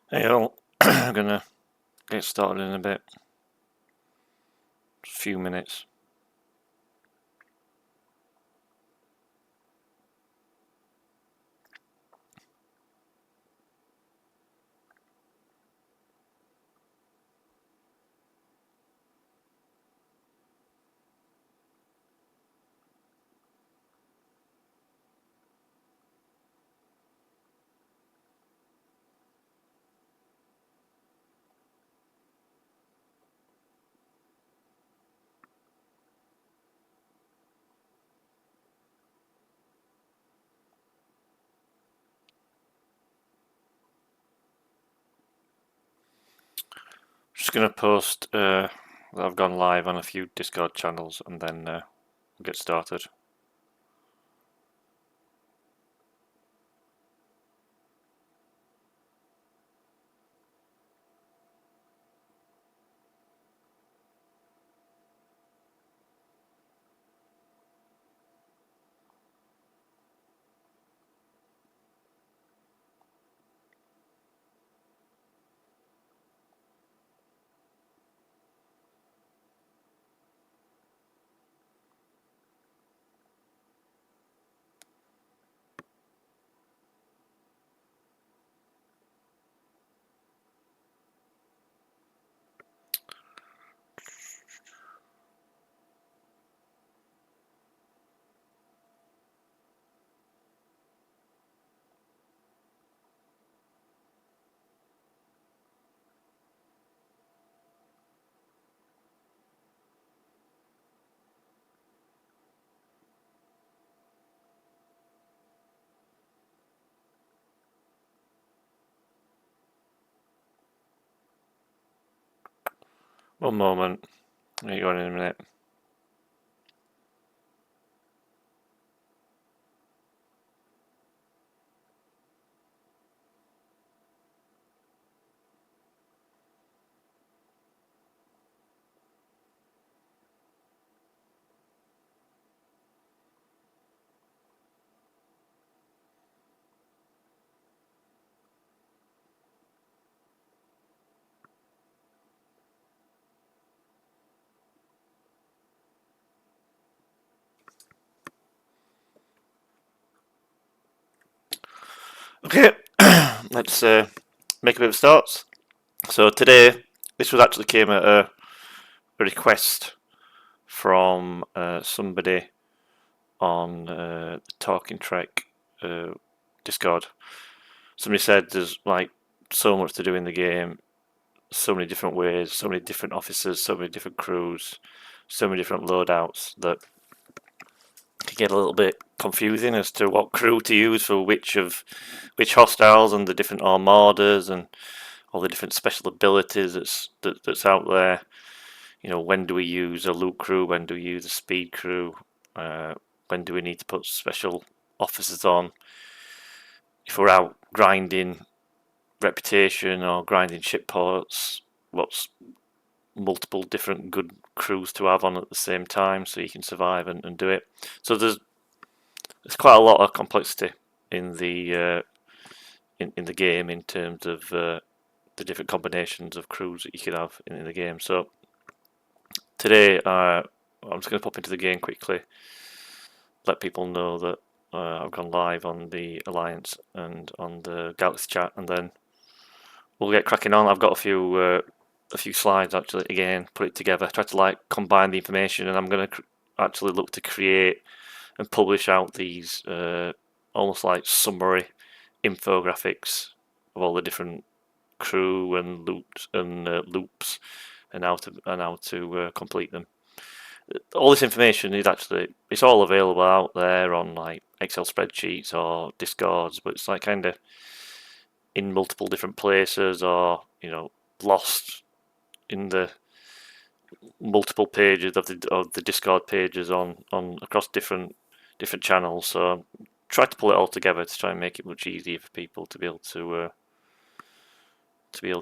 Hey all, I'm gonna get started in a bit. A few minutes. Just gonna post that I've gone live on a few Discord channels and then we'll get started. One moment. I'll get going in a minute. Okay, let's make a bit of starts. So today, this was actually came at a request from somebody on the Talking Trek Discord. Somebody said there's like so much to do in the game, so many different ways, so many different officers, so many different crews, so many different loadouts that it can get a little bit confusing as to what crew to use for which hostiles and the different armadas and all the different special abilities that's out there. You know, when do we use a loot crew? When do we use a speed crew? When do we need to put special officers on? If we're out grinding reputation or grinding ship ports, what's multiple different good crews to have on at the same time so you can survive and do it. So there's quite a lot of complexity in the in the game in terms of the different combinations of crews that you can have in the game. So today I'm just going to pop into the game quickly, let people know that I've gone live on the Alliance and on the Galaxy chat, and then we'll get cracking on. I've got a few slides actually. Again, put it together, try to like combine the information, and I'm going to actually look to create and publish out these almost like summary infographics of all the different crew and loops and how to complete them. All this information is actually it's all available out there on like Excel spreadsheets or Discords, but it's like kind of in multiple different places or lost in the multiple pages of the Discord pages on across different channels. So try to pull it all together to try and make it much easier for people to be able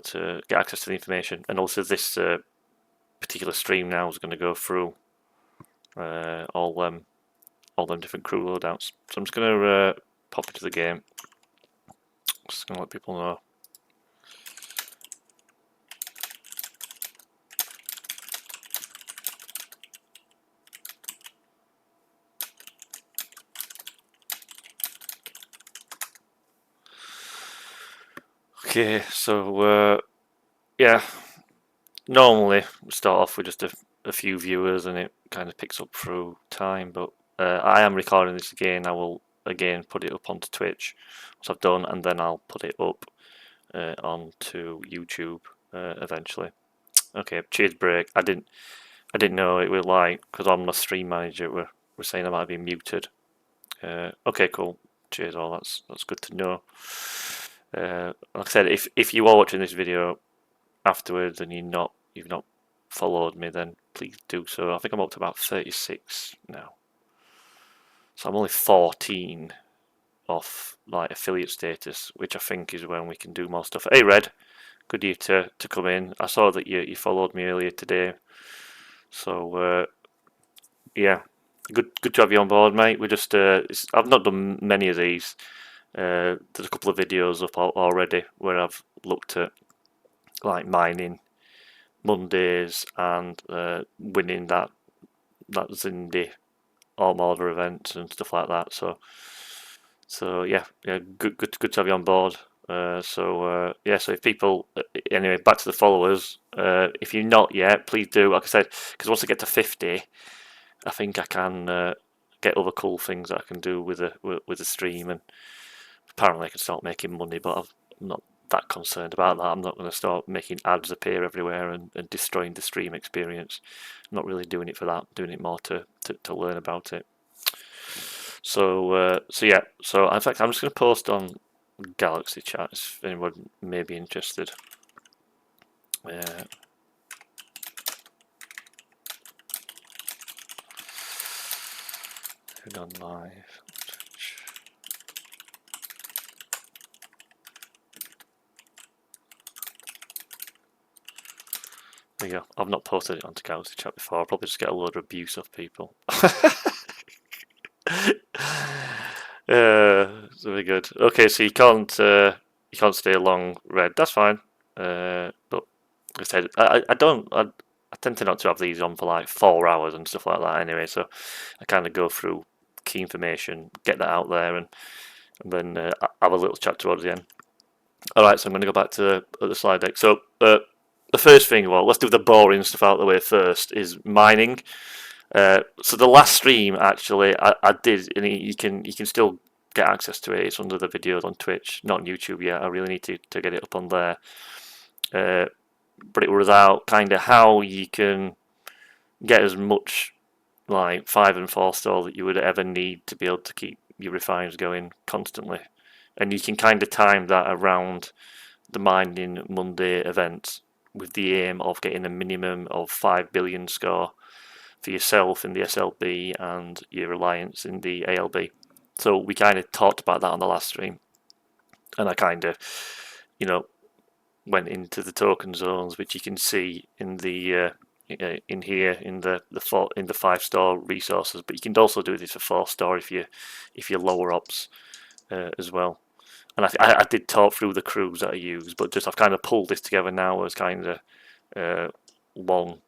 to get access to the information. And also this particular stream now is going to go through all them different crew loadouts. So I'm just going to pop into the game. Just going to let people know. Okay, so yeah, normally we start off with just a few viewers and it kind of picks up through time, but I am recording this again. I will again put it up onto Twitch, which I've done, and then I'll put it up onto YouTube eventually. Okay, cheers break. I didn't know it was like, because on my stream manager we're saying I might be muted. Okay, cool. Cheers all. That's good to know. Like I said, if you are watching this video afterwards and you've not followed me, then please do so. I think I'm up to about 36 now, so I'm only 14 off like affiliate status, which I think is when we can do more stuff. Hey Red, good of you to come in. I saw that you followed me earlier today, so yeah, good to have you on board, mate. We just I've not done many of these. There's a couple of videos up already where I've looked at like mining Mondays and winning that Zindi All Order event and stuff like that. So yeah, good to have you on board. Yeah, so if people anyway, back to the followers. If you're not yet, please do. Like I said, because once I get to 50, I think I can get other cool things that I can do with the stream, and apparently I can start making money. But I'm not that concerned about that. I'm not going to start making ads appear everywhere and destroying the stream experience. I'm not really doing it for that. I'm doing it more to learn about it. So yeah. So in fact, I'm just going to post on Galaxy Chat if anyone may be interested. On live. There you go. I've not posted it onto Galaxy Chat before. I'll probably just get a load of abuse off people. Very good. Okay, so you can't stay long, Red. That's fine. But like I said, I don't. I tend to not to have these on for like 4 hours and stuff like that anyway. So I kind of go through key information, get that out there, and then have a little chat towards the end. All right, so I'm going to go back to the slide deck. So the first thing, well, let's do the boring stuff out of the way first, is mining. So the last stream, actually, I did, and you can still get access to it. It's under the videos on Twitch, not on YouTube yet. I really need to get it up on there. But it was out kind of how you can get as much like 5 and 4 star that you would ever need to be able to keep your refines going constantly, and you can kind of time that around the mining Monday events with the aim of getting a minimum of 5 billion score for yourself in the SLB and your alliance in the ALB. So we kind of talked about that on the last stream, and I kind of, went into the token zones, which you can see in the in here in the 5-star resources. But you can also do this for 4-star if you're lower ops as well. And I did talk through the crews that I use, but just I've kind of pulled this together now as kind of one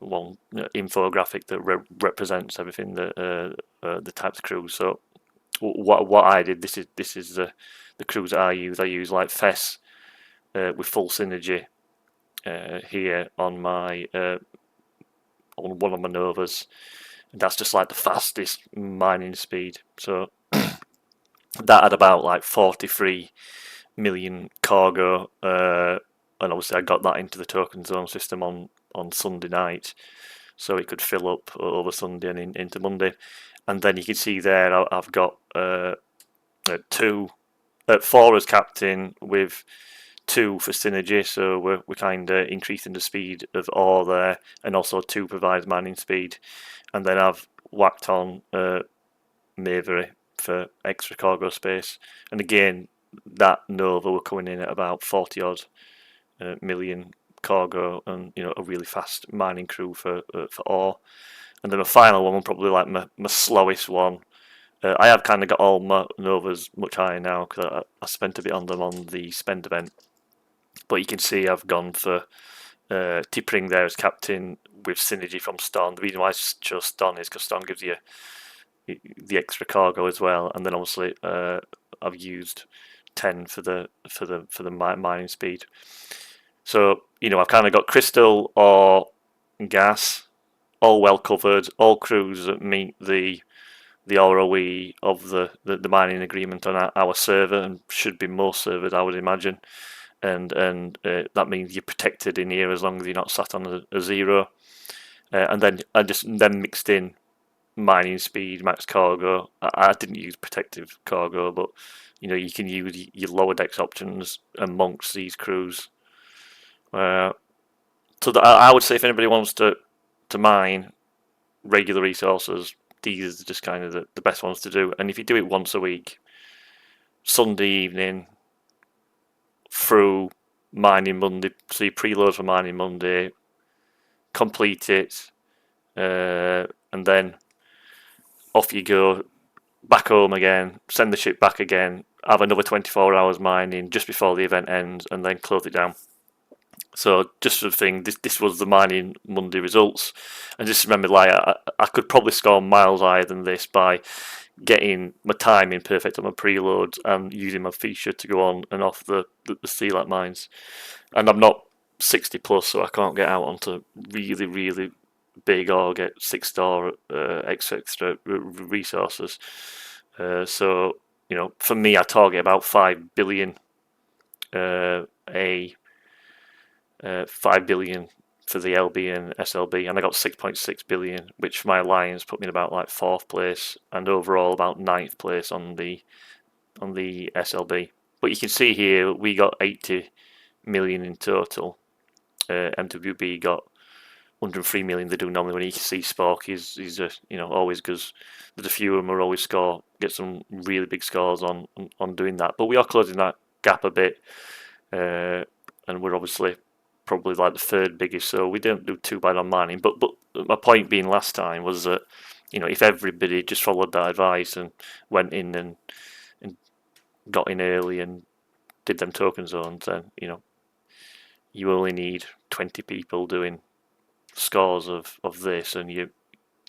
infographic that represents everything that the types of crews. So what I did, this is the crews that I use. I use like Fess with full synergy here on my on one of my Novas, and that's just like the fastest mining speed. So that had about like 43 million cargo, and obviously I got that into the token zone system on Sunday night, so it could fill up over Sunday and into Monday. And then you can see there I've got 4 as captain with 2 for synergy, so we're kind of increasing the speed of ore there, and also 2 provides mining speed. And then I've whacked on Mavery for extra cargo space, and again that Nova were coming in at about 40 odd million cargo, and a really fast mining crew for ore. And then the final one, probably like my slowest one. I have kind of got all my Novas much higher now because I spent a bit on them on the spend event. But you can see I've gone for Tippering there as captain with synergy from Ston. The reason why I chose Ston is because Ston gives you the extra cargo as well. And then obviously I've used 10 for the mining speed. So I've kind of got crystal or gas, all well covered, all crews that meet the ROE of the mining agreement on our server, and should be most servers, I would imagine. And that means you're protected in here as long as you're not sat on a 0. And then I just mixed in mining speed, max cargo. I didn't use protective cargo, but you can use your lower decks options amongst these crews. So I would say if anybody wants to mine regular resources, these are just kind of the best ones to do. And if you do it once a week, Sunday evening through mining Monday, so you preload for mining Monday, complete it, and then off you go, back home again, send the ship back again, have another 24 hours mining just before the event ends, and then close it down. So just for the thing, this was the mining Monday results, and just remember, like I could probably score miles higher than this by getting my timing perfect on my preloads and using my feature to go on and off the Sealat mines. And I'm not 60 plus, so I can't get out onto really big or get 6-star extra resources. So for me, I target about 5 billion 5 billion for the LB and SLB, and I got 6.6 billion, which for my alliance put me in about like 4th place, and overall about 9th place on the SLB. But you can see here we got 80 million in total. MWB got 103 million. They do normally when you see Spork. He's always goes. There's a few of them are always get some really big scores on doing that. But we are closing that gap a bit, and we're obviously probably like the 3rd biggest, so we don't do too bad on mining. But my point being last time was that if everybody just followed that advice and went in and got in early and did them token zones, then you only need 20 people doing scores of this, and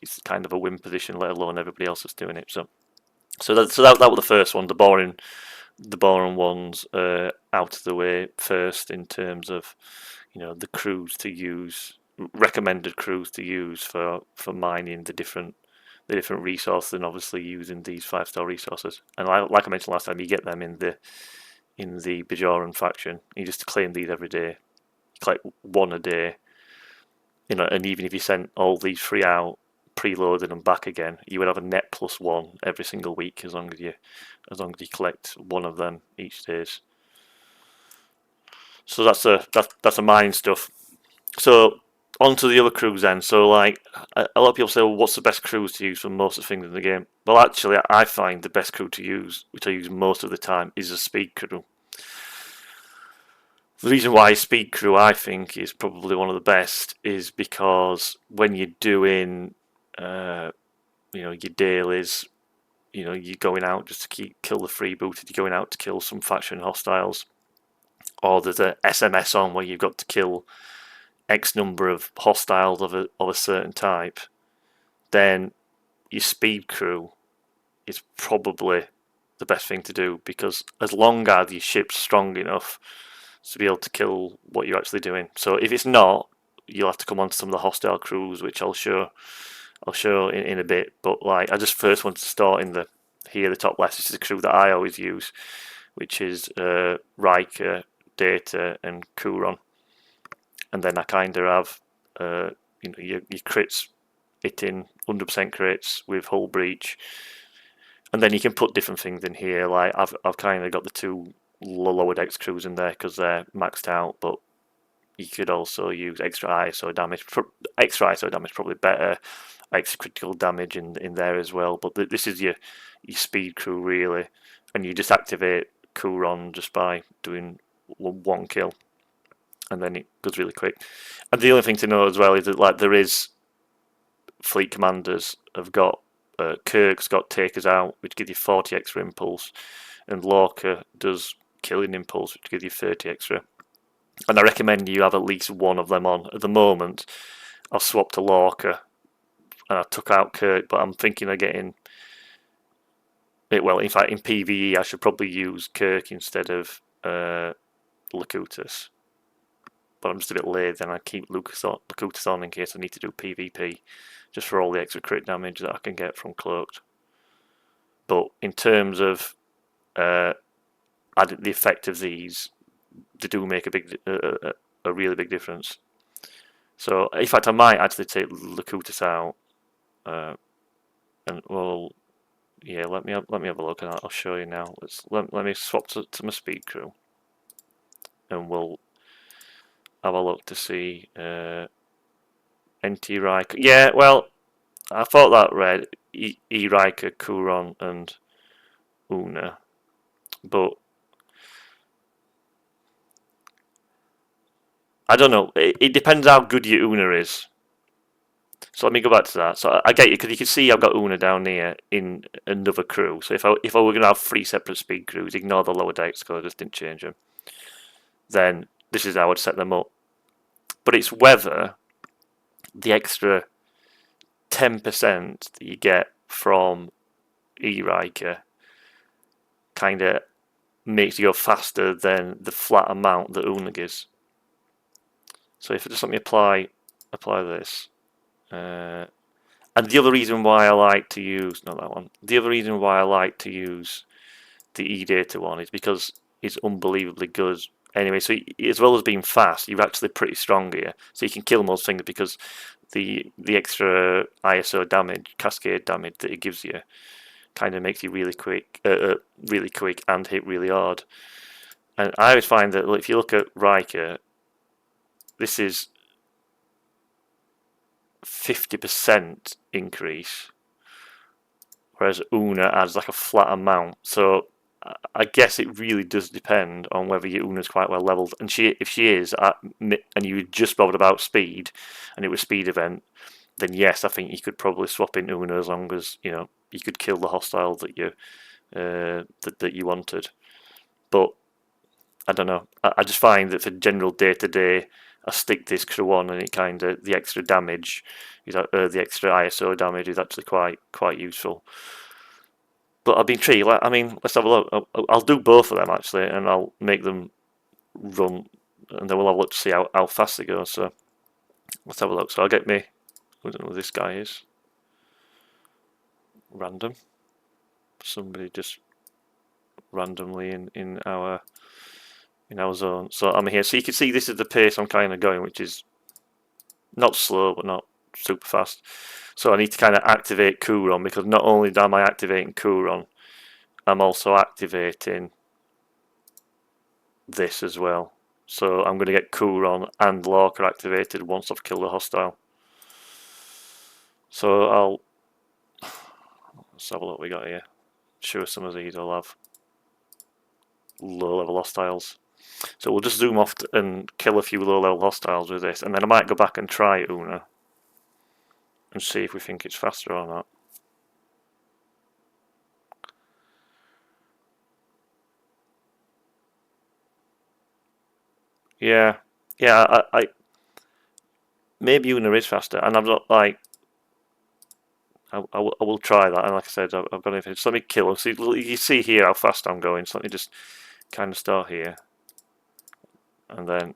it's kind of a win position, let alone everybody else that's doing it. So that was the first one, the boring ones out of the way first, in terms of the crews to use, recommended crews to use for mining the different resources, and obviously using these 5-star resources. And like I mentioned last time, you get them in the Bajoran faction. You just claim these every day. You collect one a day, and even if you sent all these 3 out, preloaded and back again, you would have a net +1 every single week, as long as you collect one of them each day. So that's a mine stuff. So on to the other crews then. So like a lot of people say, well, what's the best crews to use for most of the things in the game? Well, actually, I find the best crew to use, which I use most of the time, is a speed crew. The reason why speed crew, I think, is probably one of the best is because when you're doing your dailies, you're going out just to kill the freebooted, you're going out to kill some faction hostiles, or there's a SMS on where you've got to kill X number of hostiles of a certain type, then your speed crew is probably the best thing to do, because as long as your ship's strong enough to be able to kill what you're actually doing. So if it's not, you'll have to come on to some of the hostile crews, which I'll show in a bit. But like, I just first want to start in the top left. This is the crew that I always use, which is Riker, Data, and Kuron. And then I kind of have your crits hitting 100% crits with hull breach, and then you can put different things in here. Like I've kind of got the 2 lower decks crews in there because they're maxed out, but you could also use extra ISO damage. Extra ISO damage probably better. Extra critical damage in there as well. But this is your speed crew really, and you just activate Kuron just by doing 1 kill, and then it goes really quick. And the only thing to know as well is that like there is fleet commanders have got Kirk's got Takers Out, which gives you 40 extra impulse, and Lorca does Killing Impulse, which gives you 30 extra. And I recommend you have at least one of them on. At the moment, I've swapped to Lorca and I took out Kirk, but I'm thinking of getting Well, in fact, in PvE, I should probably use Kirk instead of Locutus. But I'm just a bit lazy, and I keep Locutus on in case I need to do PvP, just for all the extra crit damage that I can get from Cloaked. But in terms of the effect of these, they do make a really big difference. So, in fact, I might actually take Locutus out, and well, yeah. Let me have a look, and I'll show you now. Let me swap to my speed crew, and we'll have a look to see NT Riker. Yeah, well, I thought that read E Riker, Kuron, and Una, but I don't know. It depends how good your Una is. So let me go back to that. So I get you, because you can see I've got Una down here in another crew. So if I were going to have 3 separate speed crews, ignore the lower decks because I just didn't change them, then this is how I would set them up. But it's whether the extra 10% that you get from E-Riker kind of makes you go faster than the flat amount that Una gives. So if I just let me apply this. And the other reason why I like to use, not that one, the other reason why I like to use the E-Data one is because it's unbelievably good. Anyway, so as well as being fast, you're actually pretty strong here. So you can kill most things because the extra ISO damage, cascade damage that it gives you, kind of makes you really quick, and hit really hard. And I always find that if you look at Riker, this is 50% increase, whereas Una adds like a flat amount. So I guess it really does depend on whether your Una's quite well leveled. And if she is, and you just bothered about speed, and it was speed event, then yes, I think you could probably swap in Una as long as you could kill the hostile that you that you wanted. But I don't know. I just find that for general day-to-day, I stick this crew on, and it kind of the extra damage, the extra ISO damage is actually quite useful. But I've been intrigued. I mean, let's have a look. I'll do both of them actually, and I'll make them run, and then we'll have a look to see how fast they go. So let's have a look. So I'll get me. I don't know who this guy is. Random. Somebody just randomly in our zone. So I'm here. So you can see this is the pace I'm kind of going, which is not slow but not super fast. So I need to kind of activate Kuron, because not only am I activating Kuron, I'm also activating this as well. So I'm going to get Kuron and Lorca activated once I've killed a hostile. So let's have a look what we got here. Sure, some of these will have low level hostiles. So we'll just zoom off and kill a few low level hostiles with this, and then I might go back and try Una and see if we think it's faster or not. Yeah, I maybe Una is faster, and I'm not like I will try that. And like I said, I've got anything. So let me kill. See, you see here how fast I'm going. So let me just kind of start here, and then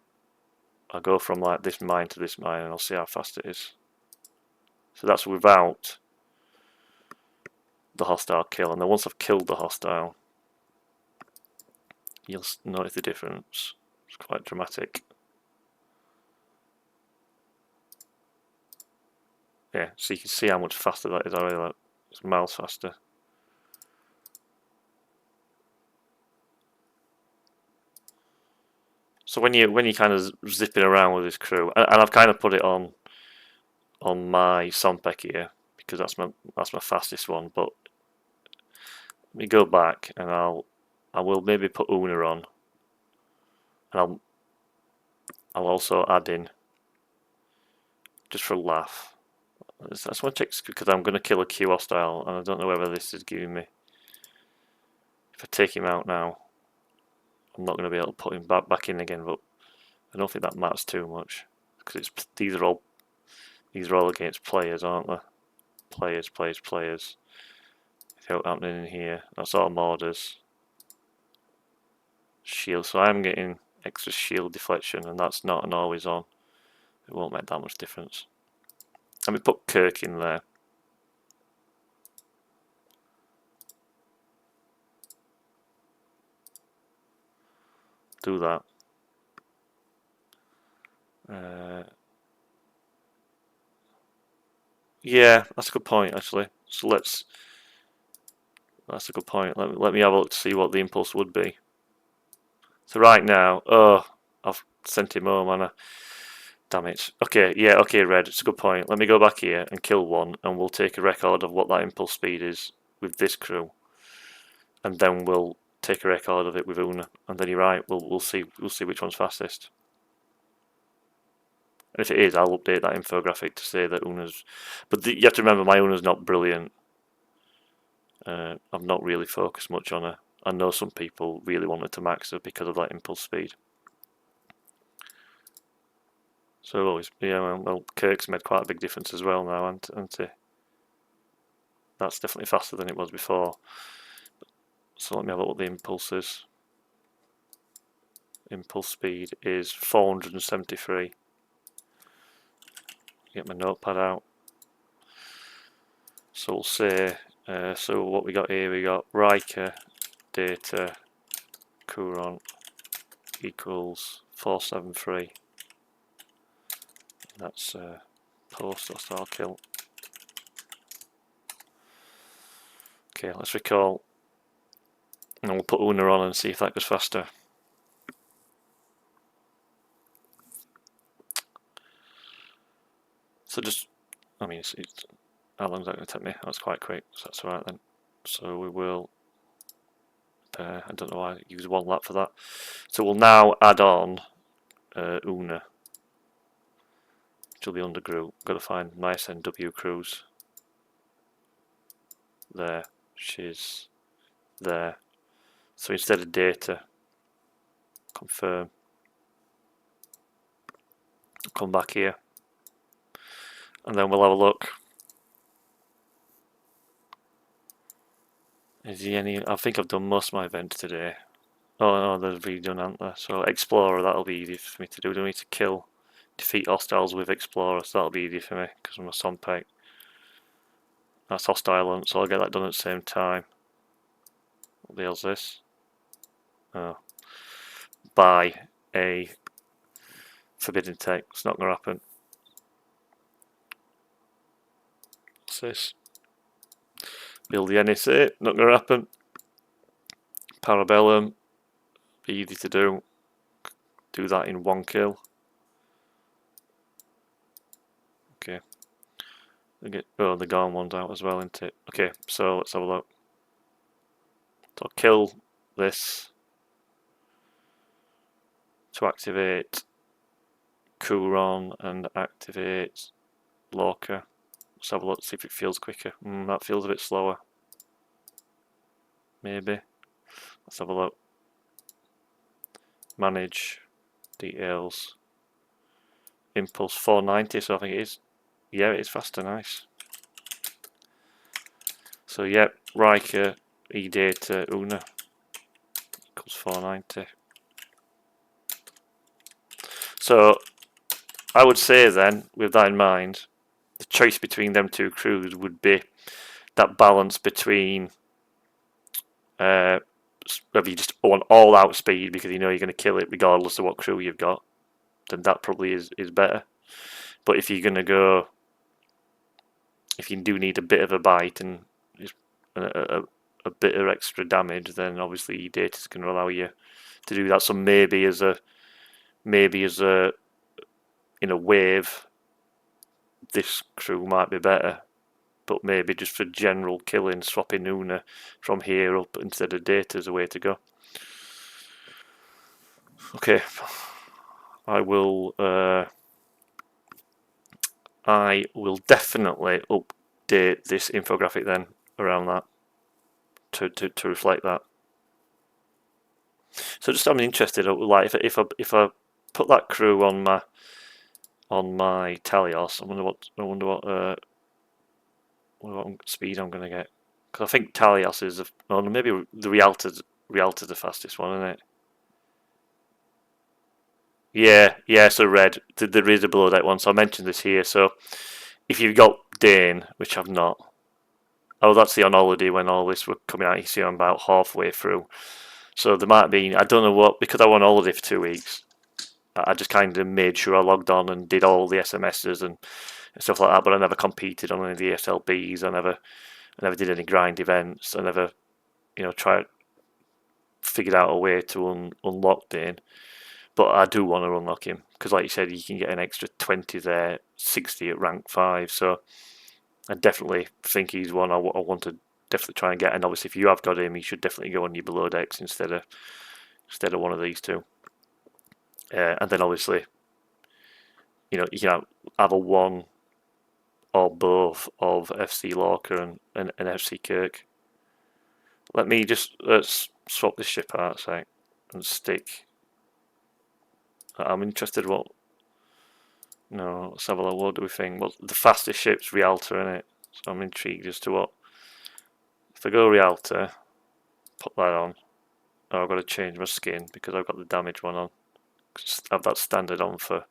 I'll go from like this mine to this mine, and I'll see how fast it is. So that's without the hostile kill, and then once I've killed the hostile, you'll notice the difference. It's quite dramatic. Yeah, so you can see how much faster that is already. Like, it's miles faster. So when you kind of zipping around with this crew, and I've kind of put it on my Sompek here because that's my fastest one. But let me go back, and I will maybe put Una on, and I'll also add in, just for a laugh. I just want to check because I'm going to kill a Q hostile, and I don't know whether this is giving me. If I take him out now, I'm not going to be able to put him back in again. But I don't think that matters too much because these are all against players, aren't they? Players. If blackout happening in here. That's all mortars. Shield, so I'm getting extra shield deflection, and that's not an always on. It won't make that much difference. Let me put Kirk in there. Do that. Yeah, that's a good point actually. So that's a good point. Let me have a look to see what the impulse would be. So right now, oh, I've sent him home, and damn it. Okay, yeah, okay, Red, it's a good point. Let me go back here and kill one, and we'll take a record of what that impulse speed is with this crew, and then we'll take a record of it with Una. And then you're right, we'll see which one's fastest. And if it is, I'll update that infographic to say that Una's. But you have to remember, my Una's not brilliant. I've not really focused much on her. I know some people really wanted to max her because of that impulse speed. So yeah, well, Kirk's made quite a big difference as well now, hasn't he? That's definitely faster than it was before. So let me have a look what the impulse is. Impulse speed is 473. Get my notepad out. So we'll say, so what we got here, we got Riker data Kuron equals 473. That's post hostile kill. Okay, let's recall. And we'll put Una on and see if that goes faster. So just, I mean, how long is that going to take me? That's quite quick, so that's alright then. So we will, I don't know why I use 1 lap for that. So we'll now add on Una, which will be under group. Got to find my SNW crews. There, she's there. So instead of data, confirm. Come back here, and then we'll have a look. Is he any? I think I've done most of my events today. Oh no, there's redone, aren't there? So Explorer, that'll be easy for me to do. Don't need to defeat hostiles with Explorer, so that'll be easy for me because I'm a Sompek. That's hostile hunt, so I'll get that done at the same time. What the hell's this? Oh. Buy a forbidden tech. It's not going to happen. What's this? Build the NSA. Not going to happen. Parabellum. Be easy to do. Do that in 1 kill. Okay. Oh, the Gorn one's out as well, isn't it? Okay, so let's have a look. So I'll kill this to activate Kuron and activate Lorca. Let's have a look, see if it feels quicker. That feels a bit slower. Maybe. Let's have a look. Manage details. Impulse 490, so I think it is. Yeah, it is faster, nice. So yeah, Riker, E-data, Una equals 490. So I would say then, with that in mind, the choice between them 2 crews would be that balance between whether you just want all out speed because you know you're going to kill it regardless of what crew you've got, then that probably is better. But if you're going to go, if you do need a bit of a bite and a bit of extra damage, then obviously data is going to allow you to do that. So maybe as a in a wave, this crew might be better. But maybe just for general killing, swapping Una from here up instead of data is a way to go. Okay, I will definitely update this infographic then around that to reflect that. So just I'm interested, like if I put that crew on my Talios, I wonder what speed I'm gonna get. Because I think Talias is, well, maybe the Rialto's the fastest one, isn't it? Yeah, so red. There is a below deck one, so I mentioned this here. So if you've got Dane, which I've not, oh, that's the on holiday when all this were coming out. You see, I'm about halfway through. So there might be, I don't know what, because I went on holiday for 2 weeks, I just kind of made sure I logged on and did all the SMSs and stuff like that, but I never competed on any of the SLBs. I never did any grind events. I never, tried, figured out a way to unlock Dane. But I do want to unlock him because, like you said, you can get an extra 20 there, 60 at rank 5. So I definitely think he's one I want to definitely try and get. And obviously, if you have got him, you should definitely go on your below decks instead of one of these two. And then obviously, you can have a one or both of FC Lorca and FC Kirk. Let me just swap this ship out a sec and stick. I'm interested what. No, let's have a look. What do we think? Well, the fastest ship's Rialto, isn't it? So I'm intrigued as to what. If I go Rialto, put that on. Oh, I've got to change my skin because I've got the damage one on. I have that standard on for.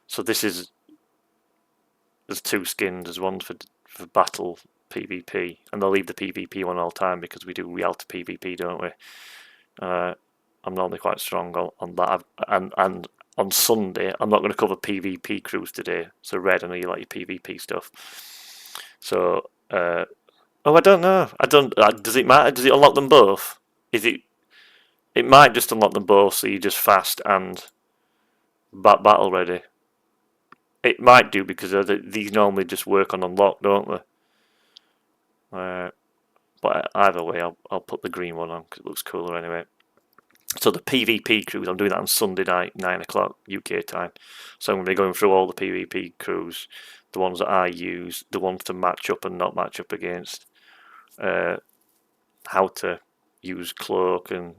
So this is. There's two skins. There's one for battle PvP, and they'll leave the PvP one all the time because we do Rialto PvP, don't we? I'm normally quite strong on that. And on Sunday, I'm not going to cover PvP crews today. So red, I know you like your PvP stuff. So, I don't know. I don't. Does it matter? Does it unlock them both? Is it? It might just unlock them both, so you just fast and battle ready. It might do because these normally just work on unlock, don't they? But either way, I'll put the green one on because it looks cooler anyway. So the PvP crews, I'm doing that on Sunday night, 9 o'clock UK time. So I'm going to be going through all the PvP crews, the ones that I use, the ones to match up and not match up against, how to use Cloak and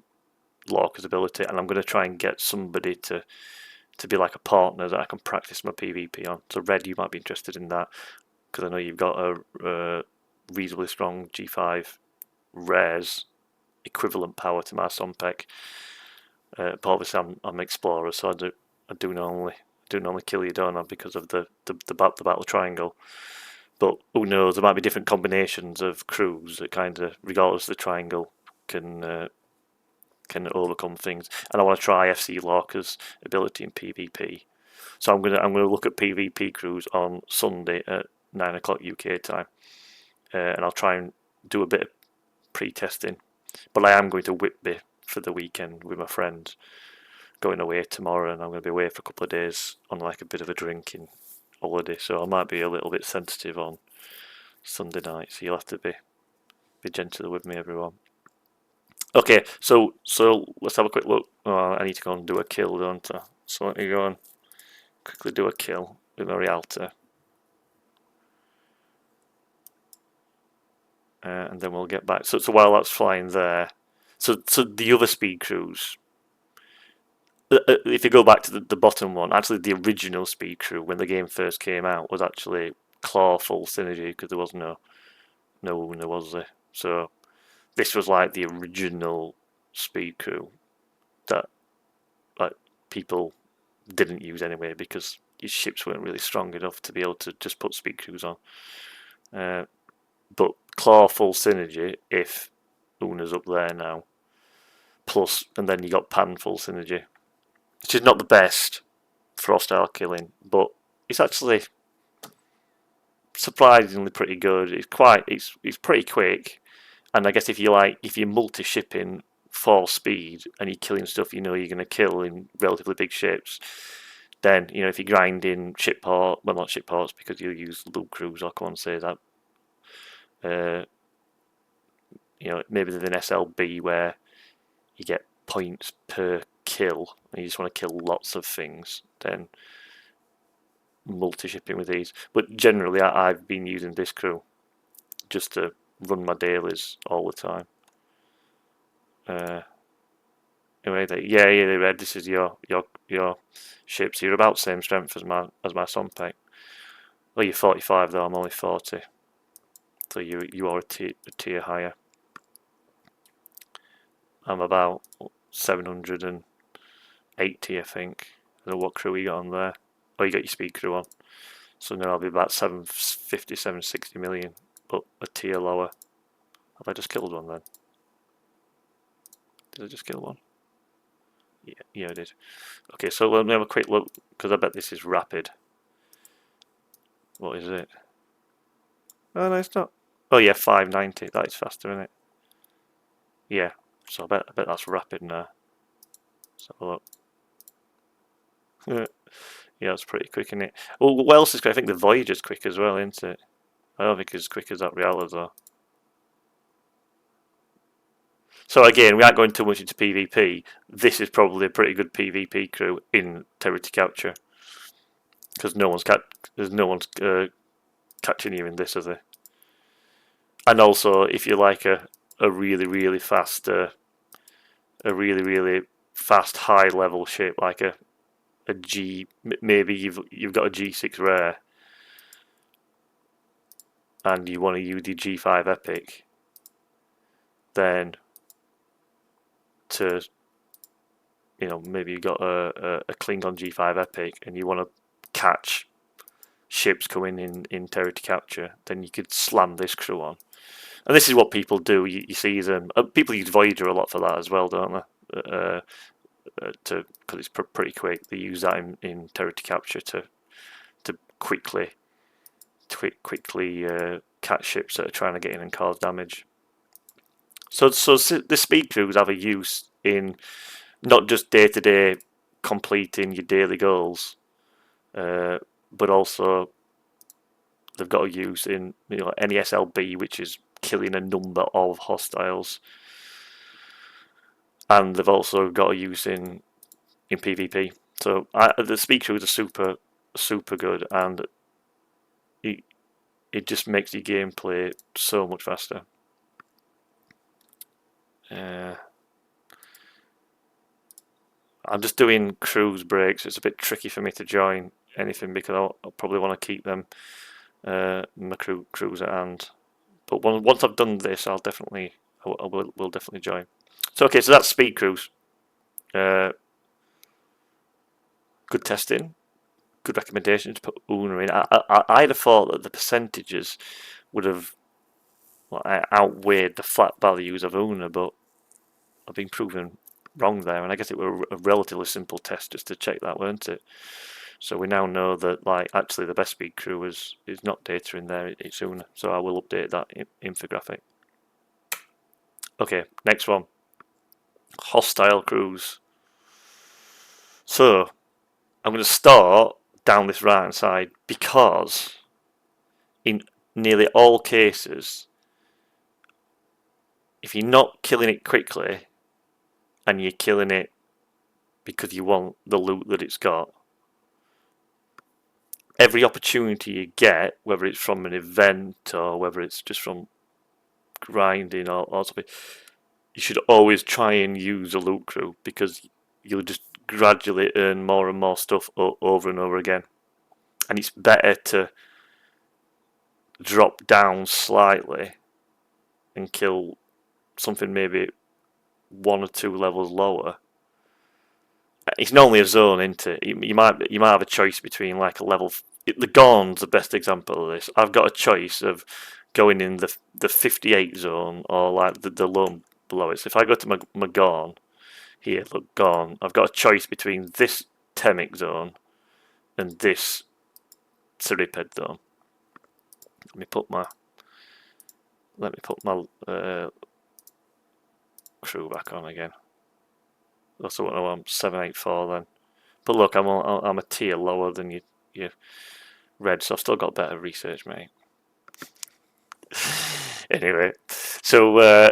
Lorca's ability, and I'm going to try and get somebody to be like a partner that I can practice my PvP on. So Red, you might be interested in that, because I know you've got a reasonably strong G5 rares equivalent power to my Sompek. But obviously I'm explorer, so I do normally kill you, don't I, because of the battle triangle. But who knows? There might be different combinations of crews that kind of, regardless of the triangle, can overcome things. And I want to try FC Lorca's ability in PvP. So I'm gonna look at PvP crews on Sunday at 9 o'clock UK time, and I'll try and do a bit of pre-testing. But I am going to Whitby for the weekend with my friends, going away tomorrow, and I'm going to be away for a couple of days on like a bit of a drinking holiday, so I might be a little bit sensitive on Sunday night, so you'll have to be gentle with me, everyone. Okay, so let's have a quick look. Oh, I need to go and do a kill, don't I? So let me go and quickly do a kill with my Rialto. And then we'll get back. So while that's flying there, so the other speed crews, if you go back to the bottom one, actually the original speed crew when the game first came out was actually Claw Full Synergy, because there was no Una, was there? So this was like the original speed crew that like people didn't use anyway because your ships weren't really strong enough to be able to just put speed crews on. But Claw Full Synergy, if Una's up there now, plus, and then you got Pan Full Synergy, which is not the best for hostile killing, but it's actually surprisingly pretty good. It's pretty quick, and I guess if you're multi-shipping for speed and you're killing stuff you know you're going to kill in relatively big ships, then if you grind in ship port, well, not ship ports because you use loot crews, I can't say that. Maybe there's an SLB where you get points per kill and you just want to kill lots of things, then multi-shipping with these. But generally I've been using this crew just to run my dailies all the time. Anyway, they read this is your ships. You're about the same strength as my Sompek. Well, you're 45 though, I'm only 40. So you are a tier higher. I'm about 780, I think. I don't know what crew you got on there. Oh, you got your speed crew on. So now I'll be about 750, 760 million, but a tier lower. Have I just killed one then? Did I just kill one? Yeah, I did. Okay, so let me have a quick look, because I bet this is rapid. What is it? Oh, no, it's not. Oh, yeah, 590. That is faster, isn't it? Yeah, so I bet that's rapid now. Let's have a look. Yeah, it's pretty quick, isn't it? Well, what else is quick? I think the Voyager's quick as well, isn't it? I don't think it's as quick as that Reality, though. So again, we aren't going too much into PvP. This is probably a pretty good PvP crew in Territory Capture, because no one's catching you in this, is there? And also, if you like a really fast high level ship, like a G, maybe you've got a G6 rare, and you want to use the G5 epic, then to, you know, maybe you've got a Klingon G5 epic and you want to catch ships coming in territory capture, then you could slam this crew on. And this is what people do. You see them. People use Voyager a lot for that as well, don't they? Because it's pretty quick. They use that in territory capture to quickly catch ships that are trying to get in and cause damage. So the speed crews have a use in not just day-to-day completing your daily goals, but also they've got a use in, you know, NESLB, which is killing a number of hostiles, and they've also got a use in PvP. So the speed crews are super good, and it just makes your gameplay so much faster. I'm just doing cruise breaks. It's a bit tricky for me to join anything because I'll probably want to keep them my crews at hand. But once I've done this, I will definitely join. So okay, so that's speed cruise. Good testing, good recommendation to put Una in. I'd have thought that the percentages would have outweighed the flat values of Una, but I've been proven wrong there, and I guess it were a relatively simple test just to check that, weren't it? So we now know that, like, actually the best speed crew is not data in there, it's Una. So I will update that infographic. Okay, next one. Hostile crews. So I'm going to start down this right hand side because in nearly all cases, if you're not killing it quickly and you're killing it because you want the loot that it's got, every opportunity you get, whether it's from an event or whether it's just from grinding or something, you should always try and use a loot crew because you'll just gradually earn more and more stuff over and over again. And it's better to drop down slightly and kill something maybe 1 or 2 levels lower. It's normally a zone, isn't it? You might have a choice between like a level. The Gorn's the best example of this. I've got a choice of going in the 58 zone or like the low below it. So if I go to my Gorn here, look, Gorn, I've got a choice between this Temic zone and this Cirriped zone. Let me put my crew back on again. That's what I'm 784 then. But look, I'm a tier lower than you red, so I've still got better research, mate. Anyway, so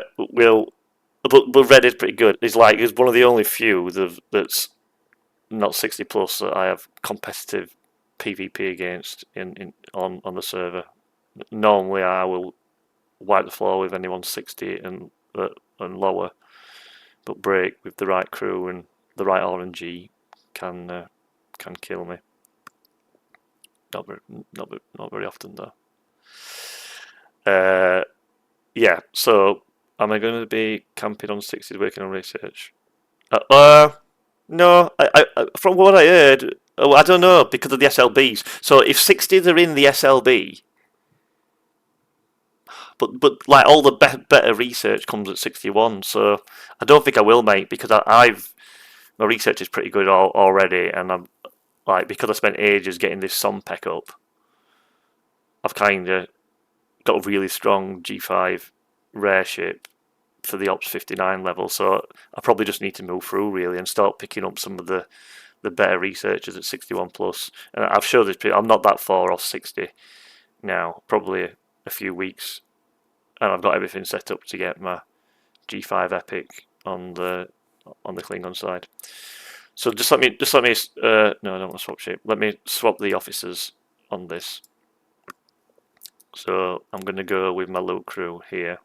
but red is pretty good. It's one of the only few that's not 60 plus that I have competitive PvP against on the server. Normally, I will wipe the floor with anyone 60 and lower, but break with the right crew and the right RNG can kill me. Not very often though. Yeah, so am I going to be camping on 60s working on research? No, from what I heard, oh, I don't know because of the SLBs. So if 60s are in the SLB, but like all the better research comes at 61. So I don't think I will, mate, because I've my research is pretty good already, and I'm like because I spent ages getting this SOMPEC up, I've kind of got a really strong G5 rare ship for the Ops 59 level. So I probably just need to move through really and start picking up some of the better researchers at 61 plus. And I've showed this. I'm not that far off 60 now, probably a few weeks, and I've got everything set up to get my G5 Epic on the Klingon side. So just let me no, I don't want to swap shape. Let me swap the officers on this. So I'm going to go with my loot crew here.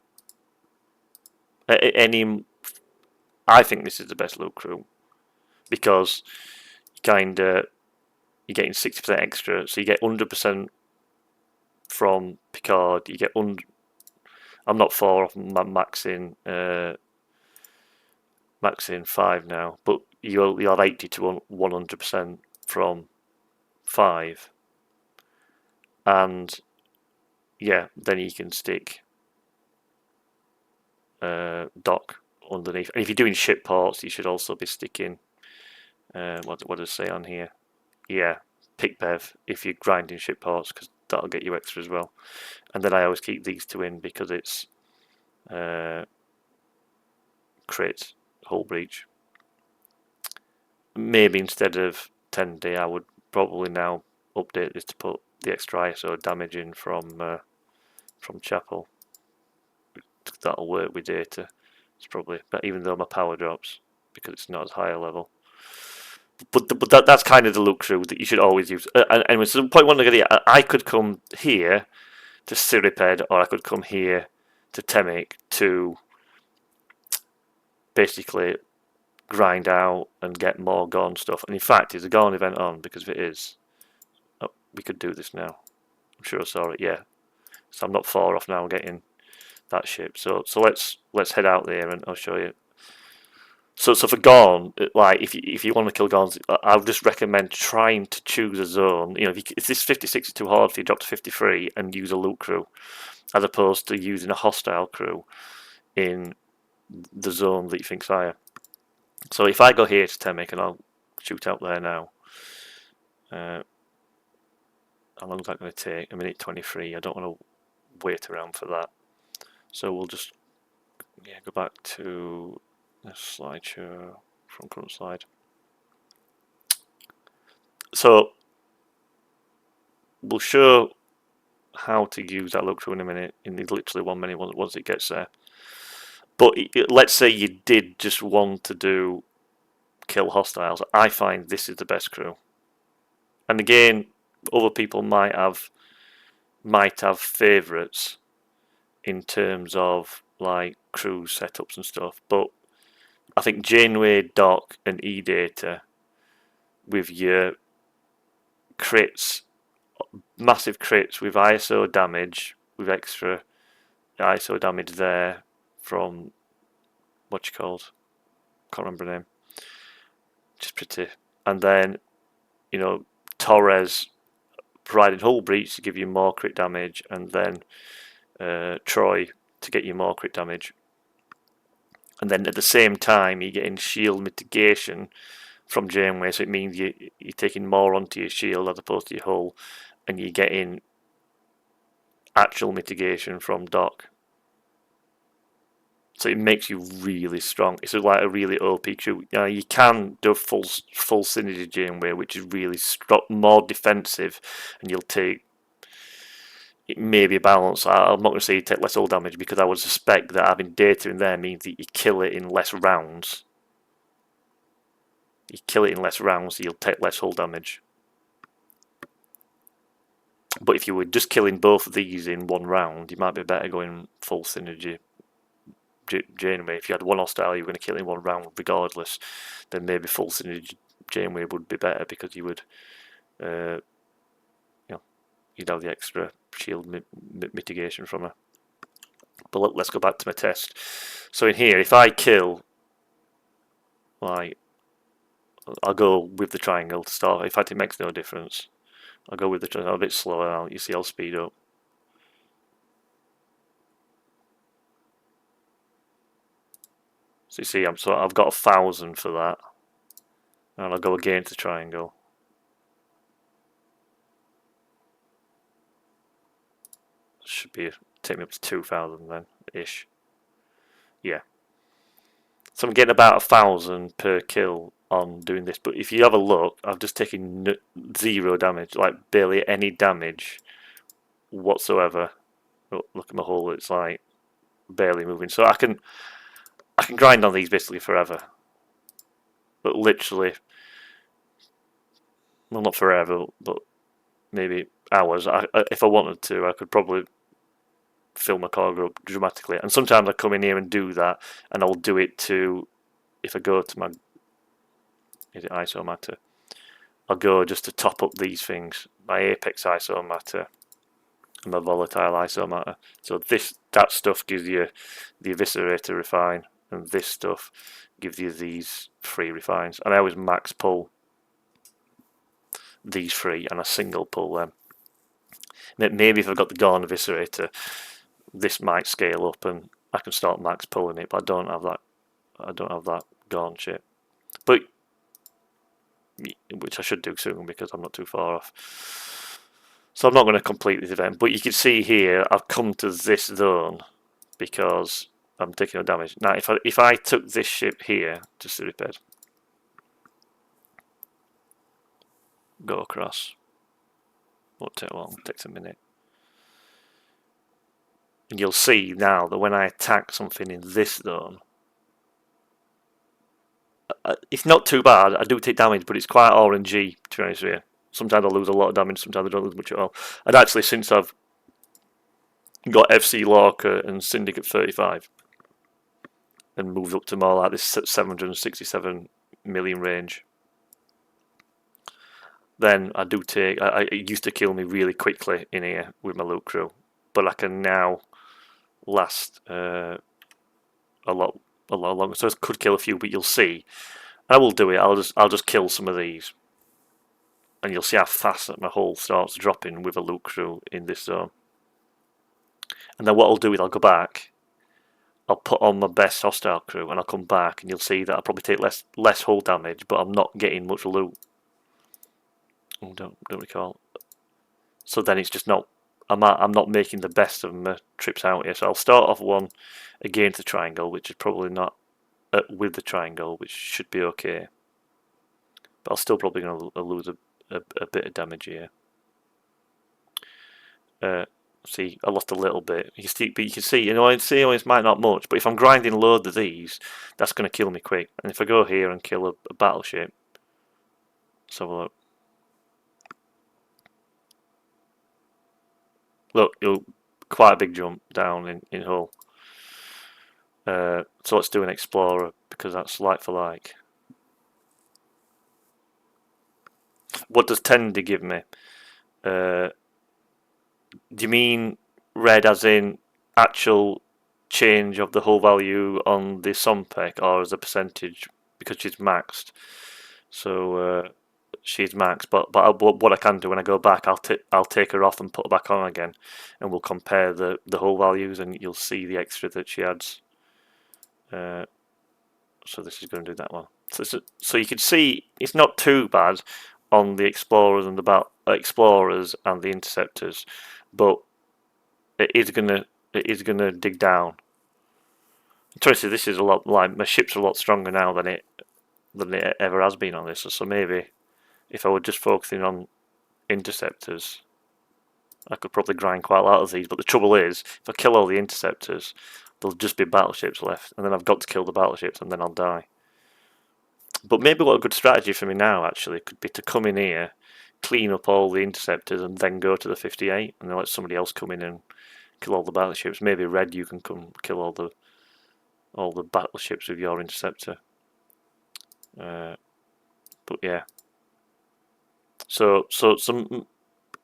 I think this is the best loot crew because you're getting 60% extra, so you get 100% from Picard. You get I'm not far off maxing maxing 5 now, but you'll have 80 to 100% from 5, and yeah, then you can stick dock underneath. And if you're doing ship parts, you should also be sticking what does it say on here? Yeah, pick bev if you're grinding ship parts, because that'll get you extra as well. And then I always keep these two in because it's crit hull breach. Maybe instead of 10D, I would probably now update this to put the extra ISO damage in from Chapel. That'll work with data. It's probably, but even though my power drops because it's not as high a level. But that's kind of the look through that you should always use. Anyway, so the point one I could come here to Siriped, or I could come here to Temic to basically grind out and get more Gorn stuff. And in fact, is a Gorn event on? Because if it is, oh, we could do this now. I'm sure I saw it. Yeah, so I'm not far off now getting that ship. So let's head out there and I'll show you. So for Gorn, like if you want to kill Gorns, I would just recommend trying to choose a zone. You know, if this 56 is too hard for you, drop to 53 and use a loot crew, as opposed to using a hostile crew in the zone that you think's higher. So if I go here to Temic, and I'll shoot out there now. How long is that going to take? 1:23. I don't want to wait around for that. So we'll just go back to this slideshow from current slide. So we'll show how to use that look through in a minute, in literally 1 minute once it gets there. But let's say you did just want to do kill hostiles. I find this is the best crew. And again, other people might have favourites in terms of like crew setups and stuff, but I think Janeway, Doc, and E-Data with your crits, massive crits with ISO damage, with extra ISO damage there from what you called, can't remember the name, just pretty. And then Torres providing hull breach to give you more crit damage, and then Troy to get you more crit damage. And then at the same time, you're getting shield mitigation from Janeway, so it means you're taking more onto your shield as opposed to your hull, and you're getting actual mitigation from Doc. So it makes you really strong. It's like a really OP crew. You can do full synergy Janeway, which is really more defensive, and you'll take it may be a balance. I'm not going to say you take less hull damage, because I would suspect that having data in there means that you kill it in less rounds. You kill it in less rounds, so you'll take less hull damage. But if you were just killing both of these in one round, you might be better going full synergy Janeway. If you had one hostile you were going to kill in one round regardless, then maybe full synergy Janeway would be better, because you would you'd have the extra shield mitigation from her. But let's go back to my test. So in here, if I kill, like, I'll go with the triangle to start. In fact, it makes no difference. I'll go with the triangle a bit slower now. You see, I'll speed up. So you see, I've got 1,000 for that, and I'll go again to the triangle. Should be take me up to 2,000 then, ish. Yeah. So I'm getting about 1,000 per kill on doing this. But if you have a look, I've just taken 0 damage, like barely any damage whatsoever. Look at my hull; it's like barely moving. So I can grind on these basically forever. But literally, well, not forever, but maybe hours. If I wanted to, I could probably fill my cargo up dramatically. And sometimes I come in here and do that, and I'll do it to, if I go to my, is it ISO matter? I'll go just to top up these things, my apex ISO matter and my volatile ISO matter. So that stuff gives you the eviscerator refine, and this stuff gives you these 3 refines. And I always max pull these 3 and a single pull them. Maybe if I've got the Gorn eviscerator, this might scale up and I can start max pulling it, but I don't have that Gorn shit. But which I should do soon because I'm not too far off. So I'm not going to complete this event, but you can see here I've come to this zone because I'm taking no damage. Now if I took this ship here, just to repair, go across, won't take long, it takes a minute. And you'll see now that when I attack something in this zone, it's not too bad. I do take damage, but it's quite RNG, to be honest with you. Sometimes I lose a lot of damage, sometimes I don't lose much at all. And actually, since I've got FC Lorca and Syndicate 35 and moved up to more like this 767 million range, then I do take. It used to kill me really quickly in here with my loot crew, but I can now last a lot longer. So it could kill a few, but you'll see. I will do it. I'll just kill some of these, and you'll see how fast my hull starts dropping with a loot crew in this zone. And then what I'll do is I'll go back. I'll put on my best hostile crew, and I'll come back, and you'll see that I'll probably take less hull damage, but I'm not getting much loot. Oh, don't recall. So then it's just not. I'm not making the best of my trips out here. So I'll start off one against the triangle, which is probably not with the triangle, which should be okay. But I'm still probably going to lose a bit of damage here. See, I lost a little bit. You can see, it's might not much, but if I'm grinding loads of these, that's going to kill me quick. And if I go here and kill a battleship, let's have a look. Look, quite a big jump down in hull. So let's do an explorer because that's like for like. What does 10 give me? Do you mean red as in actual change of the hull value on the Sompec, or as a percentage because she's maxed? So she's maxed, but what I can do when I go back, I'll take her off and put her back on again, and we'll compare the hull values, and you'll see the extra that she adds. So this is going to do that one. So you can see it's not too bad on the explorers and the interceptors, but it is gonna dig down. Honestly, this is a lot like my ship's a lot stronger now than it ever has been on this. So maybe if I were just focusing on interceptors, I could probably grind quite a lot of these. But the trouble is, if I kill all the interceptors, there'll just be battleships left, and then I've got to kill the battleships, and then I'll die. But maybe what a good strategy for me now actually could be to come in here, clean up all the interceptors, and then go to the 58, and then let somebody else come in and kill all the battleships. Maybe Red, you can come kill all the battleships with your interceptor. But yeah. So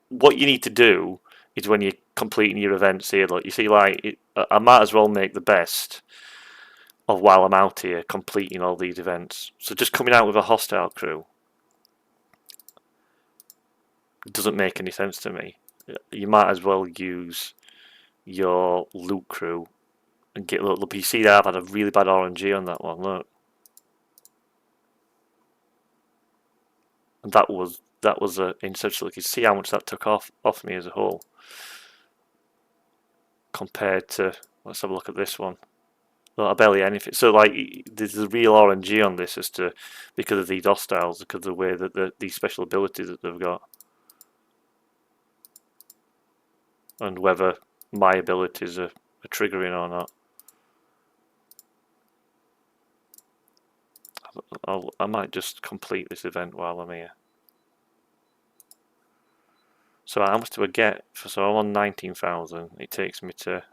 what you need to do is when you're completing your events here, like you see, like I might as well make the best of while I'm out here completing all these events. So just coming out with a hostile crew doesn't make any sense to me. You might as well use your loot crew and get, look, you see there I've had a really bad RNG on that one, look. And that was a intercept, so you can see how much that took off me as a whole. Compared to, let's have a look at this one. Well, barely anything. So like, there's a real RNG on this as to, because of these hostiles, because of the way that these special abilities that they've got. And whether my abilities are triggering or not. I might just complete this event while I'm here. So how much do I get? So I'm on 19,000. It takes me to.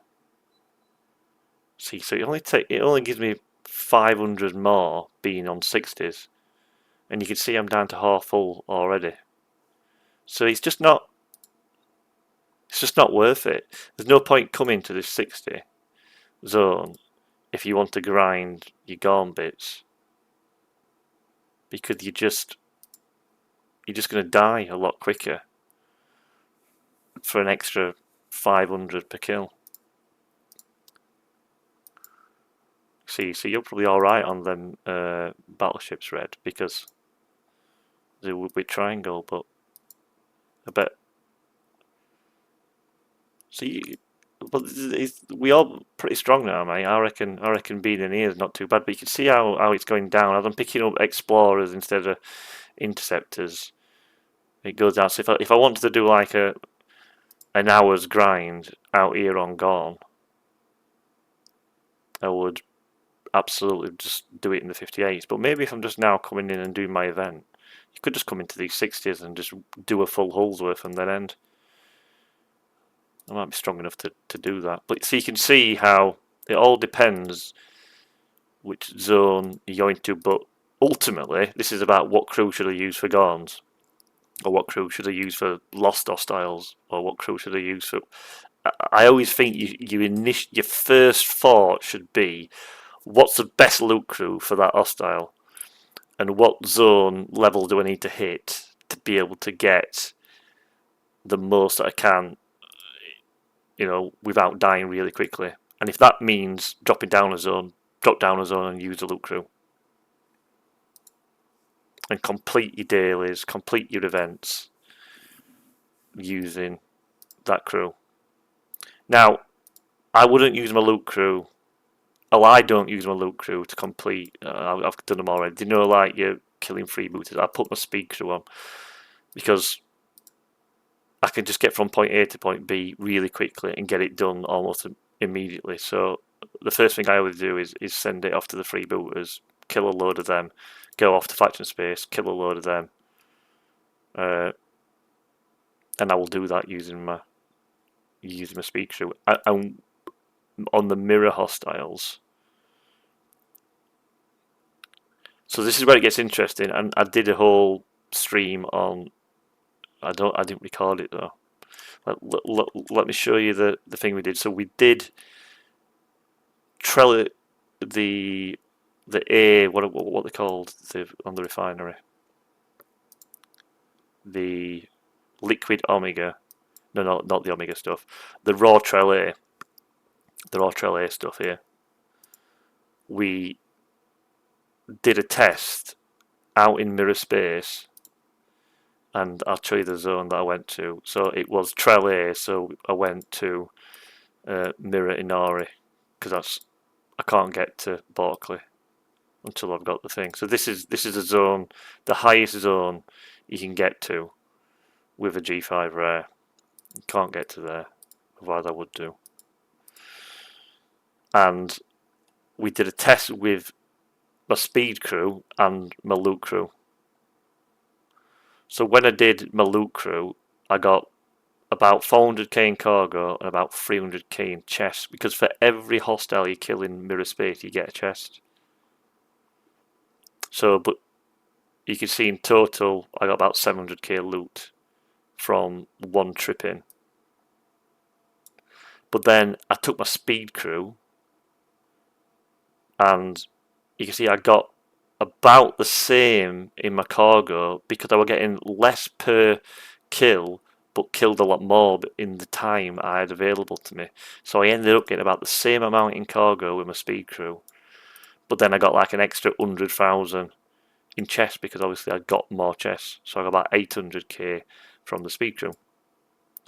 See, so it only gives me 500 more being on 60s, and you can see I'm down to half full already. So it's just not worth it. There's no point coming to this 60 zone if you want to grind your Gorn bits, because you're just going to die a lot quicker for an extra 500 per kill. See, so you're probably alright on them battleships, Red, because they would be triangle, but I bet. See, but we are pretty strong now, mate. I reckon being in here is not too bad. But you can see how it's going down. As I'm picking up explorers instead of interceptors, it goes down. So if I wanted to do like an hour's grind out here on Gorn, I would absolutely just do it in the 58s. But maybe if I'm just now coming in and doing my event, you could just come into these 60s and just do a full hull's worth and then end. I might be strong enough to do that. But so you can see how it all depends which zone you're going to. But ultimately, this is about what crew should I use for Gorns, or what crew should I use for Lost Hostiles, or what crew should I use for. I always think your first thought should be, what's the best loot crew for that hostile, and what zone level do I need to hit to be able to get the most that I can, without dying really quickly. And if that means dropping down a zone, drop down a zone and use a loot crew. And complete your dailies, complete your events using that crew. Now, I wouldn't use my loot crew. Oh, I don't use my loot crew to complete. I've done them already. You know, like you're killing freebooters. I put my speed crew on because I can just get from point A to point B really quickly and get it done almost immediately. So the first thing I always do is send it off to the freebooters, kill a load of them, go off to faction space, kill a load of them, and I will do that using my speed crew. And on the mirror hostiles. So this is where it gets interesting, and I did a whole stream on. I didn't record it though. Let me show you the thing we did. So we did trellis the A, what they called on the refinery, the liquid omega. No, not the omega stuff. The raw trellis. The raw trellis stuff here. We did a test out in mirror space, and I'll show you the zone that I went to. So it was trellis, so I went to mirror Inari, because I can't get to Berkeley until I've got the thing. So this is a zone, the highest zone you can get to with a G5 rare. You can't get to there, otherwise I would do. And we did a test with my speed crew and my loot crew. So when I did my loot crew, I got about 400k in cargo and about 300k in chests, because for every hostile you kill in mirror space you get a chest. So, but you can see in total I got about 700k loot from one trip in. But then I took my speed crew, and you can see I got about the same in my cargo because I was getting less per kill, but killed a lot more in the time I had available to me. So I ended up getting about the same amount in cargo with my speed crew, but then I got like an extra 100,000 in chests because obviously I got more chests. So I got about 800k from the speed crew.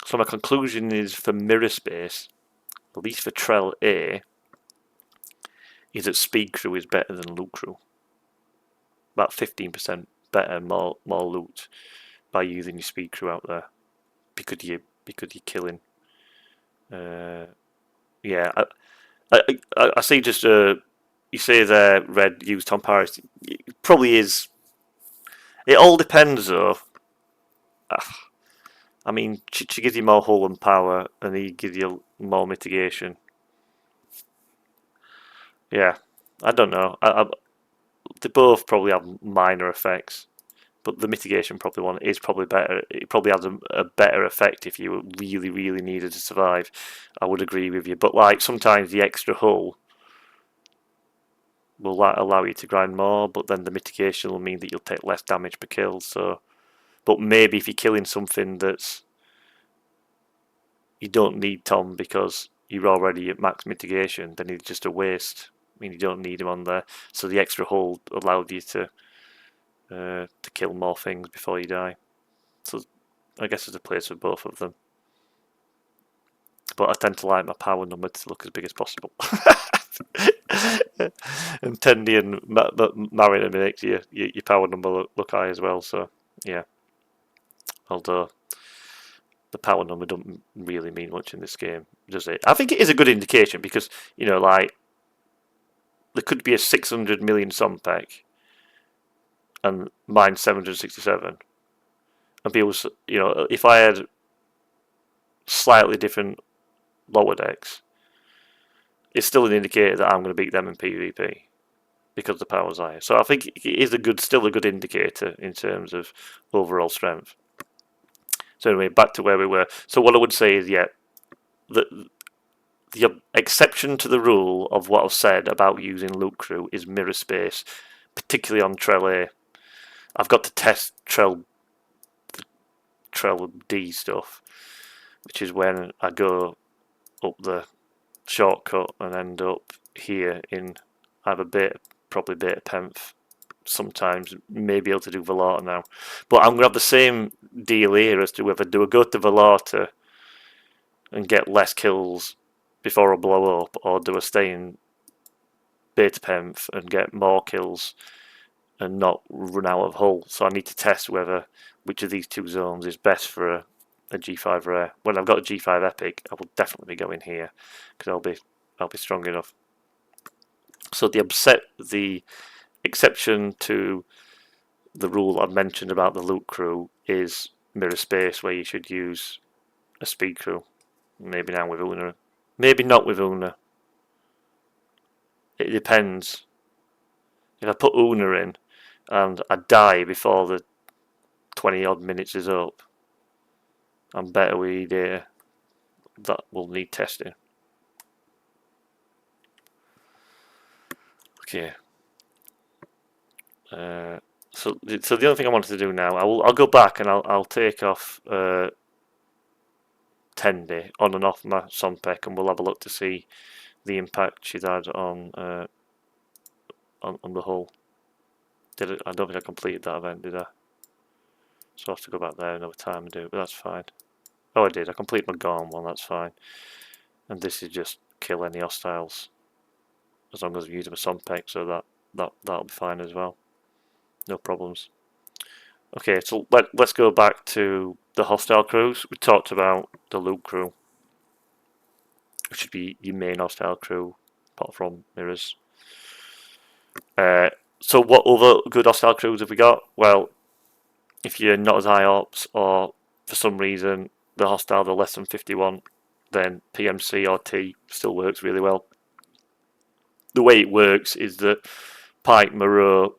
So my conclusion is for mirror space, at least for Trell A, is that speed crew is better than loot crew. About 15% better, more loot by using your speed crew out there because you're killing. Yeah, I see. Just you say there, Red used Tom Paris. It probably is. It all depends, though. I mean, she gives you more hull and power, and he gives you more mitigation. Yeah, I don't know. They both probably have minor effects, but the mitigation probably one is probably better. It probably has a better effect if you really, really needed to survive. I would agree with you, but like sometimes the extra hull will allow you to grind more, but then the mitigation will mean that you'll take less damage per kill. So, but maybe if you're killing something that's you don't need Tom because you're already at max mitigation, then he's just a waste. I mean, you don't need him on there. So the extra hull allowed you to kill more things before you die. So I guess there's a place for both of them. But I tend to like my power number to look as big as possible. And Tendy and Mariner makes your power number look high as well. So yeah, although the power number doesn't really mean much in this game, does it? I think it is a good indication because like there could be a 600 million Sompek and mine 767, and people, if I had slightly different lower decks, it's still an indicator that I'm going to beat them in PvP because the power's higher. So I think it is still a good indicator in terms of overall strength. So anyway, back to where we were. So what I would say is, yeah, the exception to the rule of what I've said about using loot crew is mirror space, particularly on Trell A. I've got to test Trell D stuff, which is when I go up the shortcut and end up here in either probably Beta Penth, sometimes maybe able to do Velata now. But I'm going to have the same deal here as to whether do I go to Velata and get less kills before I blow up, or do I stay in Beta Penth and get more kills and not run out of hull. So I need to test which of these two zones is best for a G5 rare. When I've got a G5 epic, I will definitely be going here because I'll be strong enough. So the exception to the rule I've mentioned about the loot crew is mirror space, where you should use a speed crew. Maybe now with Una. Maybe not with Una. It depends. If I put Una in and I die before the 20 odd minutes is up, I'm better with data. That will need testing. Okay. So the other thing I wanted to do now, I'll go back and I'll take off Tendy on and off my Sompek, and we'll have a look to see the impact she's had on the hull. I don't think I completed that event, did I? So I'll have to go back there another time and do it, but that's fine. Oh, I did. I completed my Gorm one, that's fine. And this is just kill any hostiles, as long as I'm using my Sompek, so that'll be fine as well. No problems. Okay, so let's go back to the hostile crews. We talked about the loot crew, which should be your main hostile crew, apart from mirrors. So what other good hostile crews have we got? Well, if you're not as high ops, or for some reason the hostiles are less than 51, then PMC or T still works really well. The way it works is that Pike Moreau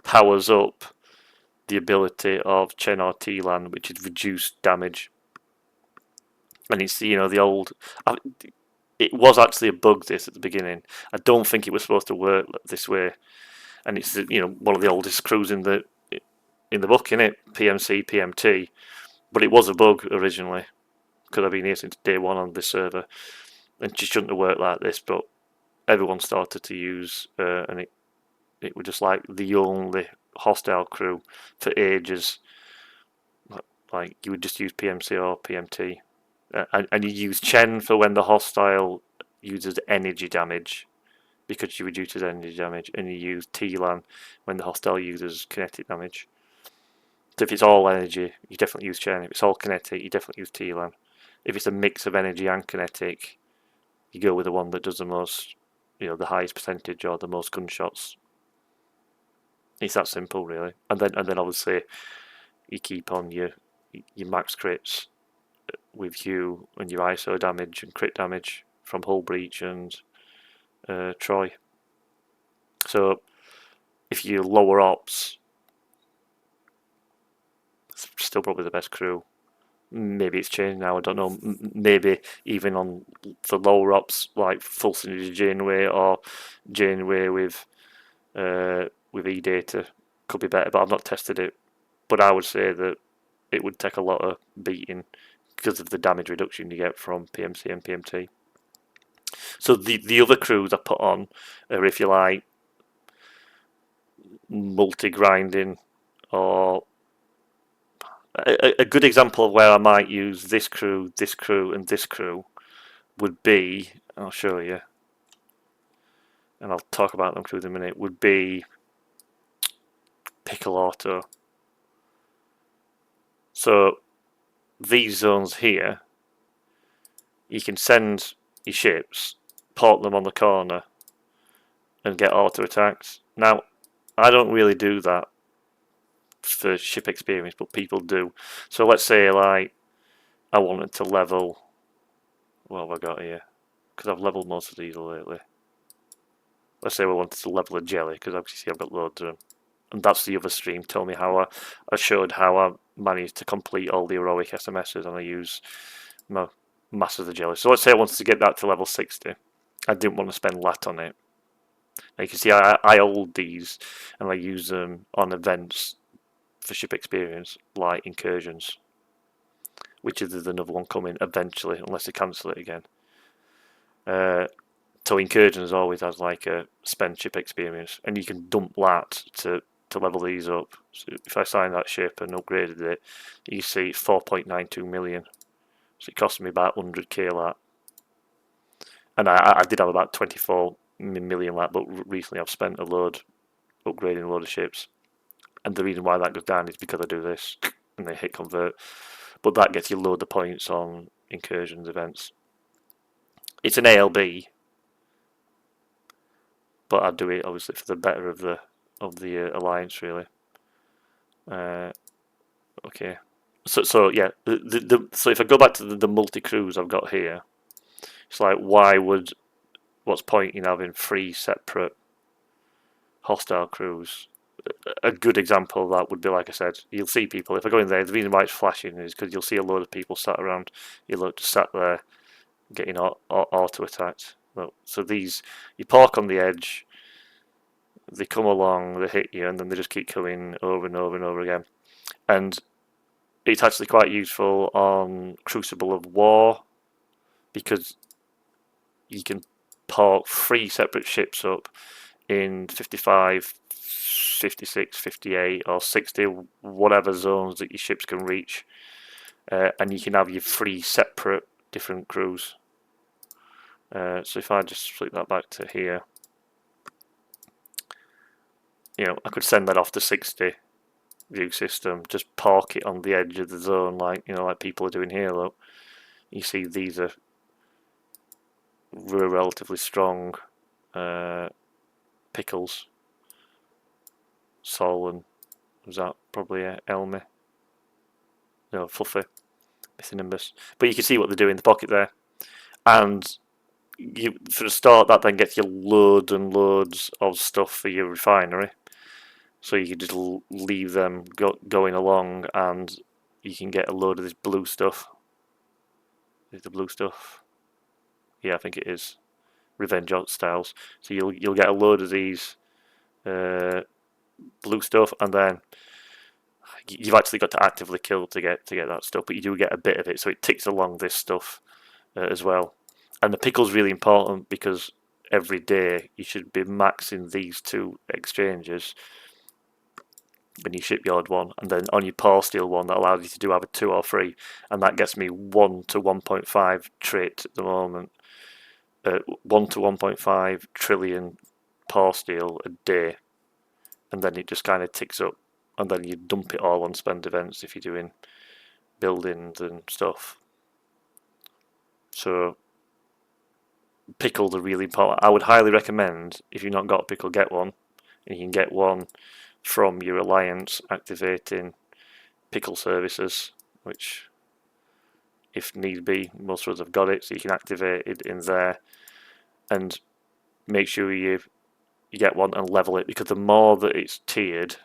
powers up the ability of Chen or T-Lan, which is reduced damage. And it's the old. it was actually a bug this at the beginning. I don't think it was supposed to work this way, and it's one of the oldest crews in the book, in it, PMC PMT, but it was a bug originally because I've been here since day one on this server, and it shouldn't have worked like this, but everyone started to use, and it was just like the only hostile crew for ages. Like you would just use PMC or PMT, and you use Chen for when the hostile uses energy damage, because you reduces energy damage, and you use TLAN when the hostile uses kinetic damage. So if it's all energy, you definitely use Chen. If it's all kinetic, you definitely use TLAN. If it's a mix of energy and kinetic, you go with the one that does the most, the highest percentage or the most gunshots. It's that simple, really. And then obviously you keep on your max crits with you and your ISO damage and crit damage from Hull Breach and Troy. So if you lower ops, it's still probably the best crew. Maybe it's changed now, I don't know. Maybe even on the lower ops, like full synergy Janeway or Janeway with E-Data could be better, but I've not tested it. But I would say that it would take a lot of beating because of the damage reduction you get from PMC and PMT. So the other crews I put on are, if you like, multi-grinding, or a good example of where I might use this crew, and this crew would be, I'll show you, and I'll talk about them crews in a minute, would be Pickle Auto. So these zones here, you can send your ships, port them on the corner, and get auto attacks. Now, I don't really do that for ship experience, but people do. So let's say, like, I wanted to level, what have I got here? Because I've leveled most of these lately. Let's say we wanted to level a jelly, because obviously I've got loads of them. And that's the other stream. Tell me how I showed how I managed to complete all the heroic SMSs, and I use my Master of the Jelly. So let's say I wanted to get that to level 60. I didn't want to spend lat on it. Now you can see I hold these and I use them on events for ship experience, like incursions, which is another one coming eventually, unless they cancel it again. So incursions always has like a spend ship experience, and you can dump lat to level these up. So if I signed that ship and upgraded it, you see it's 4.92 million. So it cost me about 100k lat. And I did have about 24 million lat, but recently I've spent a load upgrading a load of ships. And the reason why that goes down is because I do this and they hit convert. But that gets you load of points on incursions events. It's an ALB, but I do it obviously for the better of the alliance, really. Okay. So yeah, so if I go back to the multi crews I've got here, it's like, what's point in having 3 separate hostile crews? A good example of that would be, like I said, you'll see people, if I go in there, the reason why it's flashing is because you'll see a load of people sat around, just sat there getting auto attacked. So these, you park on the edge, they come along, they hit you, and then they just keep coming over and over and over again. And it's actually quite useful on Crucible of War, because you can park 3 separate ships up in 55, 56, 58 or 60, whatever zones that your ships can reach, and you can have your 3 separate different crews. So if I just flick that back to here, I could send that off to 60 view system, just park it on the edge of the zone, like people are doing here. Look, you see these are relatively strong pickles. Sol and was that probably Elmy? No, Fluffy, missing numbers. But you can see what they're doing in the pocket there, and for a start, that then gets you loads and loads of stuff for your refinery. So you can just leave them going along, and you can get a load of this blue stuff. Is the blue stuff? Yeah, I think it is Revenge Styles. So you'll get a load of these blue stuff, and then you've actually got to actively kill to get that stuff, but you do get a bit of it, so it ticks along this stuff as well. And the pickle's really important because every day you should be maxing these 2 exchanges when you shipyard one, and then on your Paw Steel one that allows you to do either 2 or 3, and that gets me 1 to 1.5 trait at the moment. 1 to 1.5 trillion Paw Steel a day, and then it just kind of ticks up, and then you dump it all on spend events if you're doing buildings and stuff. So pickles are really important. I would highly recommend, if you've not got a pickle, get one, and you can get one from your alliance activating pickle services, which, if need be, most of us have got it, so you can activate it in there, and make sure you get one and level it, because the more that it's tiered,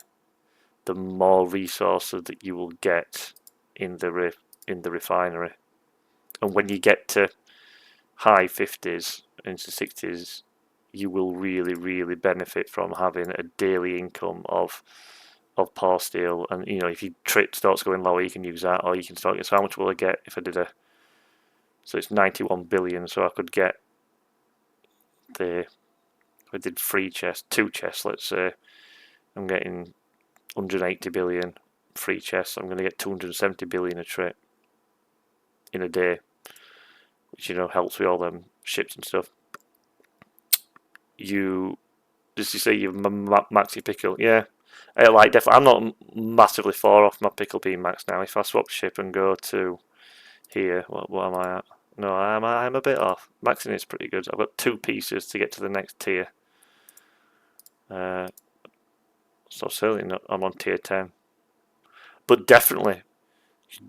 the more resources that you will get in the refinery. And when you get to high 50s into 60s, you will really benefit from having a daily income of Paw Steel. And if your trait starts going lower, you can use that, or you can start. So how much will I get if I did so it's 91 billion, so I could get I did 3 chests, 2 chests, let's say. I'm getting 180 billion 3 chests. I'm going to get 270 billion a trait in a day, which helps with all them ships and stuff. Did you say you max your pickle? Yeah, definitely. I'm not massively far off my pickle being maxed now. If I swap ship and go to here, what am I at? No, I'm a bit off. Maxing is pretty good. I've got 2 pieces to get to the next tier. So certainly not, I'm on tier 10. But definitely,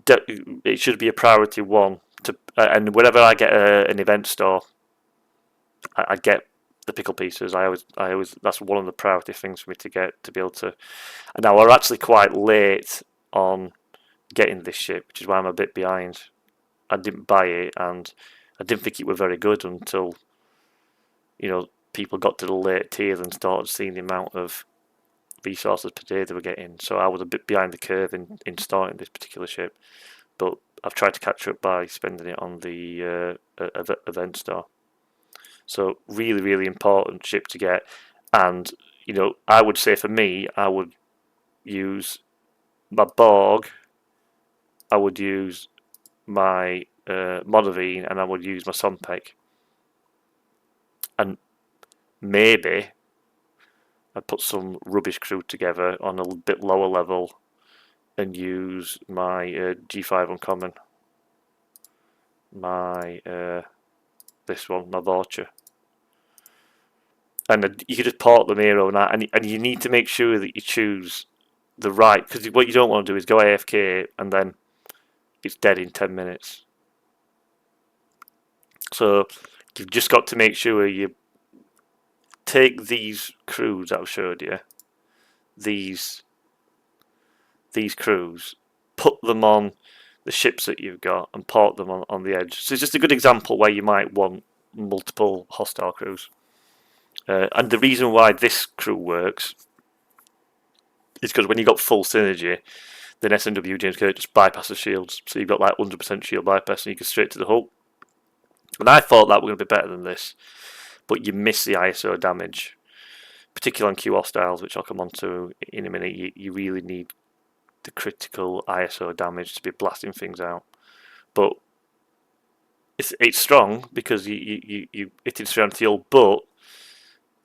it should be a priority 1 to. And whenever I get an event store, I get the pickle pieces. I always that's one of the priority things for me to get, to be able to. And now we're actually quite late on getting this ship, which is why I'm a bit behind. I didn't buy it, and I didn't think it was very good until people got to the later tiers and started seeing the amount of resources per day they were getting. So I was a bit behind the curve in starting this particular ship, but I've tried to catch up by spending it on the event store. So really important ship to get. And I would say for me, I would use my Borg, I would use my Monavine, and I would use my Sompek. And maybe I'd put some rubbish crew together on a bit lower level and use my G5 uncommon, my this one, my Vorcha. And you could just port them here overnight, and you need to make sure that you choose the right, because what you don't want to do is go AFK and then it's dead in 10 minutes. So you've just got to make sure you take these crews that I've showed you, these crews, put them on the ships that you've got and port them on the edge. So it's just a good example where you might want multiple hostile crews. And the reason why this crew works is because when you've got full synergy, then SNW James Kirk just bypasses shields. So you've got like 100% shield bypass and you go straight to the hull. And I thought that were going to be better than this, but you miss the ISO damage, particularly on Q hostiles, which I'll come on to in a minute. You really need the critical ISO damage to be blasting things out. But it's strong because you hit it straight onto the hull, but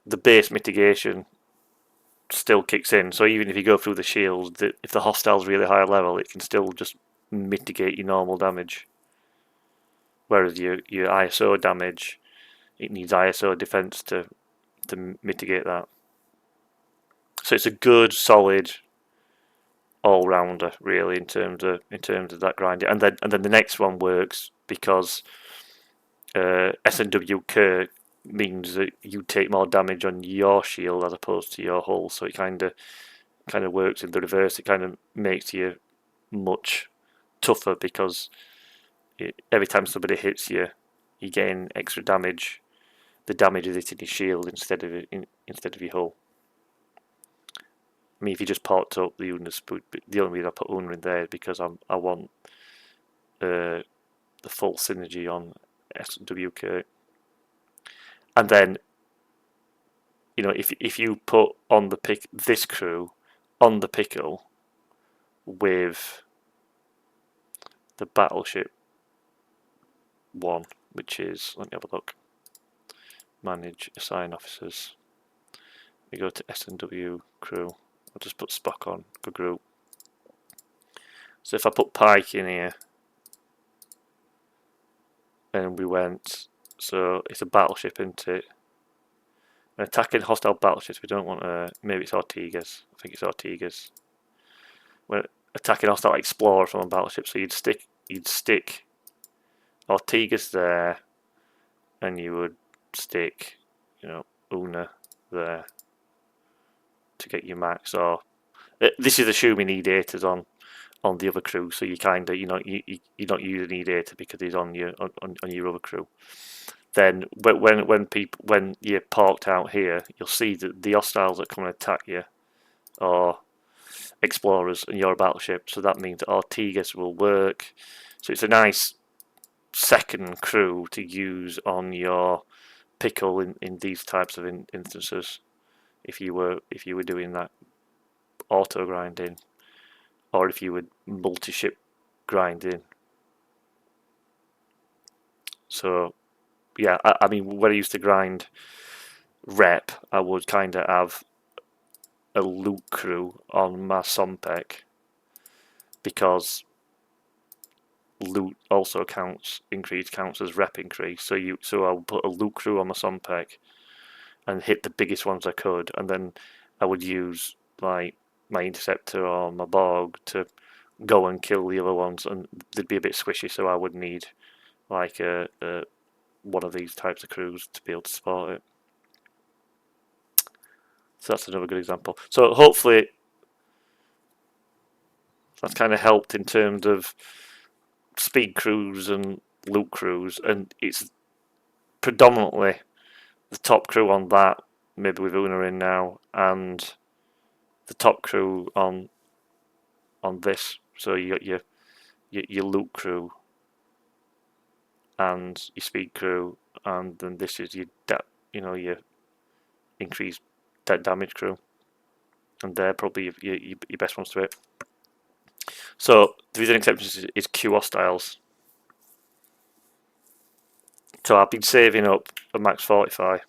the base mitigation still kicks in. So even if you go through the shields, if the hostile's really high level, it can still just mitigate your normal damage. Whereas your ISO damage, it needs ISO defense to mitigate that. So it's a good, solid all-rounder, really, in terms of that grinding. And then the next one works because SNW Kirk means that you take more damage on your shield as opposed to your hull. So it kind of works in the reverse. It kind of makes you much tougher because every time somebody hits you, you're getting extra damage. The damage is hitting your shield instead of your hull. I mean, if you just parked up the Una spook, the only reason I put Una in there is because I want the full synergy on SWK. And then, you know, if you put on the this crew on the pickle with the battleship one, which is, let me have a look. Manage, assign officers. We go to S&W crew. I'll just put Spock on for group. So if I put Pike in here, and we went, so it's a battleship, isn't it? And attacking hostile battleships, we don't want to, maybe it's Ortegas. I think it's Ortegas. We're attacking hostile explorer from a battleship, so you'd stick Ortegas there, and you would stick, you know, Una there to get your max. Or this is assuming E-Data's on the other crew, so you kind of, you know, you're not using E-Data because he's on your other crew. Then when you're parked out here, you'll see that the hostiles that come and attack you are explorers and you're a battleship, so that means that Ortegas will work. So it's a nice second crew to use on your pickle in these types of instances. If you were doing that auto grinding, or if you were multi-ship grinding. So yeah, I mean, when I used to grind rep, I would kind of have a loot crew on my Sompek, because loot also counts as rep increase. So I would put a loot crew on my Sompek and hit the biggest ones I could, and then I would use like my interceptor or my Borg to go and kill the other ones, and they'd be a bit squishy, so I would need like a one of these types of crews to be able to support it. So that's another good example. So hopefully that's kind of helped in terms of speed crews and loot crews, and it's predominantly the top crew on that, maybe with Una in now, and the top crew on this. So you got your loot crew and your speed crew, and then this is your increased damage crew, and they're probably your best ones to hit. So the reason exceptions is Q hostiles. So I've been saving up a max 45.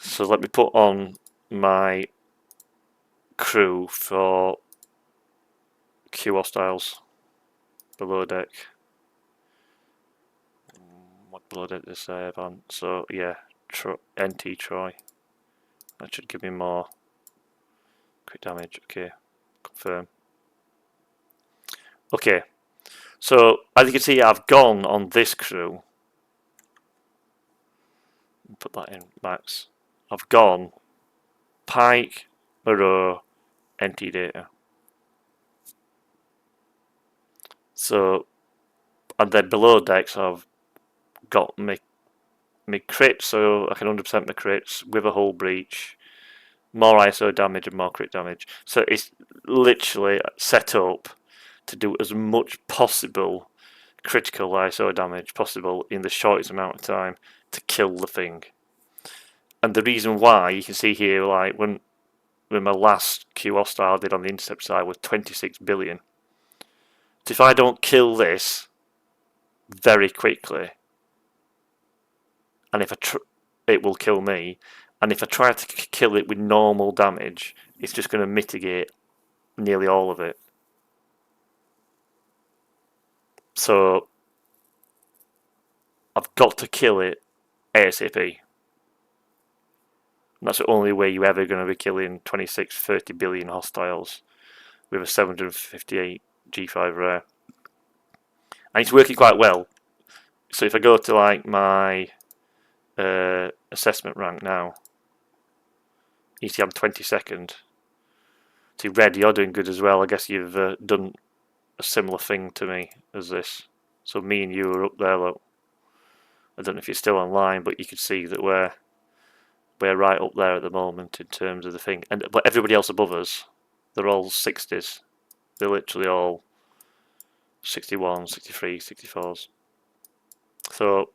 So let me put on my crew for Q hostiles below deck. What below deck does I have on? So yeah, NT Troy. That should give me more crit damage. Okay, confirm. Okay, so as you can see, I've gone on this crew. Put that in max. I've gone Pike, Moreau, NT Data. So, and then below decks I've got my crits, so I can 100% my crits with a hull breach, more ISO damage and more crit damage. So it's literally set up to do as much possible critical ISO damage possible in the shortest amount of time to kill the thing. And the reason why, you can see here, like when my last Q hostile I did on the intercept side was 26 billion. So if I don't kill this very quickly, and if it will kill me, and if I try to kill it with normal damage, it's just going to mitigate nearly all of it. So I've got to kill it ASAP. And that's the only way you're ever going to be killing 30 billion hostiles with a 758 G5 rare. And it's working quite well. So if I go to like my assessment rank now, you see I'm 22nd. See, Red, you're doing good as well. I guess you've done a similar thing to me as this. So me and you are up there, look. I don't know if you're still online, but you can see that we're right up there at the moment in terms of the thing. But everybody else above us, they're all 60s. They're literally all 61, 63, 64s. So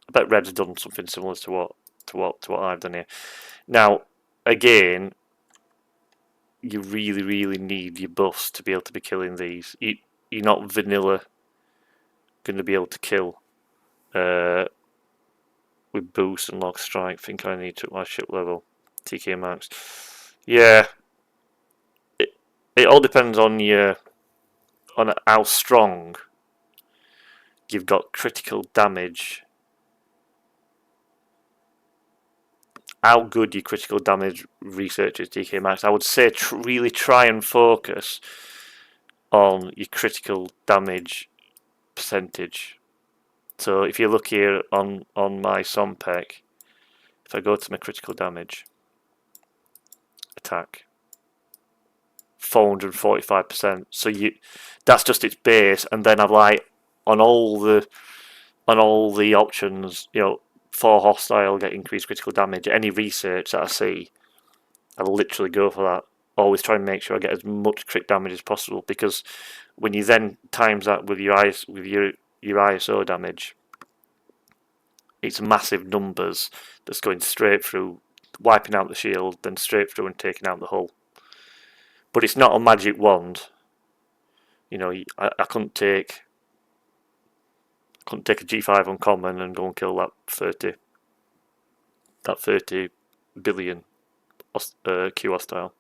I bet Red's done something similar to what I've done here. Now, again, you really need your buffs to be able to be killing these. You're not vanilla going to be able to kill with boost and log strike. Think I need to my ship level TK max. Yeah, it all depends on how strong you've got critical damage, how good your critical damage research is TK max. I would say really try and focus on your critical damage percentage. So if you look here on my Sompec, if I go to my critical damage attack, 445%. So that's just its base, and then I've like on all the options, for hostile get increased critical damage. Any research that I see, I literally go for that. Always try and make sure I get as much crit damage as possible, because when you then times that with your ISO damage, it's massive numbers that's going straight through, wiping out the shield, then straight through and taking out the hull. But it's not a magic wand. I couldn't take a G5 uncommon and go and kill that 30 billion Q hostile.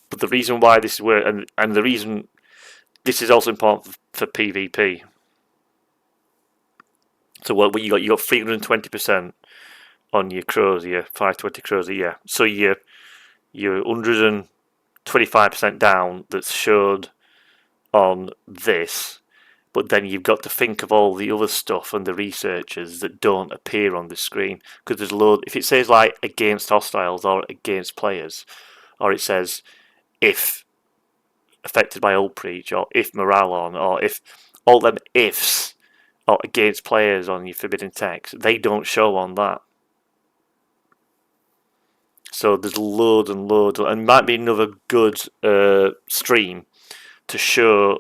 But the reason why this is and the reason this is also important for PvP. So what you got 320% on your Crozier, 520 Crozier, yeah. So you're 125% down that's showed on this, but then you've got to think of all the other stuff and the researchers that don't appear on the screen, because there's load. If it says like against hostiles or against players, or it says if affected by hull breach, or if morale on, or if all them ifs, or against players on your forbidden text, they don't show on that. So there's loads and loads, and might be another good stream to show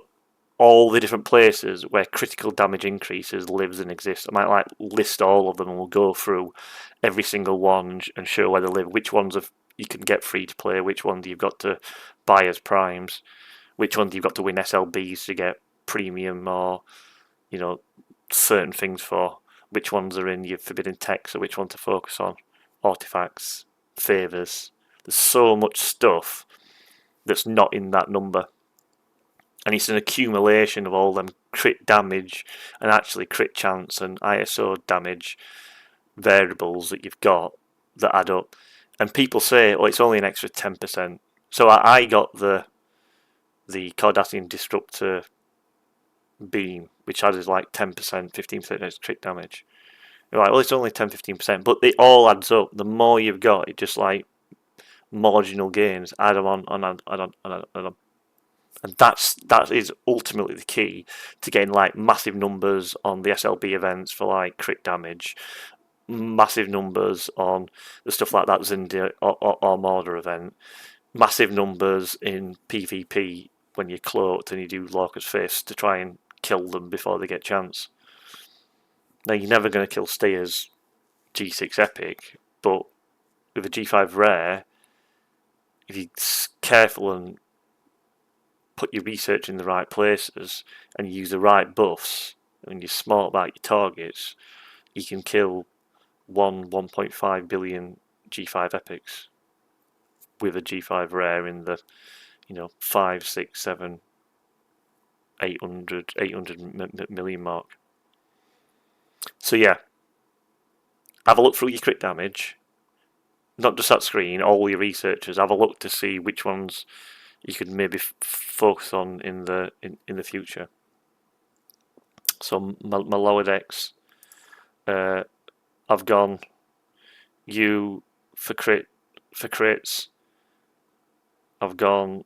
all the different places where critical damage increases lives and exists. I might list all of them, and we'll go through every single one and show where they live, which ones you can get free to play, which ones you've got to buy as primes, which ones you've got to win SLBs to get premium or certain things for, which ones are in your forbidden text, or which one to focus on, artifacts, favors. There's so much stuff that's not in that number, and it's an accumulation of all them crit damage and actually crit chance and ISO damage variables that you've got that add up. And people say, oh, it's only an extra 10%. So I got the Cardassian Disruptor beam, which has like 10%, 15% extra crit damage. You're like, well, it's only 10-15%, but it all adds up. The more you've got, it just like marginal gains, add them on. And that is ultimately the key to getting like massive numbers on the SLB events for like crit damage, massive numbers on the stuff like that Zindia or Marder event, massive numbers in PvP when you're cloaked and you do Lorca's Fist to try and kill them before they get chance. Now you're never going to kill Steer's G6 Epic, but with a G5 Rare, if you're careful and put your research in the right places and use the right buffs and you're smart about your targets, you can kill 1.5 billion G5 epics with a G5 rare in the 5, 6, 7, 800 million mark. So yeah, have a look through your crit damage, not just that screen, all your researchers. Have a look to see which ones you could maybe focus on in the future. So my lower decks, I've gone U for crits. I've gone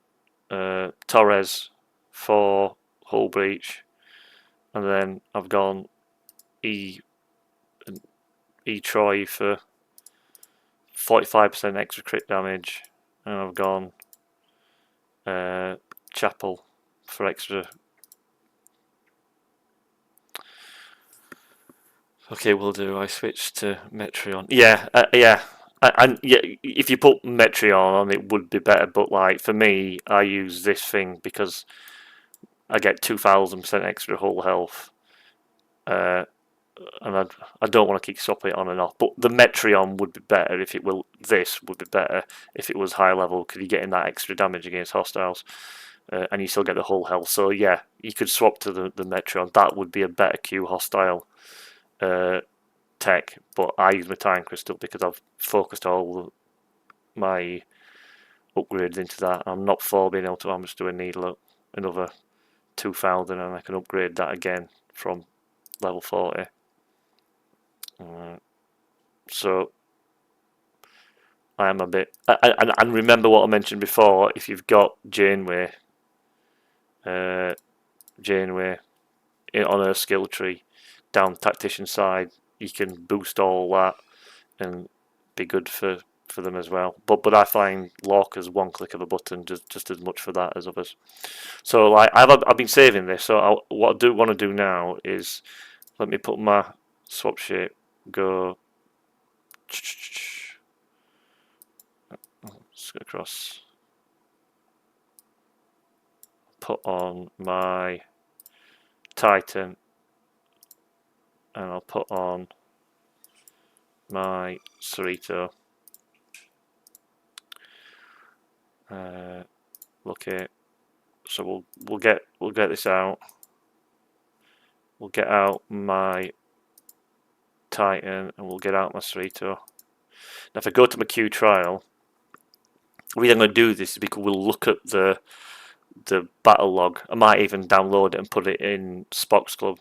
Torres for hull breach, and then I've gone E Troy for 45% extra crit damage, and I've gone Chapel for extra. Okay, we'll do. I switched to Metreon. Yeah. And yeah, if you put Metreon on, it would be better. But like for me, I use this thing because I get 2,000% extra hull health, and I don't want to keep swap it on and off. But the Metreon would be better if it will. This would be better if it was high level because you're getting that extra damage against hostiles, and you still get the hull health. So yeah, you could swap to the Metreon. That would be a better Q hostile tech. But I use my time crystal because I've focused all my upgrades into that. I'm not for being able to almost do a needle another 2,000, and I can upgrade that again from level 40. So I am a bit, and remember what I mentioned before. If you've got Janeway on her skill tree down tactician side, you can boost all that and be good for them as well. But I find Lorca's one click of a button just as much for that as others. So like I've been saving this. So what I do want to do now is let me put my swap shape, go let's go across, put on my Titan, and I'll put on my Cerrito. Okay, so we'll get this out. We'll get out my Titan and we'll get out my Cerrito. Now if I go to my Q trial, the reason I'm going to do this is because we'll look at the battle log. I might even download it and put it in Spock's Club,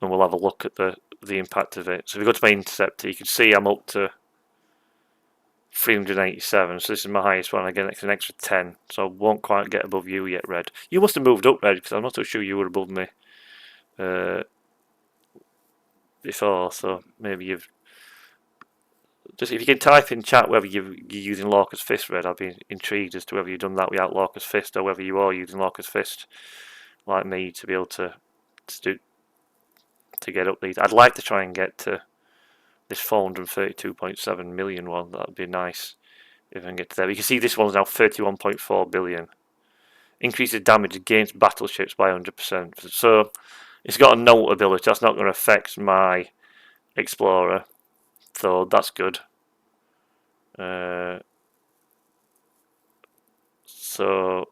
and we'll have a look at the impact of it. So if we go to my interceptor, you can see I'm up to 387. So this is my highest one. I get an extra 10. So I won't quite get above you yet, Red. You must have moved up, Red, because I'm not so sure you were above me before. So maybe you've just, if you can type in chat whether you're using Lorca's Fist, Red, I'd be intrigued as to whether you've done that without Lorca's Fist or whether you are using Lorca's Fist like me to be able to get up these. I'd like to try and get to this 432.7 million one. That'd be nice if I can get to there. You can see this one's now 31.4 billion. Increases damage against battleships by 100%. So it's got a note ability. That's not going to affect my Explorer, so that's good. So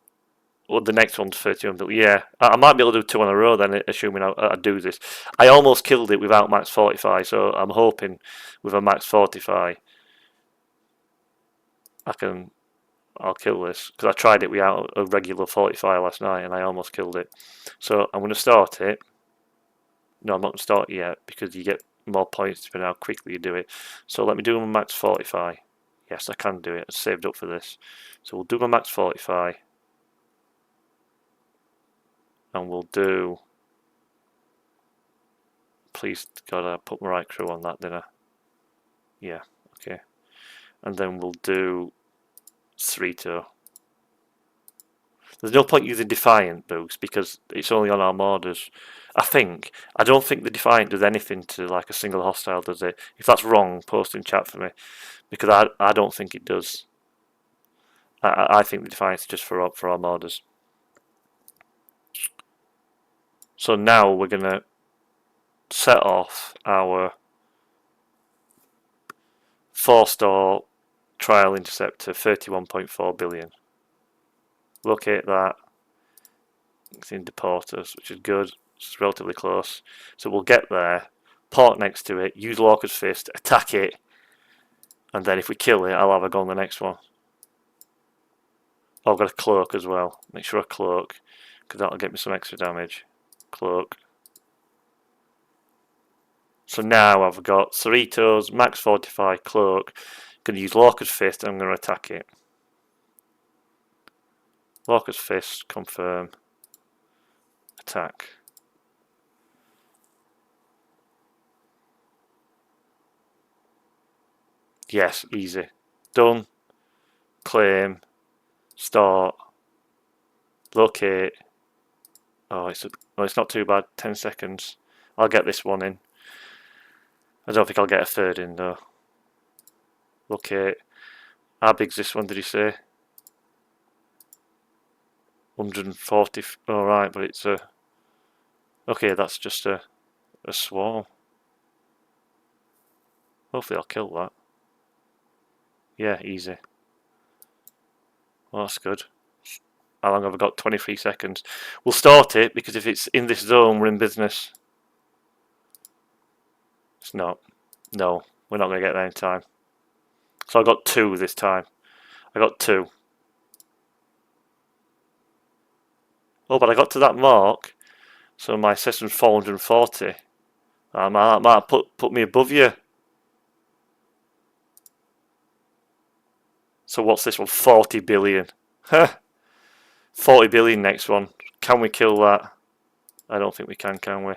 well, the next one's 31 billion. Yeah, I might be able to do 2 in a row then, assuming I do this. I almost killed it without max 45, so I'm hoping with a max 45 I'll kill this, because I tried it without a regular 45 last night and I almost killed it. So I'm going to start it. No, I'm not going to start it yet because you get more points depending on how quickly you do it. So let me do my max 45. Yes, I can do it. I saved up for this. So we'll do my max 45. And we'll do... Please, God, I put my right crew on that, didn't I? Yeah, okay. And then we'll do Cerrito. There's no point using Defiant boost because it's only on Armadas. I don't think the Defiant does anything to like a single hostile, does it? If that's wrong, post in chat for me, because I don't think it does. I think the Defiant is just for Armadas. So now we're gonna set off our 4-star trial interceptor, 31.4 billion. Locate that. It's in Deporters, which is good. It's relatively close. So we'll get there, park next to it, use Lorca's Fist, attack it, and then if we kill it, I'll have a go on the next one. Oh, I've got a cloak as well. Make sure I cloak, because that'll get me some extra damage. Cloak. So now I've got Cerritos, max 45, cloak. I'm going to use Lorca's Fist and I'm going to attack it. Lorca's Fist, confirm. attack. Yes, easy. Done. Claim. Start. Locate. Oh, it's not too bad. 10 seconds. I'll get this one in. I don't think I'll get a third in though. Locate. How big's this one, did he say? 140. Alright, but it's a... Okay, that's just a swarm. Hopefully I'll kill that. Yeah, easy. Well, that's good. How long have I got? 23 seconds. We'll start it, because if it's in this zone, we're in business. It's not. No, we're not going to get there in time. So I got 2 this time. I got 2. Oh, but I got to that mark, so my session's 440. That might put me above you. So what's this one? 40 billion. Huh. 40 billion next one. Can we kill that? I don't think we can we?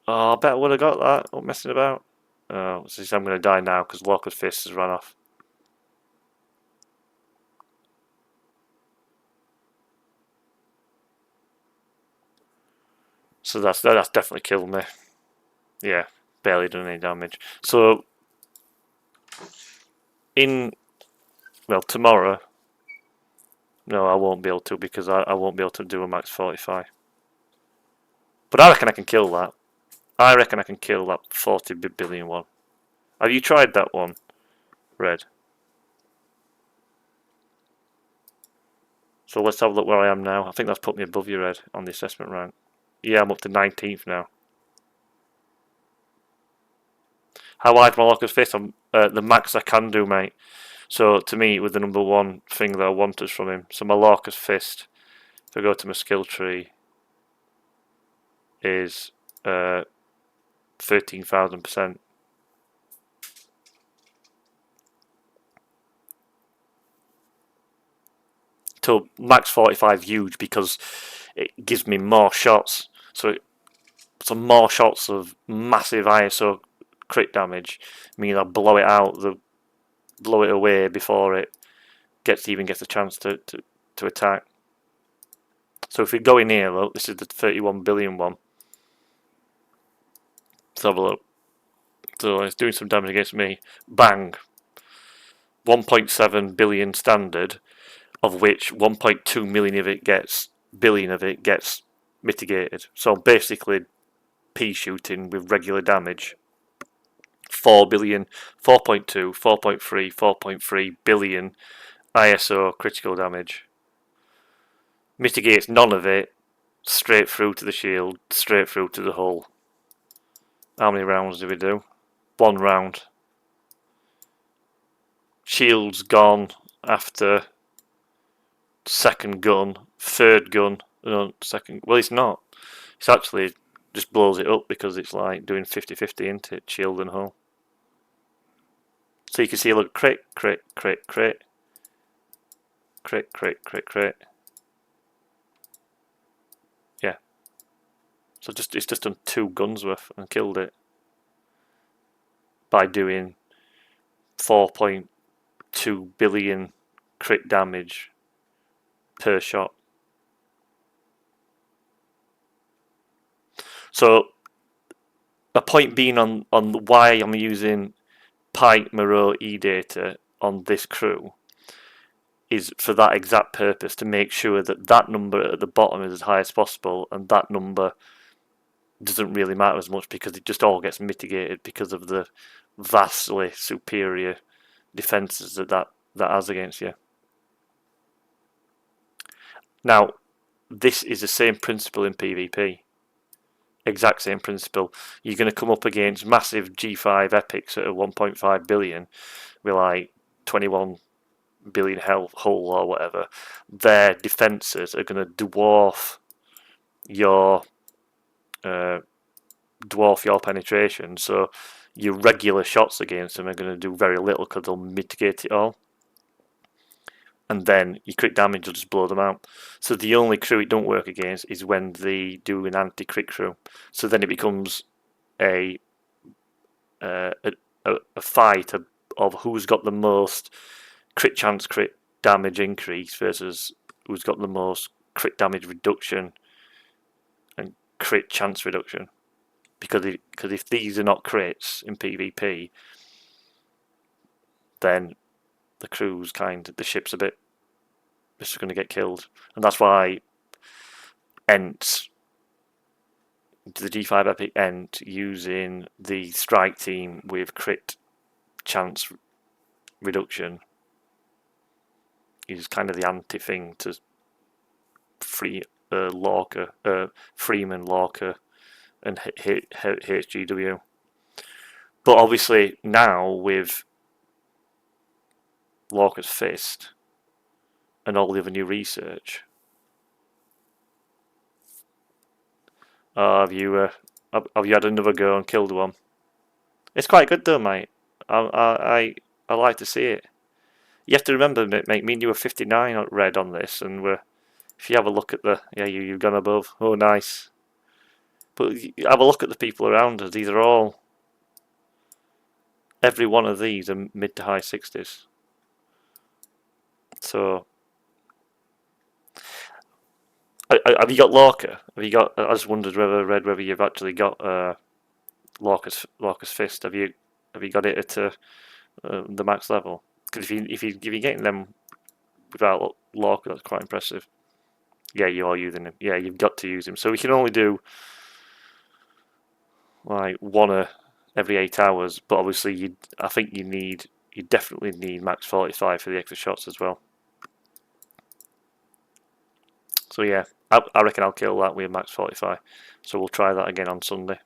Oh, I bet I would have got that. Not messing about. Oh, I'm going to die now because Lorca's fist has run off. So that's definitely killed me. Yeah, barely done any damage. So tomorrow, no, I won't be able to because I won't be able to do a max 45. But I reckon I can kill that. I reckon I can kill that 40 billion one. Have you tried that one, Red? So let's have a look where I am now. I think that's put me above you, Red, on the assessment rank. Yeah, I'm up to 19th now. How wide my Lorca's fist? I'm the max I can do, mate. So to me, it was the number one thing that I wanted from him. So my Lorca's fist, if I go to my skill tree, is 13,000%. To max 45 huge because it gives me more shots. So more shots of massive ISO crit damage means I'll blow it out, blow it away before it even gets a chance to attack. So if we go in here, look, this is the 31 billion one. Let's have a look. So it's doing some damage against me. Bang. 1.7 billion standard, of which 1.2 billion of it gets mitigated. So basically pea shooting with regular damage. 4 billion, 4.2, 4.3, 4.3 billion ISO critical damage. Mitigates none of it, straight through to the shield, straight through to the hull. How many rounds do we do? 1 round. Shield's gone after second gun, third gun, no, second, well it's not. It's actually just blows it up because it's like doing 50-50 into it, shield and hull. So you can see, look, crit, crit, crit, crit, crit, crit, crit, crit. Yeah. So it's just done 2 guns worth and killed it by doing 4.2 billion crit damage per shot. So a point being on why I'm using Pike, Moreau, E-data on this crew is for that exact purpose, to make sure that that number at the bottom is as high as possible, and that number doesn't really matter as much because it just all gets mitigated because of the vastly superior defences that has against you. Now, this is the same principle in PvP. Exact same principle. You're going to come up against massive G5 epics at a 1.5 billion with like 21 billion hull or whatever. Their defences are going to dwarf your penetration. So your regular shots against them are going to do very little because they'll mitigate it all. and then your crit damage will just blow them out. So the only crew it don't work against is when they do an anti-crit crew. So then it becomes a fight of who's got the most crit chance, crit damage increase versus who's got the most crit damage reduction and crit chance reduction. Because if these are not crits in PvP, then the crew's the ship's a bit, it's just going to get killed. And that's why Ents, the G5 Epic Ent, using the strike team with crit chance reduction is kind of the anti-thing to Freeman, Lorca, and HGW. But obviously now with Lorca's Fist and all the other new research, have you had another go and killed one? It's quite good though, mate. I like to see it. You have to remember, mate, me and you were 59 red on this, and if you have a look at you've gone above. Oh, nice. But have a look at the people around us. These are all, every one of these are mid to high 60s. So, have you got Lorca? Have you got? I just wondered whether you've actually got Lorca's Fist. Have you got it at the max level? Because if you're getting them without Lorca, that's quite impressive. Yeah, you are using him. Yeah, you've got to use him. So we can only do like one every 8 hours, but obviously I think you definitely need max 45 for the extra shots as well. So yeah, I reckon I'll kill that with max 45. So we'll try that again on Sunday.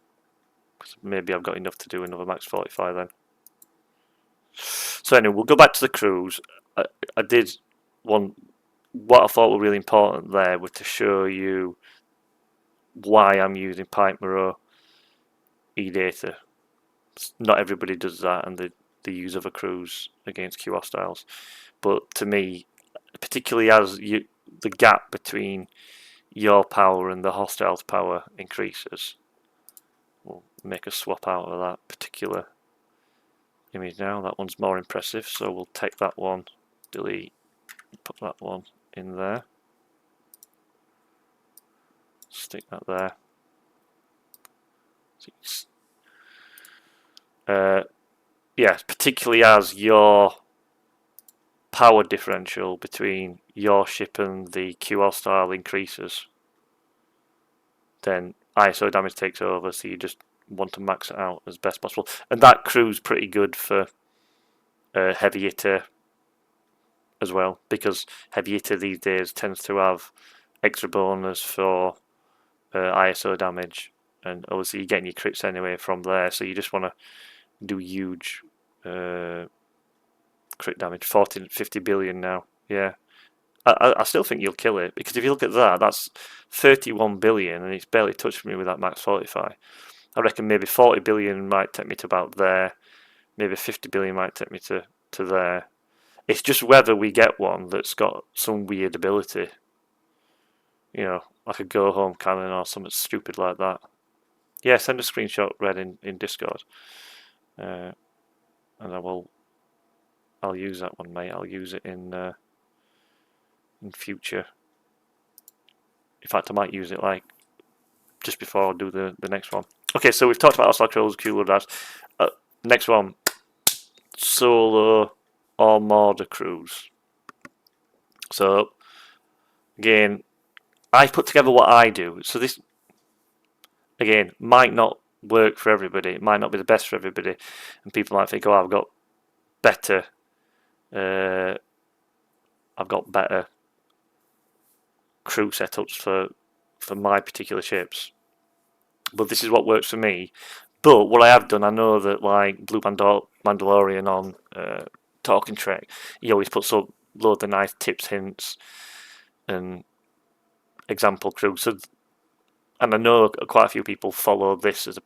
Because maybe I've got enough to do another max 45 then. So anyway, we'll go back to the crews. I did what I thought were really important there was to show you why I'm using Pipe Moreau E-Data. Not everybody does that, and they use other crews against Q hostiles. But to me, particularly as the gap between your power and the hostile's power increases, we'll make a swap out of that particular image now. That one's more impressive, so we'll take that one, delete, put that one in there, stick that there. Yeah, particularly as your power differential between your ship and the Q hostile increases, then ISO damage takes over, so you just want to max it out as best possible. And that crew's pretty good for heavy hitter as well, because heavy hitter these days tends to have extra bonus for ISO damage, and obviously you're getting your crits anyway from there, so you just want to do huge crit damage. 50 billion now. Yeah, I still think you'll kill it, because if you look at that, that's 31 billion, and it's barely touched me with that max 45. I reckon maybe 40 billion might take me to about there. Maybe 50 billion might take me to there. It's just whether we get one that's got some weird ability. You know, like a go home cannon or something stupid like that. Yeah, send a screenshot, Red, in Discord. And I'll use that one, mate. I'll use it in future. In fact, I might use it like just before I do the next one. Okay, so we've talked about hostile trolls, cooler dabs. Next one, solo or mortar crews. So again, I put together what I do. So this again might not work for everybody. It might not be the best for everybody, and people might think, "Oh, I've got better crew setups for my particular ships." But this is what works for me. But what I have done, I know that like Blue Mandalorian on Talking Trek, he always puts up loads of nice tips, hints, and example crew. So, and I know quite a few people follow this as a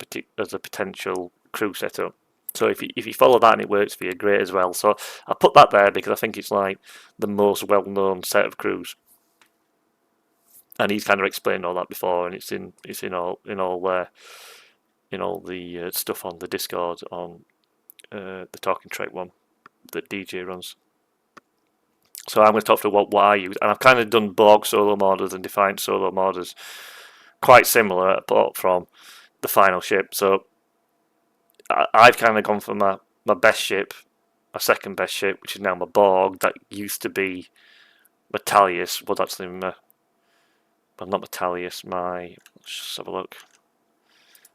potential crew setup. So if you follow that and it works for you, great as well. So I put that there because I think it's like the most well-known set of crews, and he's kind of explained all that before, and it's in all the stuff on the Discord on the Talking Trek one that DJ runs. So I'm going to talk through what I use, and I've kind of done Borg solo morders and Defiant solo morders, quite similar apart from the final ship. So I've kind of gone for my best ship, my second best ship, which is now my Borg. That used to be my Talius, was actually my, well, not my Talius, let's just have a look.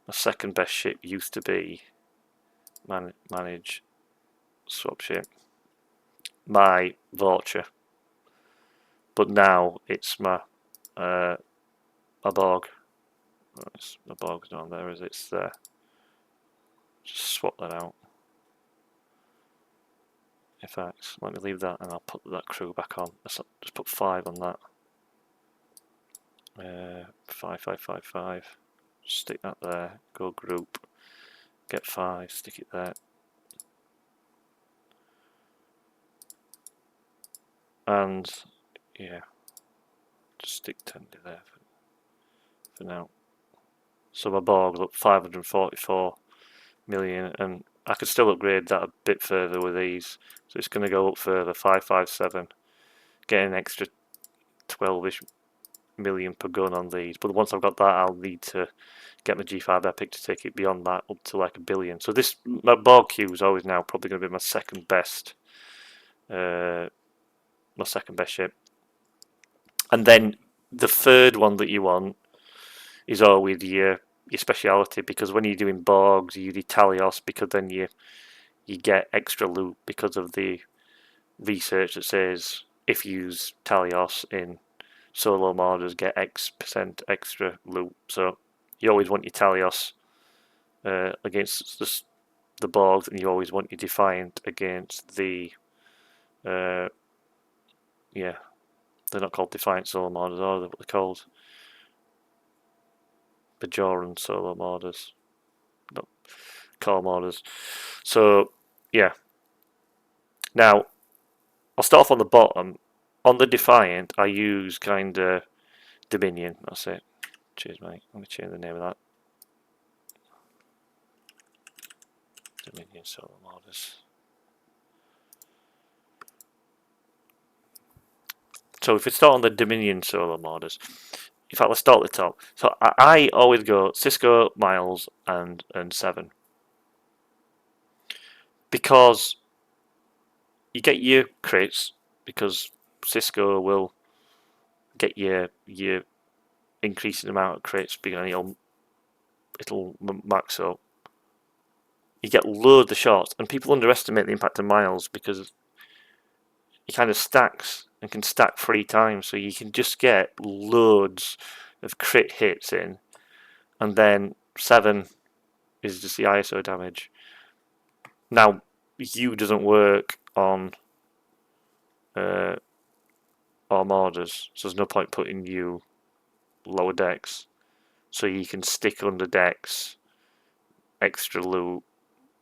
My second best ship used to be manage swap ship, my Vulture, but now it's my Borg. My Borg's not there, is it? It's there. Just swap that out. Effects. Let me leave that, and I'll put that crew back on. Just put 5 on that. 5, 5, 5, 5. Stick that there. Go group. Get 5. Stick it there. And yeah, just stick 10 there for now. So my Borg look 544 million, and I could still upgrade that a bit further with these. So it's going to go up further, 557, get an extra 12ish million per gun on these. But once I've got that, I'll need to get my G5 Epic to take it beyond that up to like 1 billion. So my Borg queue is always now probably going to be my second best ship. And then the third one that you want is always your speciality, because when you're doing Borgs, you do Talios, because then you get extra loot because of the research that says if you use Talios in solo morders, get X% extra loot. So you always want your Talios against the Borgs, and you always want your Defiant against the they're not called Defiant solo morders, are they? What they're called? Bajoran solo morders, not core morders. So yeah. Now I'll start off on the bottom. On the Defiant, I use kind of Dominion. That's it. Cheers, mate. I'm gonna change the name of that. Dominion solo morders. So if we start on the Dominion solo morders, in fact, let's start at the top. So I always go Cisco, Miles, and 7, because you get your crits, because Cisco will get your increasing amount of crits, because it'll max up. You get loads of shots, and people underestimate the impact of Miles because he kind of stacks and can stack 3 times, so you can just get loads of crit hits in, and then 7 is just the ISO damage. Now, U doesn't work on Armadas, so there's no point putting U lower decks, so you can stick under decks, extra loot,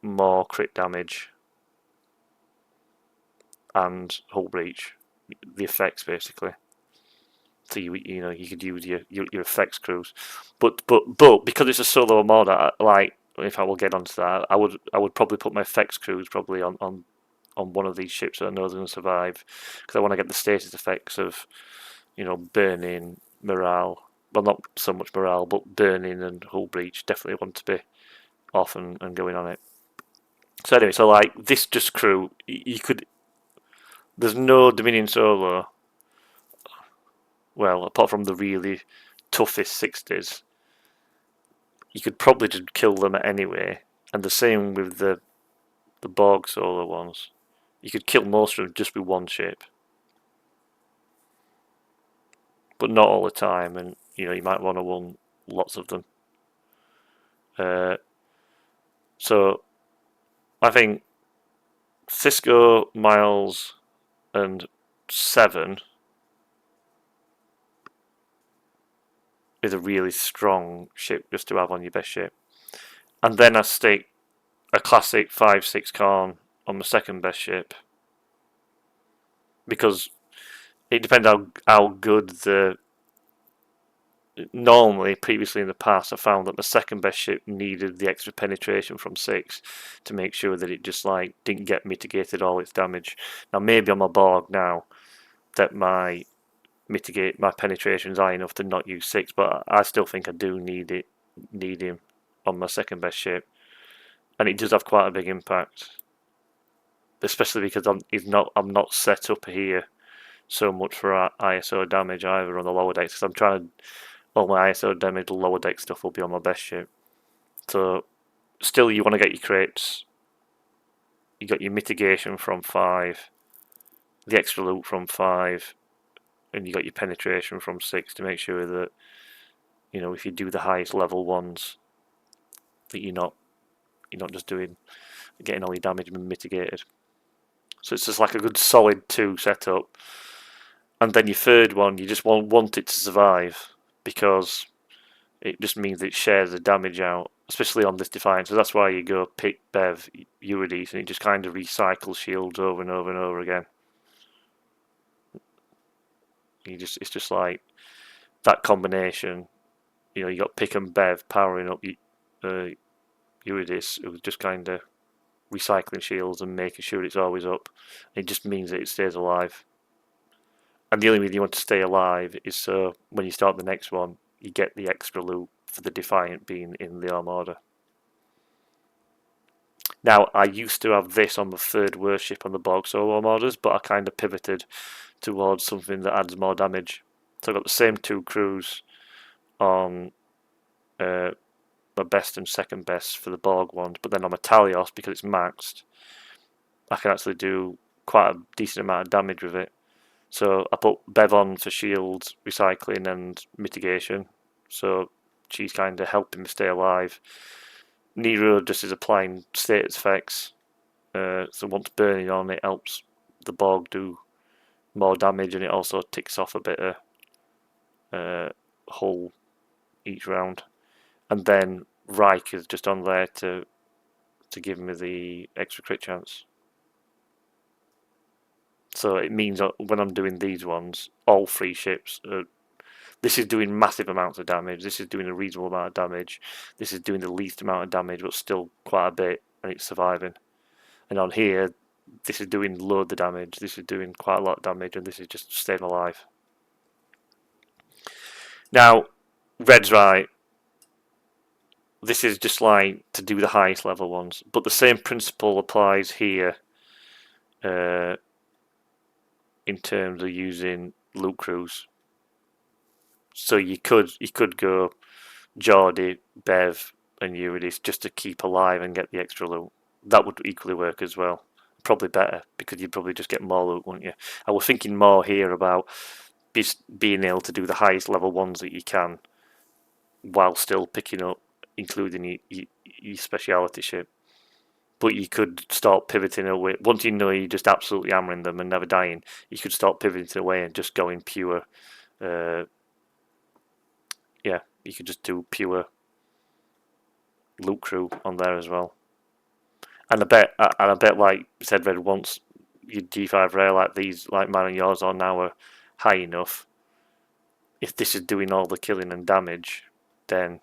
more crit damage, and hull breach, the effects basically. So you could use your effects crews, but because it's a solo mod, like if I will get onto that, I would probably put my effects crews probably on one of these ships that I know they're going to survive, because I want to get the status effects of burning, morale. Well, not so much morale, but burning and hull breach. Definitely want to be off and going on it. So anyway, so like this just crew, you could. There's no Dominion solo. Well, apart from the really toughest 60s, you could probably just kill them anyway. And the same with the Borg solo ones. You could kill most of them just with one ship, but not all the time. And you might want to win lots of them. So I think Cisco, Miles, and 7 is a really strong ship just to have on your best ship. And then I stick a classic 5/6 Khorne on my second best ship, because it depends how good the. Normally, previously in the past, I found that my second best ship needed the extra penetration from 6 to make sure that it just like didn't get mitigated all its damage. Now maybe on my Borg now that my penetration is high enough to not use 6, but I still think I do need him on my second best ship, and it does have quite a big impact, especially because I'm not set up here so much for ISO damage either on the lower decks, because I'm trying to. All my ISO damage lower deck stuff will be on my best ship. So still you want to get your crits. You got your mitigation from 5, the extra loot from 5, and you got your penetration from 6 to make sure that, you know, if you do the highest level ones, that you're not just getting all your damage mitigated. So it's just like a good solid 2 setup. And then your third one, you just want it to survive, because it just means it shares the damage out, especially on this Defiant. So that's why you go pick Bev, Eurydice, and it just kind of recycles shields over and over and over again. It's just like that combination. You know, you got Pick and Bev powering up Eurydice, who's just kind of recycling shields and making sure it's always up. It just means that it stays alive. And the only reason you want to stay alive is so when you start the next one, you get the extra loot for the Defiant being in the Armada. Now, I used to have this on the third worst ship on the Borg solo Armadas, but I kind of pivoted towards something that adds more damage. So I've got the same 2 crews on my best and second best for the Borg ones, but then on my Talios, because it's maxed, I can actually do quite a decent amount of damage with it. So I put Bev on for shields, recycling and mitigation, so she's kind of helping me stay alive. Nero just is applying status effects, so once burning on, it helps the Borg do more damage, and it also ticks off a bit of hull each round. And then Reich is just on there to give me the extra crit chance. So it means that when I'm doing these ones, all 3 ships, this is doing massive amounts of damage, this is doing a reasonable amount of damage, this is doing the least amount of damage but still quite a bit, and it's surviving. And on here, this is doing loads of damage, this is doing quite a lot of damage, and this is just staying alive. Now, Red's right. This is just like to do the highest level ones, but the same principle applies here in terms of using loot crews. So you could go Geordie, Bev, and Eurydice just to keep alive and get the extra loot. That would equally work as well. Probably better, because you'd probably just get more loot, wouldn't you? I was thinking more here about being able to do the highest level ones that you can, while still picking up, including your speciality ship. But you could start pivoting away. Once you know you're just absolutely hammering them and never dying, you could start pivoting away and just going pure. Yeah, you could just do pure loot crew on there as well. And I bet, like said Red once, your G5 rare like these, like mine and yours are now, are high enough. If this is doing all the killing and damage, then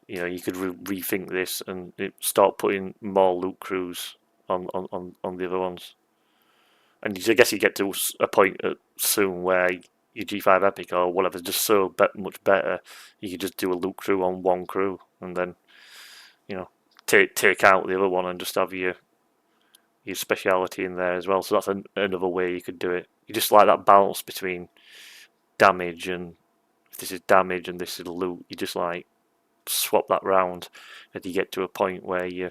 you know you could rethink this and start putting more loot crews on the other ones. And I guess you get to a point soon where your G5 Epic or whatever is just so much better, you could just do a loot crew on one crew, and then you know take out the other one and just have your speciality in there as well. So that's another way you could do it. You just like that balance between damage, and if this is damage and this is loot, you just like swap that round, and you get to a point where you're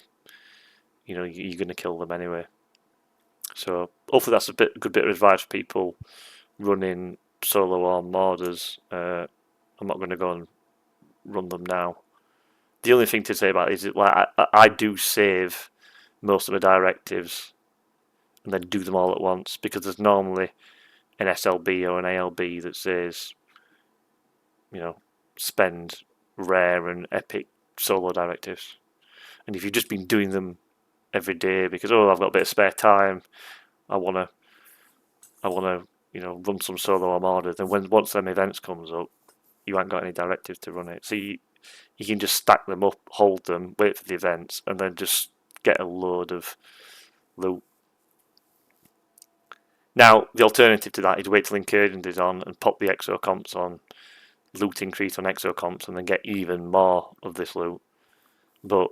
going to kill them anyway. So hopefully that's a good bit of advice for people running solo armadas. I'm not going to go and run them now. The only thing to say about it is that, like, I do save most of my directives and then do them all at once, because there's normally an SLB or an ALB that says, spend rare and epic solo directives. And if you've just been doing them every day because I've got a bit of spare time, I wanna run some solo armada, then once them events comes up, you ain't got any directives to run it. So you can just stack them up, hold them, wait for the events, and then just get a load of loot. Now, the alternative to that is wait till Incursions is on and pop the exo comps on, loot increase on exo comps, and then get even more of this loot. But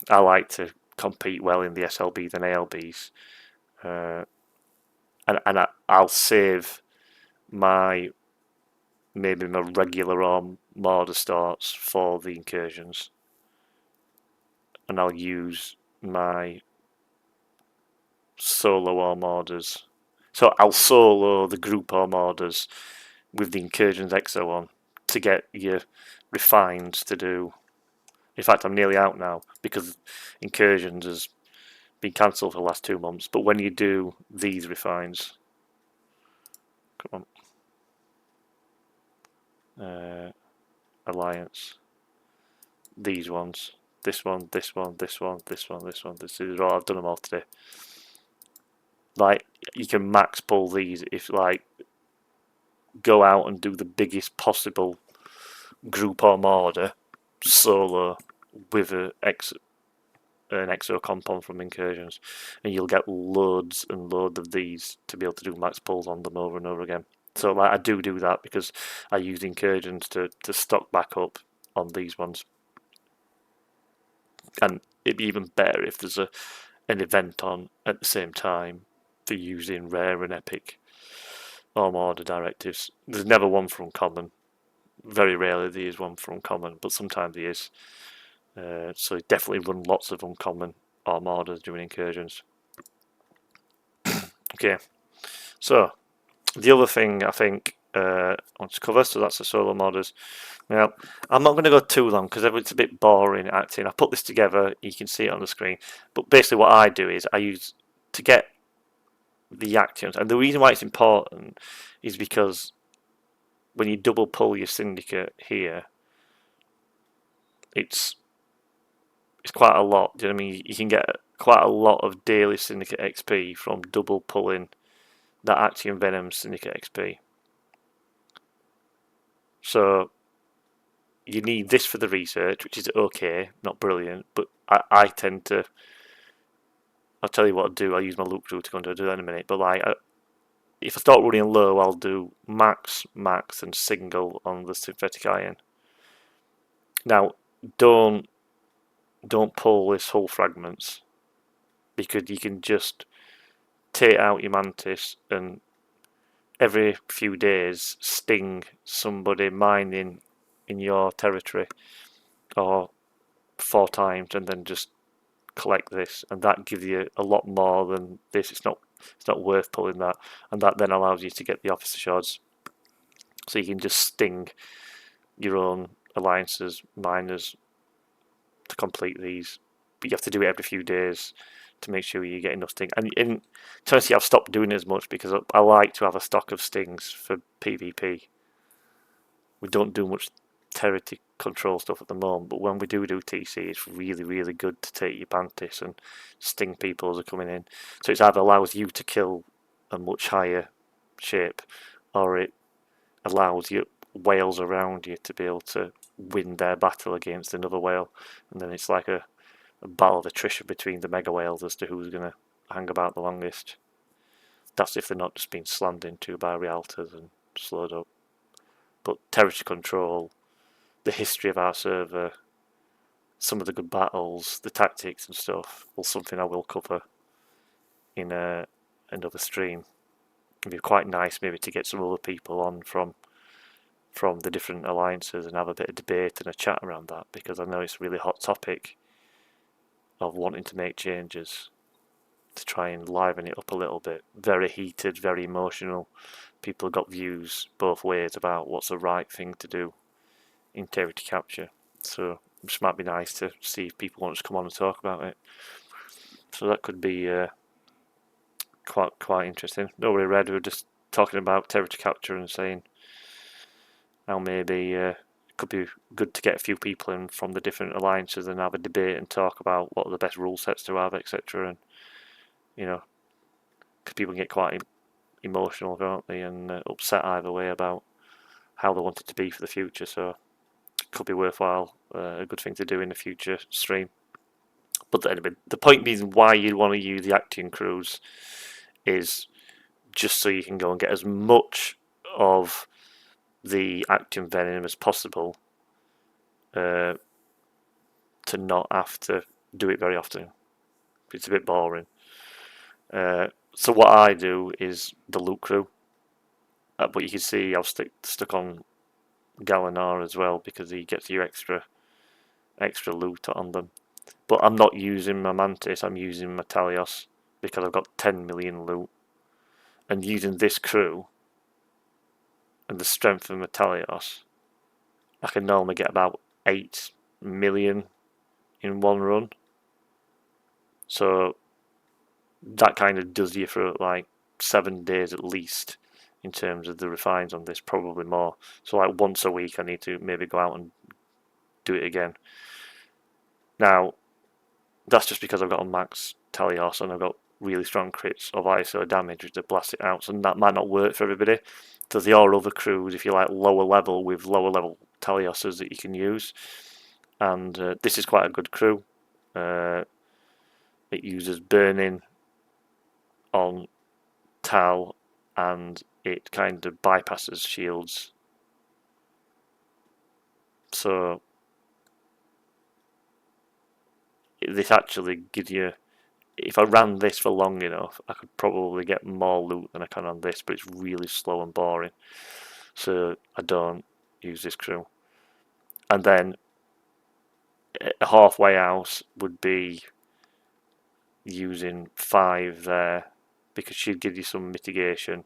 I like to compete well in the SLBs and ALBs, and I'll save maybe my regular armada starts for the Incursions, and I'll use my solo armadas. So I'll solo the group armadas with the Incursions exo on to get your refines to do. In fact, I'm nearly out now because Incursions has been cancelled for the last 2 months. But when you do these refines, come on, Alliance, these ones, this one, this one, this one, this one, this one. This is all I've done them all today. Like you can max pull these if like go out and do the biggest possible group armada solo with an exo compound from Incursions, and you'll get loads and loads of these to be able to do max pulls on them over and over again. So like I do that because I use Incursions to stock back up on these ones, and it'd be even better if there's an event on at the same time for using rare and epic armada directives. There's never one for uncommon. Very rarely there is one for uncommon, but sometimes there is. So definitely run lots of uncommon armadas during Incursions. Okay, so the other thing I think I want to cover, so that's the solo modders. Now, I'm not going to go too long because it's a bit boring acting. I put this together, you can see it on the screen. But basically what I do is I use to get the actions, and the reason why it's important is because when you double pull your syndicate here, it's quite a lot. Do you know what I mean? You can get quite a lot of daily syndicate XP from double pulling that Axiom Venom syndicate XP. So you need this for the research, which is okay, not brilliant, but I tend to. I'll tell you what I'll do. I'll use my loop crew to go and do that in a minute. But like, if I start running low, I'll do max, and single on the synthetic iron. Now, don't pull this hull fragments because you can just take out your mantis and every few days sting somebody mining in your territory or 4 times and then just collect this, and that gives you a lot more than this. It's not worth pulling that, and that then allows you to get the officer shards, so you can just sting your own alliances miners to complete these, but you have to do it every few days to make sure you get enough sting. And in Tennessee, I've stopped doing it as much because I like to have a stock of stings for PvP. We don't do much territory control stuff at the moment, but when we do TC, it's really, really good to take your Bantis and sting people as they're coming in. So it either allows you to kill a much higher shape, or it allows your whales around you to be able to win their battle against another whale, and then it's like a battle of attrition between the mega whales as to who's going to hang about the longest. That's if they're not just being slammed into by realtors and slowed up. But territory control, the history of our server, some of the good battles, the tactics and stuff, well, something I will cover in another stream. It'd be quite nice maybe to get some other people on from the different alliances and have a bit of debate and a chat around that, because I know it's a really hot topic of wanting to make changes to try and liven it up a little bit. Very heated, very emotional. People got views both ways about what's the right thing to do in territory capture. So it just might be nice to see if people want to come on and talk about it. So that could be quite interesting. Nobody read. We were just talking about territory capture and saying how maybe could be good to get a few people in from the different alliances and have a debate and talk about what are the best rule sets to have, etc. And because people get quite emotional, don't they, and upset either way about how they want it to be for the future. So it could be worthwhile, a good thing to do in the future stream. But anyway, the point being why you'd want to use the Actian crews is just so you can go and get as much of the Actian venom as possible, to not have to do it very often. It's a bit boring. So what I do is the loot crew, but you can see I've stuck on Galinar as well because he gets you extra loot on them. But I'm not using my Mantis, I'm using my Talios because I've got 10 million loot. And using this crew and the strength of my Talios, I can normally get about 8 million in one run. So that kind of does you for like 7 days at least in terms of the refines on this, probably more. So like once a week I need to maybe go out and do it again. Now, that's just because I've got a max Talios and I've got really strong crits of ISO damage to blast it out, so that might not work for everybody. There's the other crews, if you like, lower level with lower level Talioses that you can use, and this is quite a good crew. It uses burning on Tal and it kind of bypasses shields, so this actually gives you, if I ran this for long enough, I could probably get more loot than I can on this, but it's really slow and boring, so I don't use this crew. And then a halfway house would be using 5 there, because she'd give you some mitigation,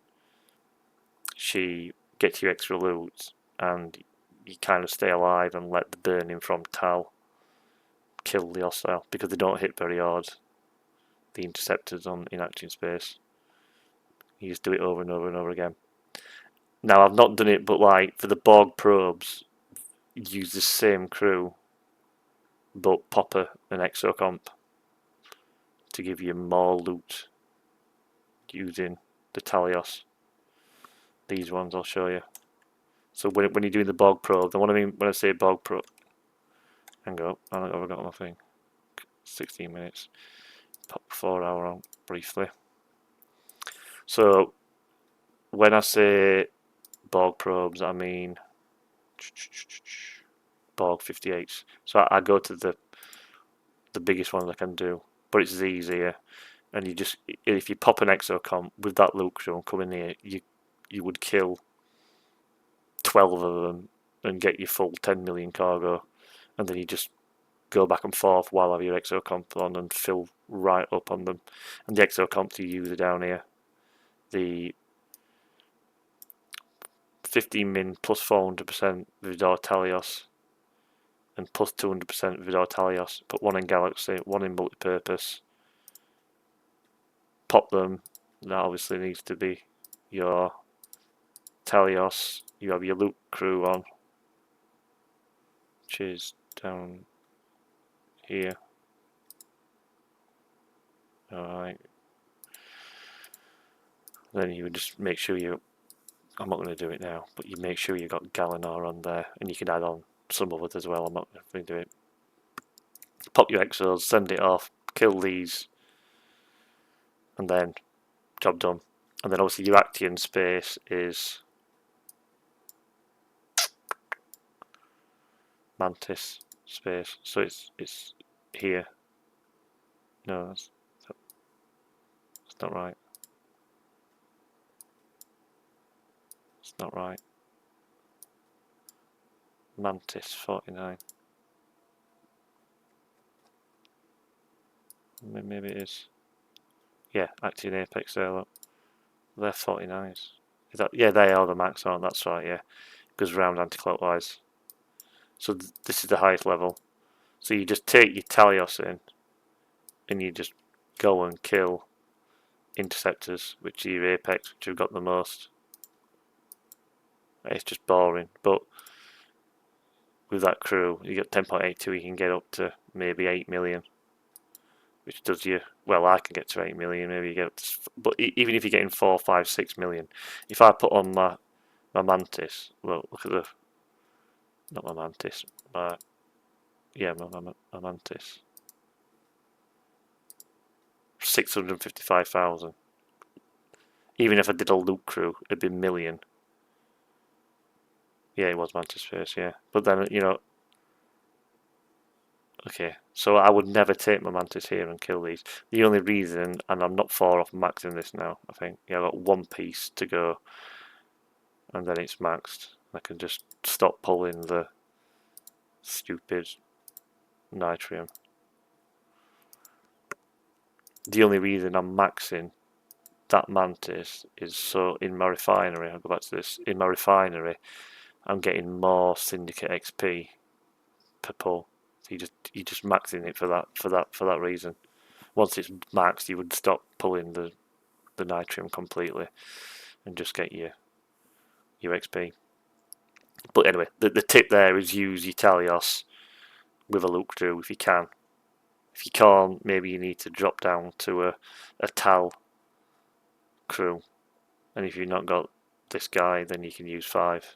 she gets you extra loot, and you kind of stay alive and let the burning from Tal kill the hostile, because they don't hit very hard, the interceptors in action space. You just do it over and over and over again. Now I've not done it, but like for the Borg probes, use the same crew, but Popper and Exocomp to give you more loot using the Talios. These ones I'll show you. So when you're doing the Borg probe, what I mean when I say Borg probe, hang on, I've got my thing. 16 minutes. Pop 4 hour on briefly. So when I say Borg probes, I mean Borg 58s. So I go to the biggest ones I can do, but it's these here, and you just, if you pop an exocomp with that loot crew and come in here, you would kill 12 of them and get your full 10 million cargo, and then you just go back and forth while have your exocomp on and fill right up on them. And the exocomps you use are down here. The 15 min plus 400% Vidor Talios and plus 200% Vidor Talios. Put one in Galaxy, one in multipurpose. Pop them. That obviously needs to be your Talios. You have your loot crew on, which is down here. Alright. Then you would just make sure I'm not going to do it now, but you make sure you've got Galinar on there, and you can add on some of it as well. I'm not going to do it. Pop your exos, send it off, kill these, and then job done. And then obviously your Actian space is Mantis space, so it's here. No, that's not right. It's not right. Mantis 49. Maybe it is. Yeah, Actian Apex there, look. They're 49s. Is that, yeah, they are the max, aren't they? That's right, yeah. Goes round anti-clockwise. So this is the highest level. So you just take your Talios in, and you just go and kill interceptors, which are your Apex, which have got the most. It's just boring, but with that crew, you get 10.82, you can get up to maybe 8 million, which does you, well, I can get to 8 million, maybe you get up to, but even if you're getting 4, 5, 6 million, if I put on my Mantis, well, look at the, not my Mantis, my Mantis, 655,000. Even if I did a loot crew, it'd be a million. Yeah, it was Mantis first, yeah. But then, okay, so I would never take my Mantis here and kill these. The only reason, and I'm not far off maxing this now, I think. Yeah, I've got one piece to go, and then it's maxed. I can just stop pulling the stupid nitrium. The only reason I'm maxing that Mantis is so in my refinery, I'll go back to this, in my refinery, I'm getting more Syndicate XP per pull. So you're just maxing it for that reason. Once it's maxed, you would stop pulling the nitrium completely and just get your XP. But anyway, the tip there is use your Talios with a loot crew if you can. If you can't, maybe you need to drop down to a Tal crew. And if you've not got this guy, then you can use 5.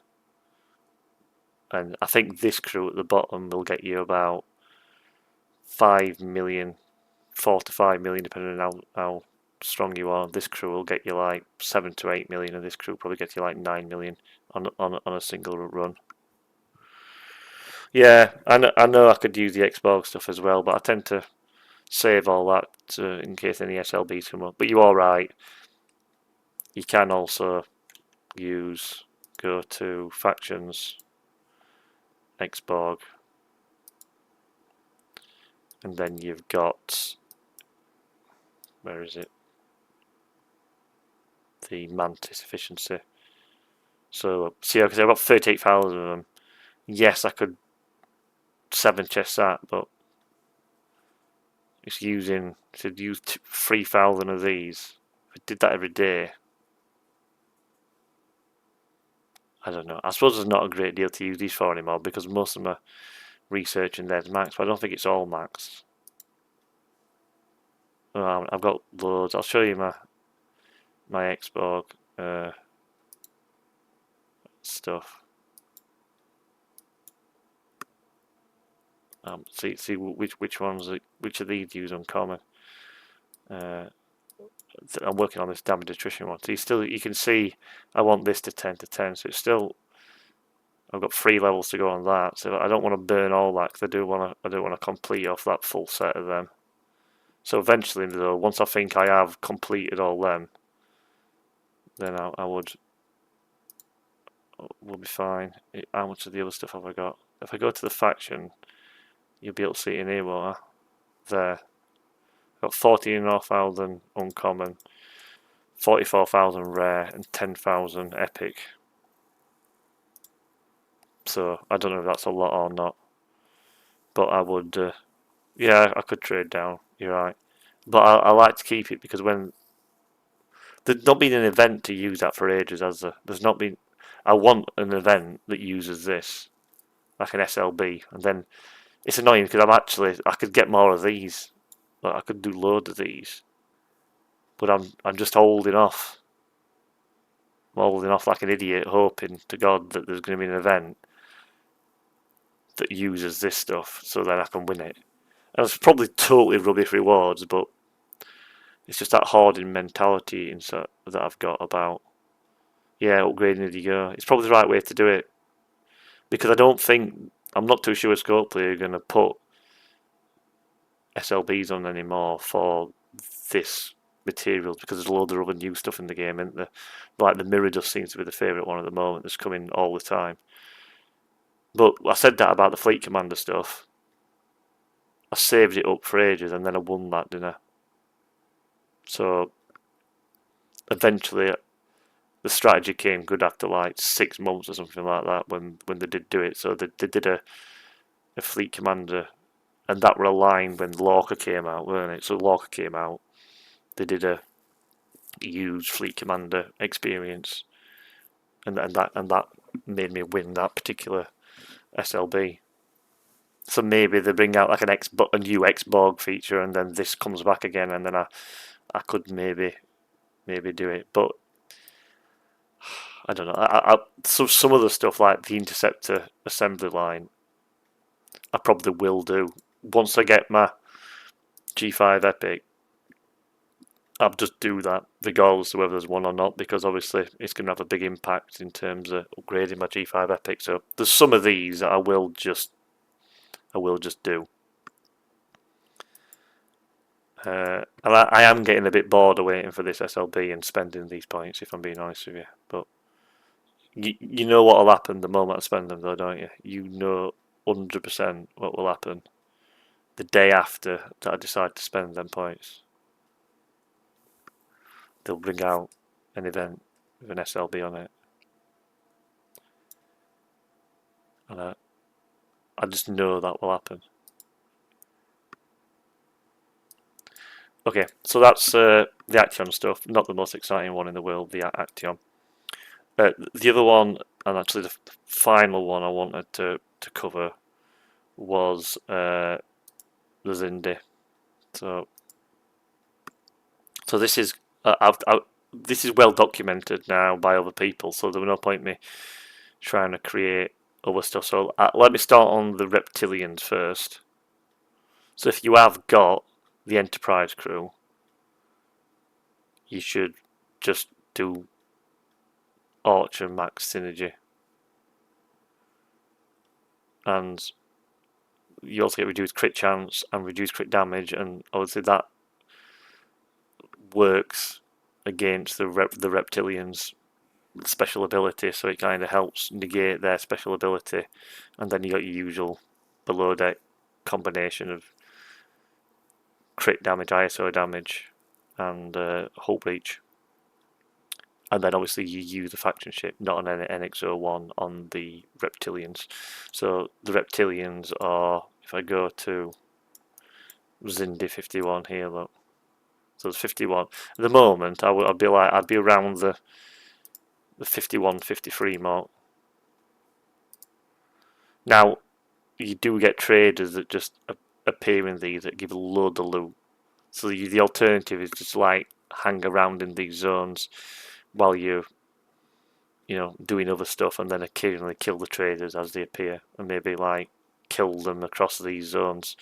And I think this crew at the bottom will get you about 5 million, 4 to 5 million, depending on how strong you are. This crew will get you like 7 to 8 million, and this crew will probably get you like 9 million on a single run. Yeah, I know I could use the Xbox stuff as well, but I tend to save all that in case any SLBs come up. But you are right. You can also go to factions, Xborg, and then you've got, where is it? The Mantis efficiency. So see, because I've got 38,000 of them. Yes, I could 7 chest that, but it's using, should use 3,000 of these. If I did that every day, I don't know. I suppose there's not a great deal to use these for anymore because most of them are researching theirs max, but I don't think it's all max. I've got loads. I'll show you my Xborg stuff. See which ones, which of these use uncommon. I'm working on this damaged attrition one. So you can see I want this to 10 to 10. So it's still, I've got 3 levels to go on that. So I don't want to burn all that because I don't want to complete off that full set of them. So eventually, though, once I think I have completed all them, then I will be fine. How much of the other stuff have I got? If I go to the faction, you'll be able to see it in here, won't I? There. I've got 14,500 uncommon, 44,000 rare, and 10,000 epic. So I don't know if that's a lot or not. But I would, yeah, I could trade down. You're right. But I like to keep it because when there's not been an event to use that for ages, has there? There's not been. I want an event that uses this, like an SLB, and then it's annoying because I could get more of these. Like I could do loads of these, but I'm just holding off. I'm holding off like an idiot, hoping to God that there's going to be an event that uses this stuff, so then I can win it. And it's probably totally rubbish rewards, but it's just that hoarding mentality that I've got about, yeah, upgrading as you go. It's probably the right way to do it. Because I'm not too sure Scopely are going to put SLBs on anymore for this materials because there's a load of other new stuff in the game, isn't there? Like the mirror just seems to be the favourite one at the moment that's coming all the time. But I said that about the Fleet Commander stuff. I saved it up for ages and then I won that, didn't I? So eventually the strategy came good after like 6 months or something like that when they did do it. So they did a Fleet Commander, and that were aligned when Lorca came out, weren't it? So Lorca came out, they did a huge Fleet Commander experience, and that made me win that particular SLB. So maybe they bring out like a new Xborg feature, and then this comes back again, and then I could maybe do it. But I don't know. So some of the stuff like the interceptor assembly line, I probably will do once I get my G5 Epic. I'll just do that regardless of whether there's one or not, because obviously it's going to have a big impact in terms of upgrading my G5 Epic. So there's some of these that I will just do. And I am getting a bit bored of waiting for this SLB and spending these points, if I'm being honest with you. But you know what will happen the moment I spend them, though, don't you? You know 100% what will happen the day after that I decide to spend them points. They'll bring out an event with an SLB on it. And I just know that will happen. Okay, so that's the Action stuff. Not the most exciting one in the world, the Action. The other one, and actually the final one I wanted to cover, was the Zindi. So this is this is well documented now by other people. So there was no point in me trying to create other stuff. So let me start on the reptilians first. So if you have got the Enterprise crew, you should just do Archer max synergy, and you also get reduced crit chance and reduced crit damage, and obviously that works against the reptilians' special ability, so it kind of helps negate their special ability, and then you got your usual below deck combination of crit damage, ISO damage, and hull breach. And then obviously you use a faction ship, not an NX-01 on the reptilians. So the reptilians are, if I go to Zindi 51 here, look. So there's 51. At the moment, I'd be around the 51, 53 mark. Now, you do get traders that just appear in these that give a load of loot. So the alternative is just like hang around in these zones while you're, doing other stuff, and then occasionally kill the traders as they appear, and maybe like kill them across these zones.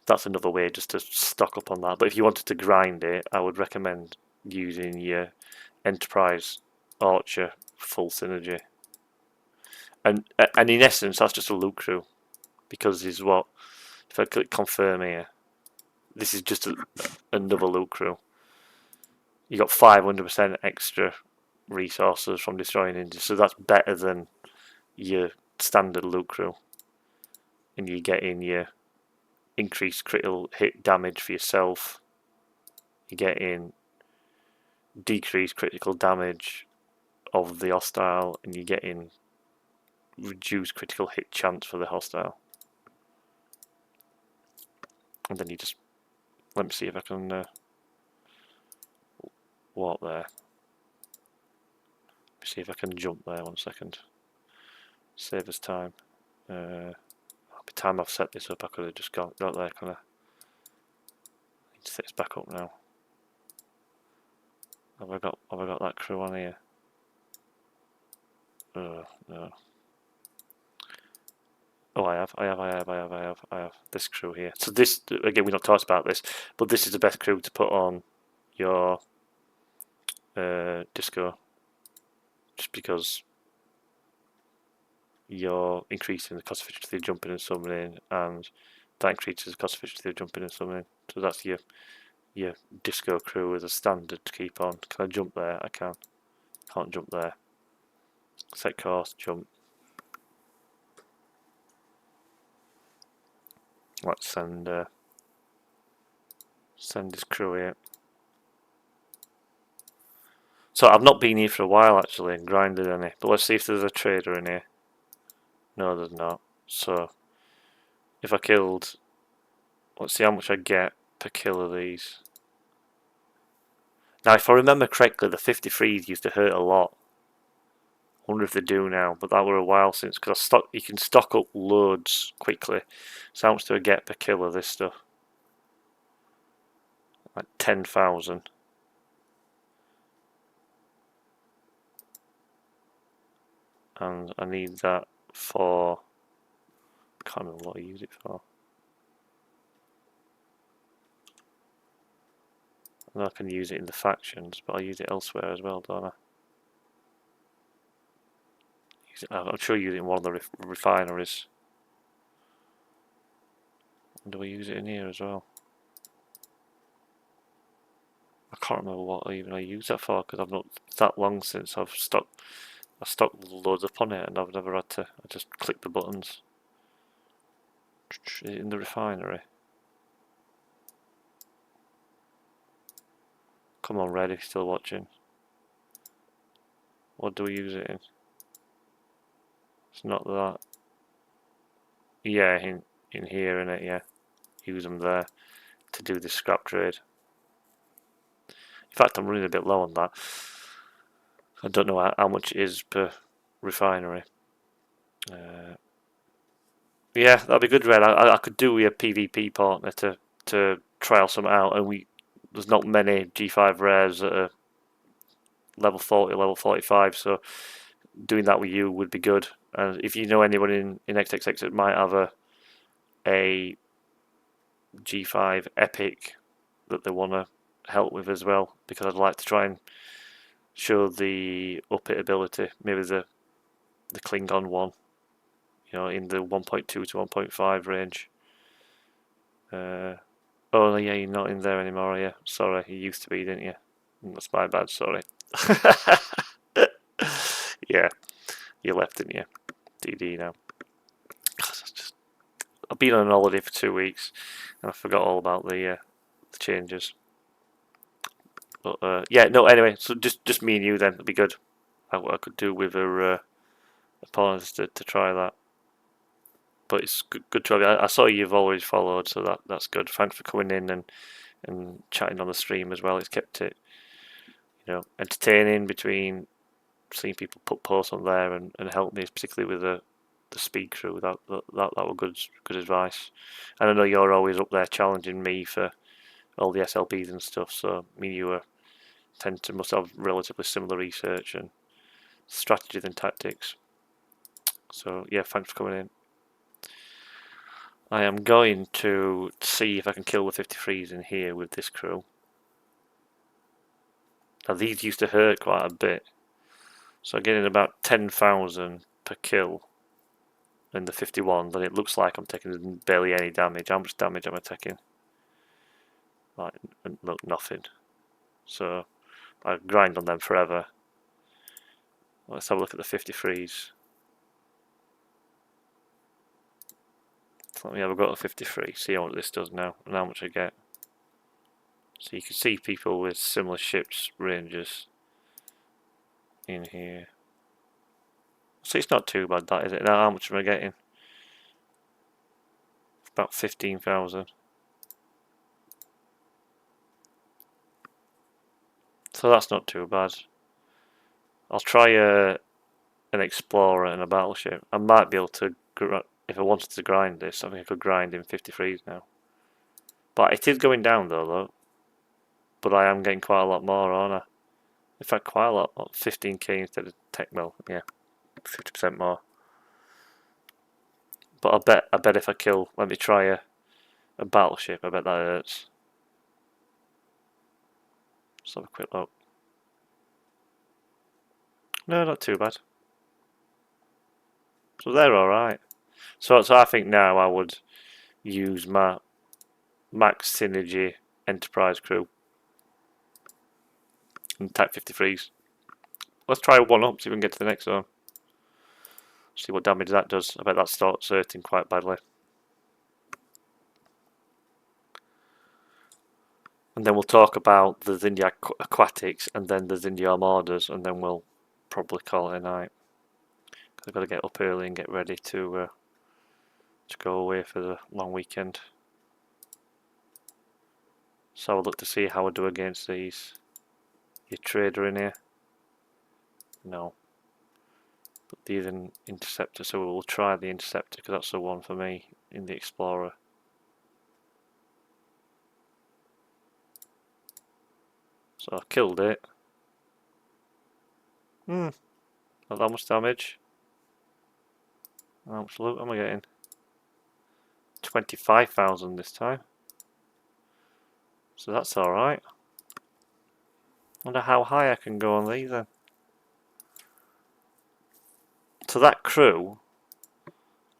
That's another way just to stock up on that. But if you wanted to grind it, I would recommend using your Enterprise Archer full synergy. And in essence, that's just a loot crew, because is what, if I click confirm here, this is just another loot crew. You got 500% extra resources from destroying engines, so that's better than your standard loot crew. And you get in your increased critical hit damage for yourself. You get in decreased critical damage of the hostile, and you get in reduced critical hit chance for the hostile. And then you just, let me see if I can walk there. Let me see if I can jump there 1 second. Save us time. By the time I've set this up, I could have just got there, kind of. Need to set this back up now. Have I got that crew on here? No. Oh, I have this crew here. So this, again, we've not talked about this, but this is the best crew to put on your disco, just because you're increasing the cost efficiency of jumping and summoning, and that increases the cost efficiency of jumping and summoning. So that's your disco crew as a standard to keep on. Can I jump there? I can. Can't jump there. Set course, jump. Let's send this crew here. So I've not been here for a while actually and grinded any, but let's see if there's a trader in here. No, there's not. So if I killed, let's see how much I get per kill of these. Now if I remember correctly, the 53s used to hurt a lot wonder if they do now, but that were a while since, because you can stock up loads quickly. So how much do I get per kill of this stuff? Like 10,000. And I need that for, I can't remember what I use it for. I know I can use it in the factions, but I use it elsewhere as well, don't I? I'm sure I use it in one of the refineries. Do I use it in here as well? I can't remember what even I use that for, because I've not that long since I stocked loads up on it, and I've never had to. I just click the buttons. Is it in the refinery? Come on, Red, if you're still watching. What do we use it in? It's not that. Yeah, in here, innit? Yeah, use them there to do the scrap trade. In fact, I'm running a bit low on that. I don't know how much it is per refinery. Yeah, that'd be good, Red. I could do with a PvP partner to trial some out, and there's not many G5 rares that are level 40, level 45, so doing that with you would be good. And if you know anyone in XXX that might have a G5 epic that they want to help with as well, because I'd like to try and show the up it ability, maybe the Klingon one, in the 1.2 to 1.5 range. Oh yeah, you're not in there anymore, are you? Sorry, you used to be, didn't you? That's my bad, sorry. Yeah, you left, didn't you? DD now. I've been on holiday for 2 weeks, and I forgot all about the changes. But yeah, no. Anyway, so just me and you then. It'd be good. I could do with a partners to try that. But it's good to have you. I saw you've always followed, so that's good. Thanks for coming in and chatting on the stream as well. It's kept it, entertaining between seeing people put posts on there and help me, particularly with the speed through. That were good advice. And I know you're always up there challenging me for all the SLBs and stuff. So me and you must have relatively similar research and strategy than tactics. So yeah, thanks for coming in. I am going to see if I can kill the 53s in here with this crew. Now these used to hurt quite a bit, so I'm getting about 10,000 per kill in the 51. Then it looks like I'm taking barely any damage. How much damage am I taking? Like, look, nothing. So I grind on them forever. Let's have a look at the 53s. So let me have a go at 53, see what this does now, and how much I get. So you can see people with similar ships ranges in here. So it's not too bad, that is it? Now how much am I getting? About 15,000. So that's not too bad. I'll try an explorer and a battleship. I might be able to, if I wanted to grind this, I think I could grind in 53s now. But it is going down though. But I am getting quite a lot more, aren't I? In fact, quite a lot. 15k instead of tech mill. Yeah, 50% more. But I bet if I kill, let me try a battleship. I bet that hurts. Let's have a quick look. No, not too bad. So they're all right. So I think now I would use my max synergy enterprise crew and type 53s. Let's try one up, see if we can get to the next zone. See what damage that does. I bet that starts hurting quite badly. And then we'll talk about the Zindia Aquatics and then the Zindia Armadas, and then we'll probably call it a night. Because I've got to get up early and get ready to go away for the long weekend. So I'll look to see how I do against these. Your trader in here? No. But the Interceptor, so we'll try the Interceptor because that's the one for me in the Explorer. So I've killed it. Not that much damage. How much loot am I getting? 25,000 this time. So that's alright. Wonder how high I can go on these then. So that crew,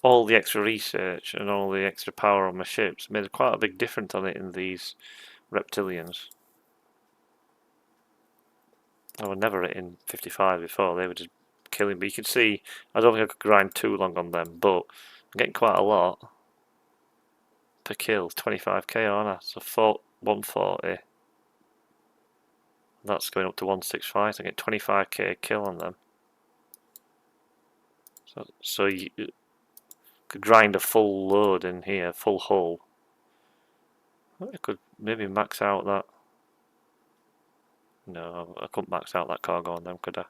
all the extra research and all the extra power on my ships made quite a big difference on it in these reptilians. I was never hitting 55 before, they were just killing me. You can see, I don't think I could grind too long on them, but I'm getting quite a lot per kill. 25k, aren't I? So 140. That's going up to 165, so I get 25k a kill on them. So you could grind a full load in here, full hull. I could maybe max out that. No, I couldn't max out that cargo on them, could I?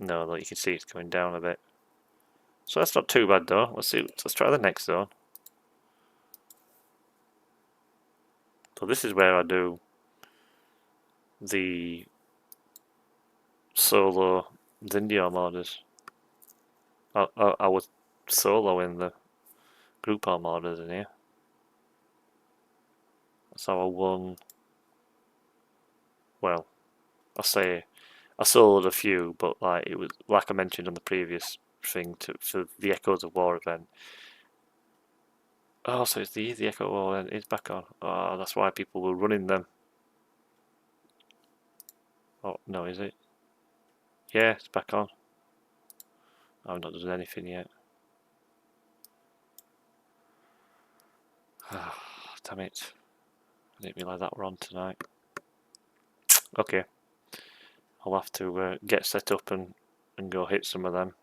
No, look, you can see it's coming down a bit. So that's not too bad though. Let's see. Let's try the next zone. So this is where I do the solo Zindia armadas. I was solo in the group armadas in here. That's how I won. Well, I say I soloed a few, but like it was like I mentioned on the previous thing for the Echoes of War event. Oh, so it's the Echo of War event is back on. Oh, that's why people were running them. Oh no, is it? Yeah, it's back on. I've not done anything yet. Oh, damn it. I didn't realise that we're on tonight. Okay. I'll have to get set up and go hit some of them.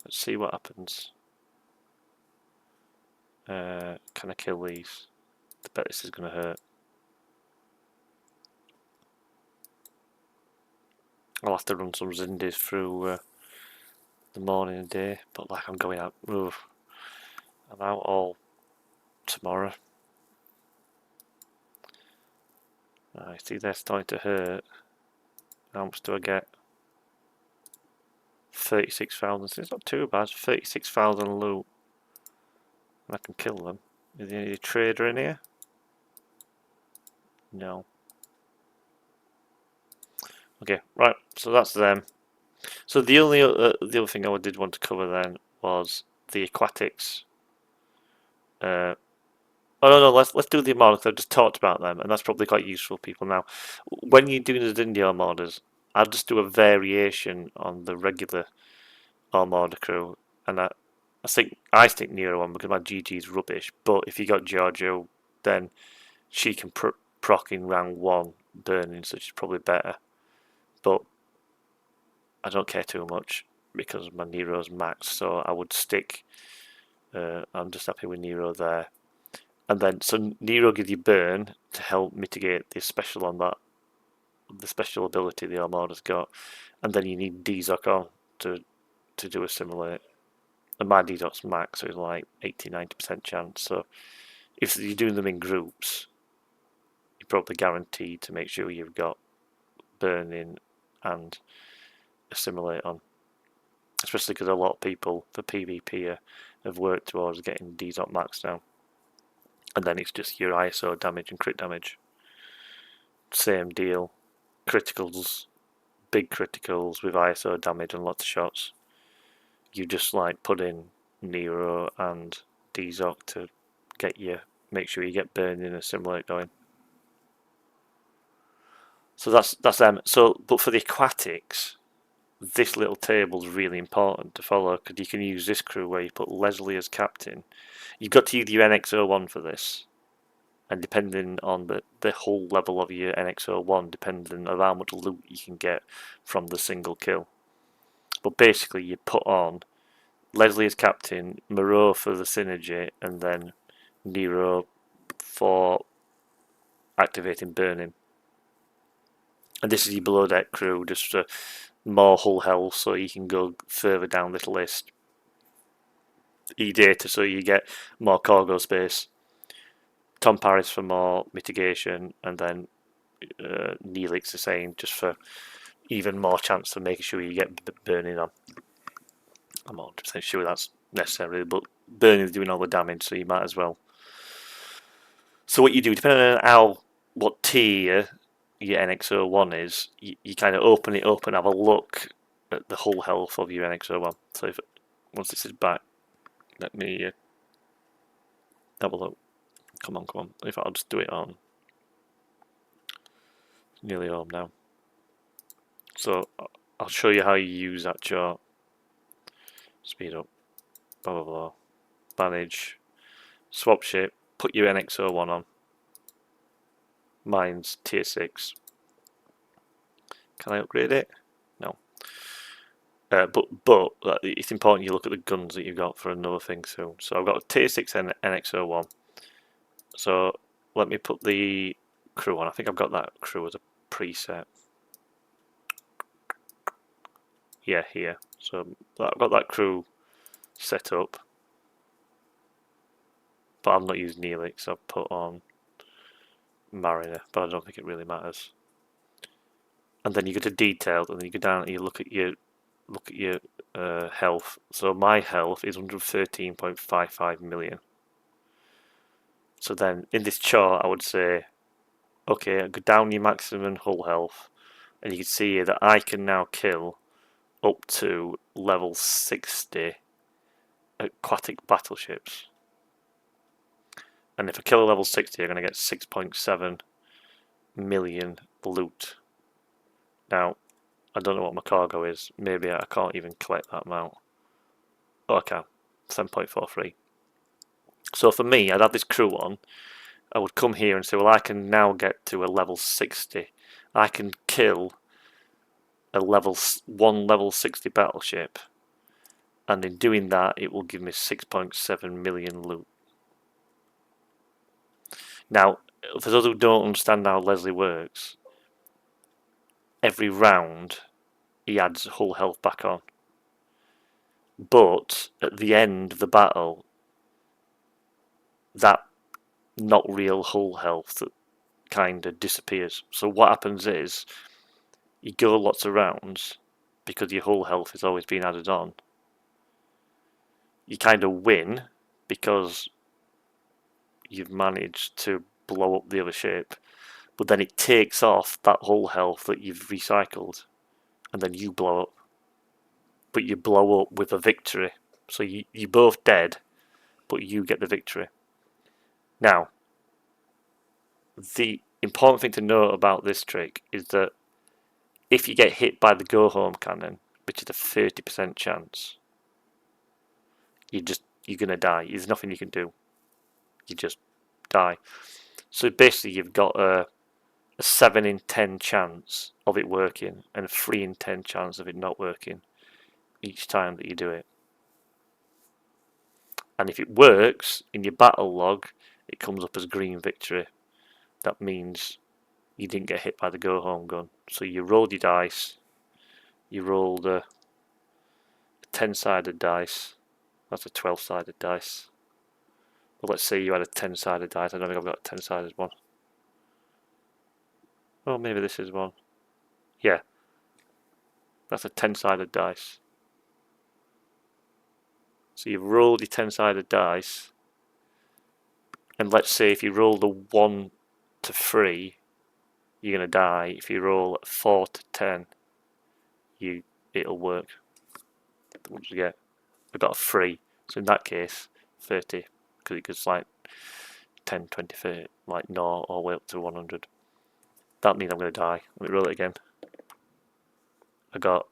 Let's see what happens. Can I kill these? I bet this is going to hurt. I'll have to run some Zindies through the morning and day, but like I'm going out. Oof, I'm out all tomorrow. I see they're starting to hurt. How much do I get? 36,000. So it's not too bad. 36,000 loot. And I can kill them. Is there any trader in here? No. Okay, right. So that's them. So the other thing I did want to cover then was the aquatics. Oh no, let's do the armada because I've just talked about them, and that's probably quite useful for people now. When you're doing the India armadas, I'll just do a variation on the regular armada crew, and I stick Nero on because my GG is rubbish. But if you got Giorgio, then she can proc in round 1 burning, so she's probably better. But I don't care too much because my Nero's maxed, so I would stick. I'm just happy with Nero there. And then, so Nero gives you burn to help mitigate the special on that, the special ability the Armada's got. And then you need Dzok on to do assimilate. And my Dzok's max, so it's like 80-90% chance. So if you're doing them in groups, you're probably guaranteed to make sure you've got burning and assimilate on. Especially because a lot of people for PvP have worked towards getting Dzok max down. And then it's just your ISO damage and crit damage. Same deal. Criticals, big criticals with ISO damage and lots of shots. You just like put in Nero and Dzok to make sure you get burning and assimilate going. So that's them. So, but for the aquatics, this little table is really important to follow because you can use this crew where you put Leslie as captain. You've got to use your NX01 for this. And depending on the whole level of your NX01, depending on how much loot you can get from the single kill. But basically you put on Leslie as captain, Moreau for the synergy, and then Nero for activating burning. And this is your below deck crew, just more hull health so you can go further down this list. E-data so you get more cargo space. Tom Paris for more mitigation, and then Neelix the same, just for even more chance of making sure you get burning on. I'm not 100% sure that's necessary, but burning is doing all the damage, so you might as well. So what you do, depending on what tier your NX-01 is, you kind of open it up and have a look at the hull health of your NX-01. So once this is back, let me have a look. Come on. If I'll just do it on. Nearly home now. So I'll show you how you use that chart. Speed up. Blah blah blah. Manage. Swap ship. Put your NX-01 on. Mine's tier 6. Can I upgrade it? No. But it's important you look at the guns that you've got for another thing soon. So I've got a tier 6 NX-01. So let me put the crew on. I think I've got that crew as a preset. Yeah, here. So I've got that crew set up. But I've not used Neelix. I've put on Mariner, but I don't think it really matters. And then you go to detailed, and then you go down and you look at your health. So my health is 113.55 million. So then in this chart, I would say, okay, go down your maximum hull health, and you can see here that I can now kill up to level 60 aquatic battleships. And if I kill a level 60, I'm going to get 6.7 million loot. Now, I don't know what my cargo is. Maybe I can't even collect that amount. Oh, I can. 7.43. So for me, I'd have this crew on. I would come here and say, well, I can now get to a level 60. I can kill one level 60 battleship. And in doing that, it will give me 6.7 million loot. Now, for those who don't understand how Leslie works, every round he adds hull health back on. But at the end of the battle, that not real hull health that kind of disappears. So what happens is, you go lots of rounds, because your hull health is always being added on. You kind of win, because you've managed to blow up the other ship, but then it takes off that hull health that you've recycled, and then you blow up. But you blow up with a victory. So you're both dead, but you get the victory. Now, the important thing to know about this trick is that if you get hit by the go home cannon, which is a 30% chance, you're gonna die. There's nothing you can do. You just die. So basically you've got a 7 in 10 chance of it working and a 3 in 10 chance of it not working each time that you do it. And if it works, in your battle log, it comes up as green victory. That means you didn't get hit by the go home gun. So you rolled your dice, you rolled a 10-sided dice, that's a 12-sided dice. But let's say you had a 10-sided dice, I don't think I've got a 10-sided one. Oh, maybe this is one. Yeah, that's a 10-sided dice. So you've rolled your 10-sided dice, and let's say if you roll the 1 to 3, you're gonna die. If you roll 4 to 10, it'll work. What did you get? I got a 3. So in that case, 30, because it goes like 10, 20, 30, like 0 all the way up to 100. That means I'm gonna die. Let me roll it again. I got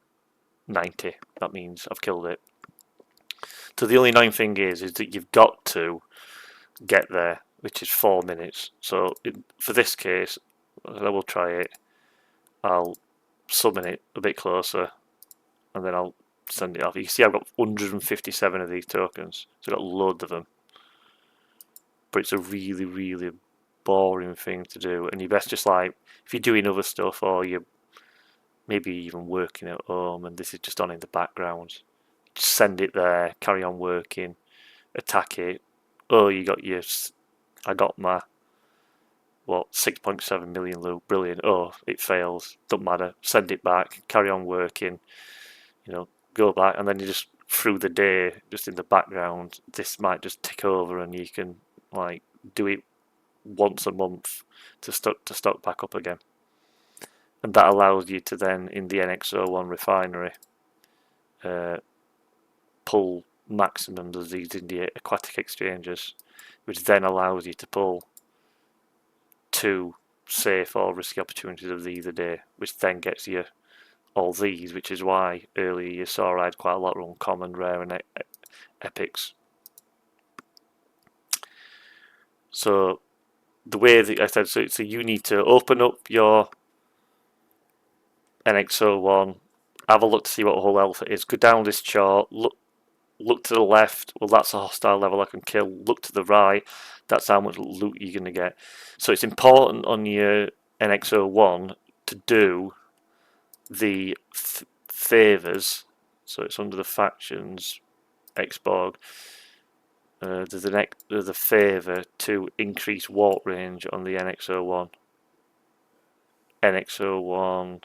90. That means I've killed it. So the only annoying thing is that you've got to get there, which is 4 minutes. So for this case, I will try it. I'll summon it a bit closer, and then I'll send it off. You can see I've got 157 of these tokens, so I've got loads of them. But it's a really, really boring thing to do, and you best just, like, if you're doing other stuff or you're maybe even working at home, and this is just on in the background. Just send it there, carry on working, attack it. Oh, you got your, I got my, what, 6.7 million loot, brilliant. Oh, it fails, don't matter, send it back, carry on working, you know, go back, and then you just, through the day, just in the background, this might just tick over, and you can, like, do it once a month to stock back up again. And that allows you to then, in the NX01 refinery, pull maximums of these in the aquatic exchanges, which then allows you to pull 2 safe or risky opportunities of these a day, which then gets you all these, which is why earlier you saw I had quite a lot of uncommon, rare and epics. So the way that I said, so you need to open up your NX01, have a look to see what whole health it is, go down this chart, look to the left, well that's a hostile level I can kill, look to the right, that's how much loot you're going to get. So it's important on your NX01 to do the favours, so it's under the factions, Xborg, there's a favour to increase warp range on the NX01. NX01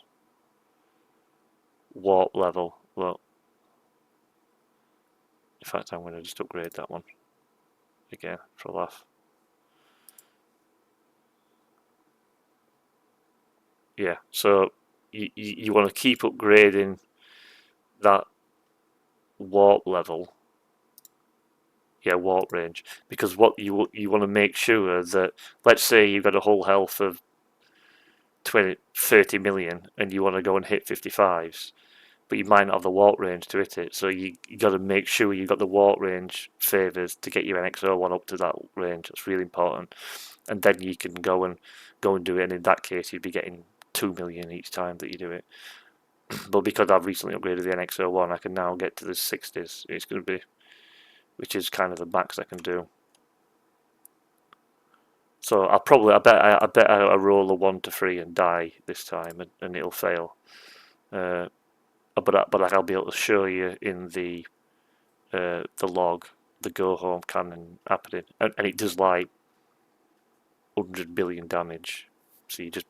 warp level, look. In fact, I'm going to just upgrade that one again for a laugh. Yeah, so you want to keep upgrading that warp level. Yeah, warp range, because what you want to make sure that, let's say you've got a whole health of 30 million and you want to go and hit 55s, but you might not have the warp range to hit it, so you got to make sure you've got the warp range favours to get your NX01 up to that range. That's really important, and then you can go and do it, and in that case you'd be getting 2 million each time that you do it. But because I've recently upgraded the NX01, I can now get to the 60s. It's going to be, which is kind of the max I can do. So I bet I roll a 1 to 3 and die this time, and it'll fail. But I'll be able to show you in the log the go home cannon happening, and it does like 100 billion damage. So you just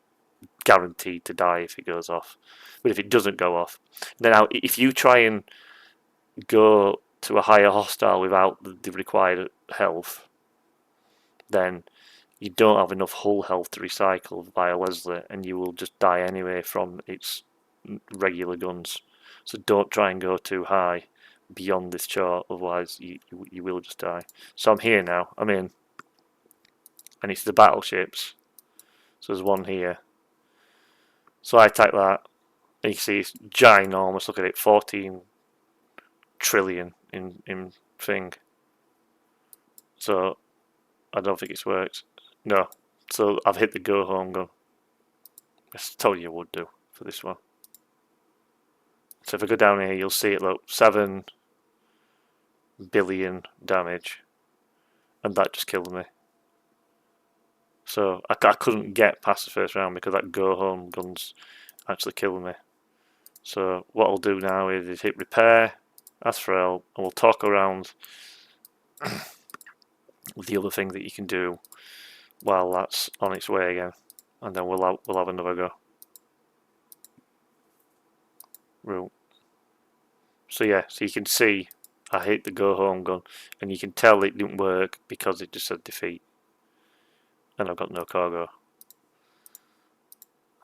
guaranteed to die if it goes off. But if it doesn't go off, now if you try and go to a higher hostile without the required health, then you don't have enough hull health to recycle via Leslie, and you will just die anyway from its regular guns. So don't try and go too high beyond this chart, otherwise you will just die. So I'm here now, I'm in, and it's the battleships. So there's one here. So I attack that, and you can see it's ginormous. Look at it, 14 trillion in thing. So I don't think it's worked. No. So I've hit the go home gun. I told you I would do for this one. So if I go down here, you'll see it, look, 7 billion damage, and that just killed me. So I couldn't get past the first round because that go home gun's actually killing me. So what I'll do now is hit repair, ask for help, and we'll talk around the other thing that you can do while that's on its way again, and then we'll have another go. Root. So yeah, so you can see I hit the go home gun, and you can tell it didn't work because it just said defeat, and I've got no cargo.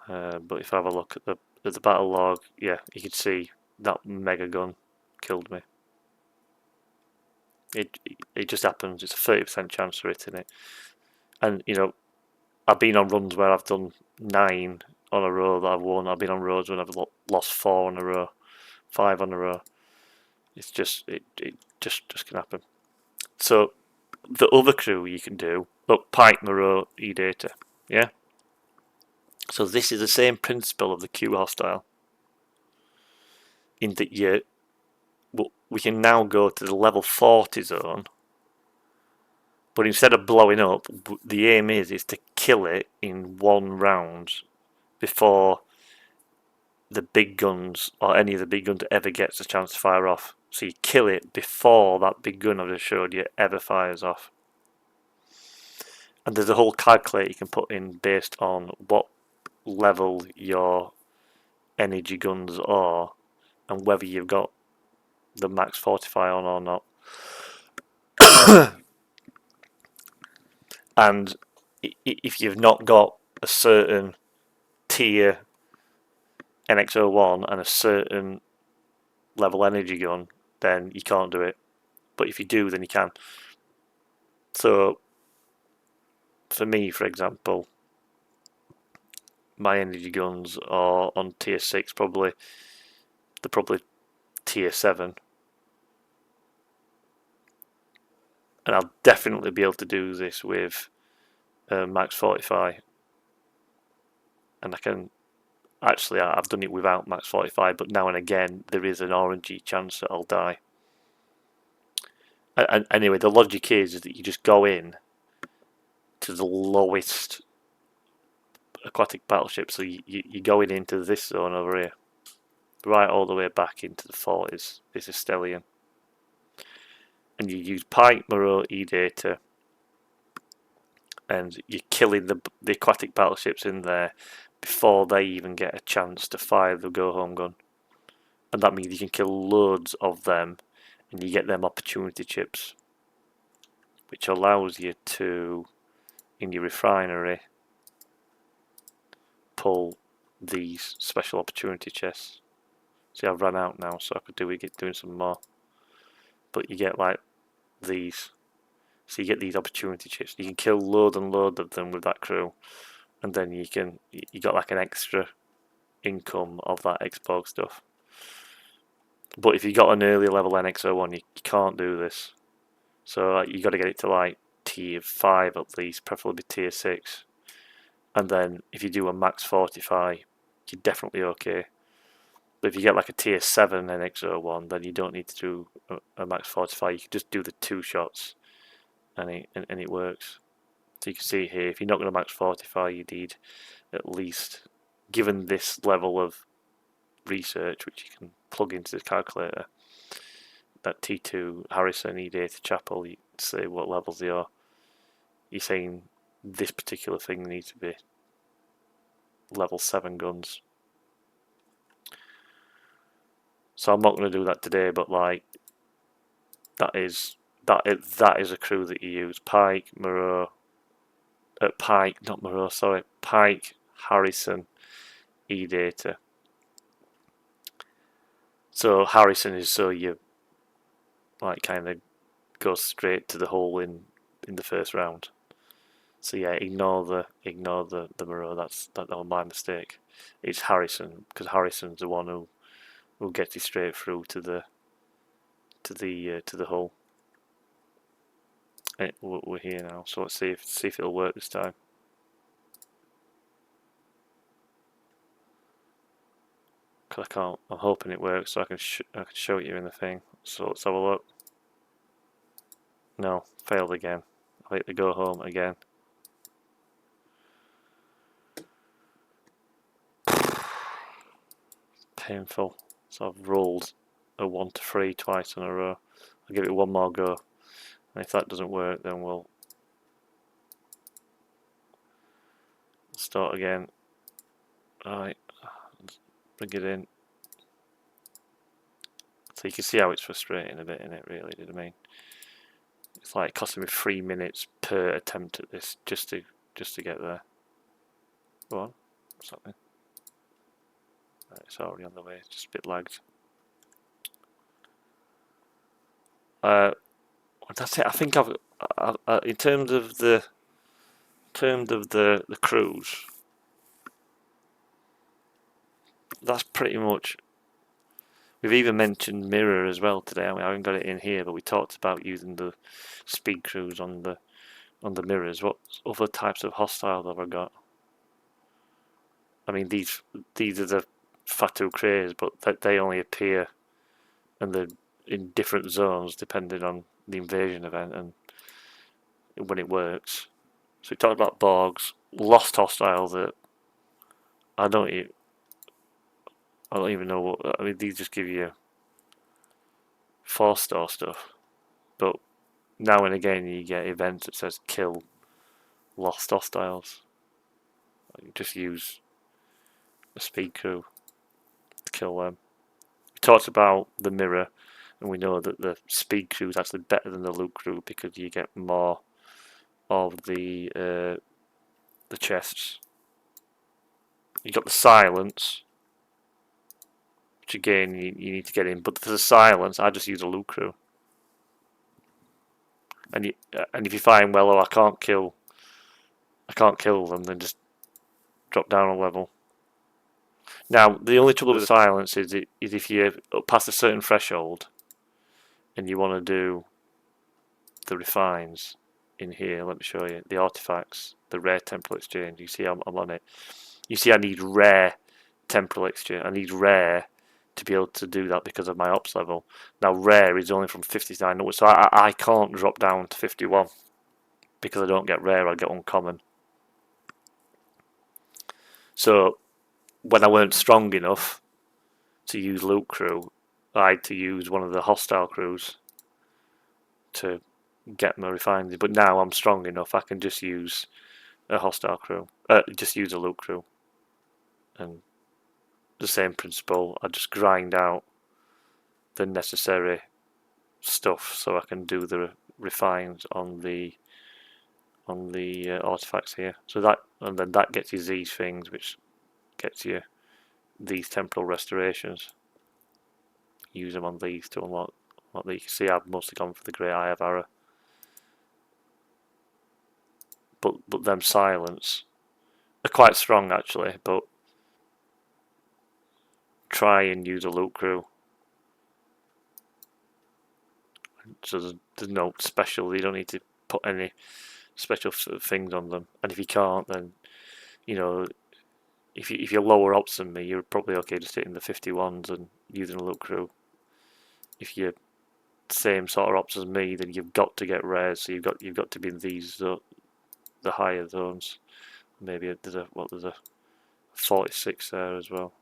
But if I have a look at the battle log, yeah, you can see that mega gun killed me. It just happens. It's a 30% chance for hitting it, and you know, I've been on runs where I've done 9 on a row that I've won. I've been on roads when I've lost 4 on a row, 5 on a row. It's just it just can happen. So the other crew you can do, look, Pike, Moreau, E-Data, yeah. So this is the same principle of the Q hostile, in that we can now go to the level 40 zone, but instead of blowing up, the aim is to kill it in 1 round before the big guns or any of the big guns ever gets a chance to fire off. So you kill it before that big gun I've just showed you ever fires off. And there's a whole calculator you can put in based on what level your energy guns are and whether you've got the max fortify on or not. And if you've not got a certain tier NX-01 and a certain level energy gun, then you can't do it. But if you do, then you can. So for me, for example, my energy guns are on tier 6, probably. They're probably tier 7. And I'll definitely be able to do this with max fortify. And I can actually, I've done it without max fortify, but now and again there is an orangey chance that I'll die. And anyway, the logic is that you just go in to the lowest aquatic battleship. So you're going into this zone over here, right all the way back into the 40s. This is Stellium. And you use Pike, Moreau, E-Data, and you're killing the aquatic battleships in there before they even get a chance to fire the go-home gun. And that means you can kill loads of them, and you get them opportunity chips, which allows you to, in your refinery, pull these special opportunity chests. See, I've run out now, so I could doing some more. But you get like these. So you get these opportunity chips. You can kill load and load of them with that crew, and then you got like an extra income of that expo stuff. But if you got an early level NX-01, you can't do this. So you got to get it to like tier 5 at least, preferably tier 6. And then if you do a max fortify, you're definitely okay. But if you get like a tier 7 NX-01, then you don't need to do a max fortify. You can just do the 2 shots, and it works. So you can see here, if you're not going to max fortify, you need at least, given this level of research, which you can plug into the calculator, that T2 Harrison E-Data Chapel, you say what levels they are. You're saying this particular thing needs to be level 7 guns. So I'm not going to do that today, but like that is a crew that you use. Pike, Moreau, Pike, not Moreau, sorry, Pike, Harrison, E-Data. So Harrison is so you like kind of go straight to the hole in the first round. So yeah, ignore the Moreau. That was my mistake. It's Harrison, because Harrison's the one who gets you straight through to the hole. We're here now, so let's see if it'll work this time. Cause I can't. I'm hoping it works, so I can show it you in the thing. So let's have a look. No, failed again. I like to go home again. Painful. So I've rolled a 1 to 3 twice in a row. I'll give it one more go, and if that doesn't work, then we'll start again. Alright, bring it in. So you can see how it's frustrating a bit, innit, really, did I mean? It's like costing me 3 minutes per attempt at this just to get there. Go on, what's happening? Right, it's already on the way, it's just a bit lagged. That's it. I think I've in terms of the crews, that's pretty much. We've even mentioned mirror as well today. I haven't got it in here, but we talked about using the speed crews on the mirrors. What other types of hostiles have I got? I mean, these are the Fatu Crays, but they only appear and they're in different zones depending on the invasion event and when it works. So we talked about Borgs, lost hostiles that I don't I don't even know what. I mean, these just give you 4-star stuff, but now and again you get events that says kill lost hostiles. You just use a speed crew to kill them. We talked about the mirror, and we know that the speed crew is actually better than the loot crew because you get more of the chests. You got the silence, which again you need to get in. But for the silence, I just use a loot crew. And if you find, well, I can't kill them, then just drop down a level. Now the only trouble with silence is if you're up past a certain threshold, and you want to do the refines in here. Let me show you the artifacts, the rare temporal exchange. You see, I'm on it. You see, I need rare temporal exchange. I need rare to be able to do that because of my ops level. Now rare is only from 59 onwards, so I can't drop down to 51 because I don't get rare, I get uncommon. So when I weren't strong enough to use loot crew, I had to use one of the hostile crews to get my refinery. But now I'm strong enough, I can just use a hostile crew, just use a loot crew, and the same principle. I just grind out the necessary stuff so I can do the refines on the artifacts here. So that, and then that gets you these things, which gets you these temporal restorations. Use them on these to unlock. What you can see, I've mostly gone for the Great Eye of Arrow. But them silence are quite strong actually. But try and use a loot crew. So there's no special. You don't need to put any special things on them. And if you can't, then you know, if you're lower ops than me, you're probably okay just hitting the 51s and using a loot crew. If you're same sort of ops as me, then you've got to get rares. So you've got to be in these the higher zones. Maybe there's a 46 there as well.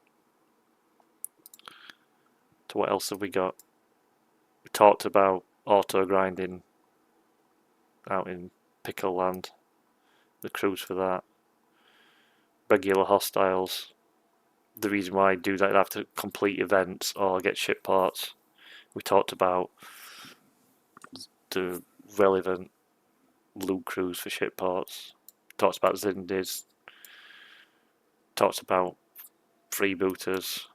So what else have we got? We talked about auto grinding out in Pickle Land. The crews for that. Regular hostiles. The reason why I do that, I have to complete events or get ship parts. We talked about the relevant loot crews for ship parts. Talked about Zindies. Talked about freebooters.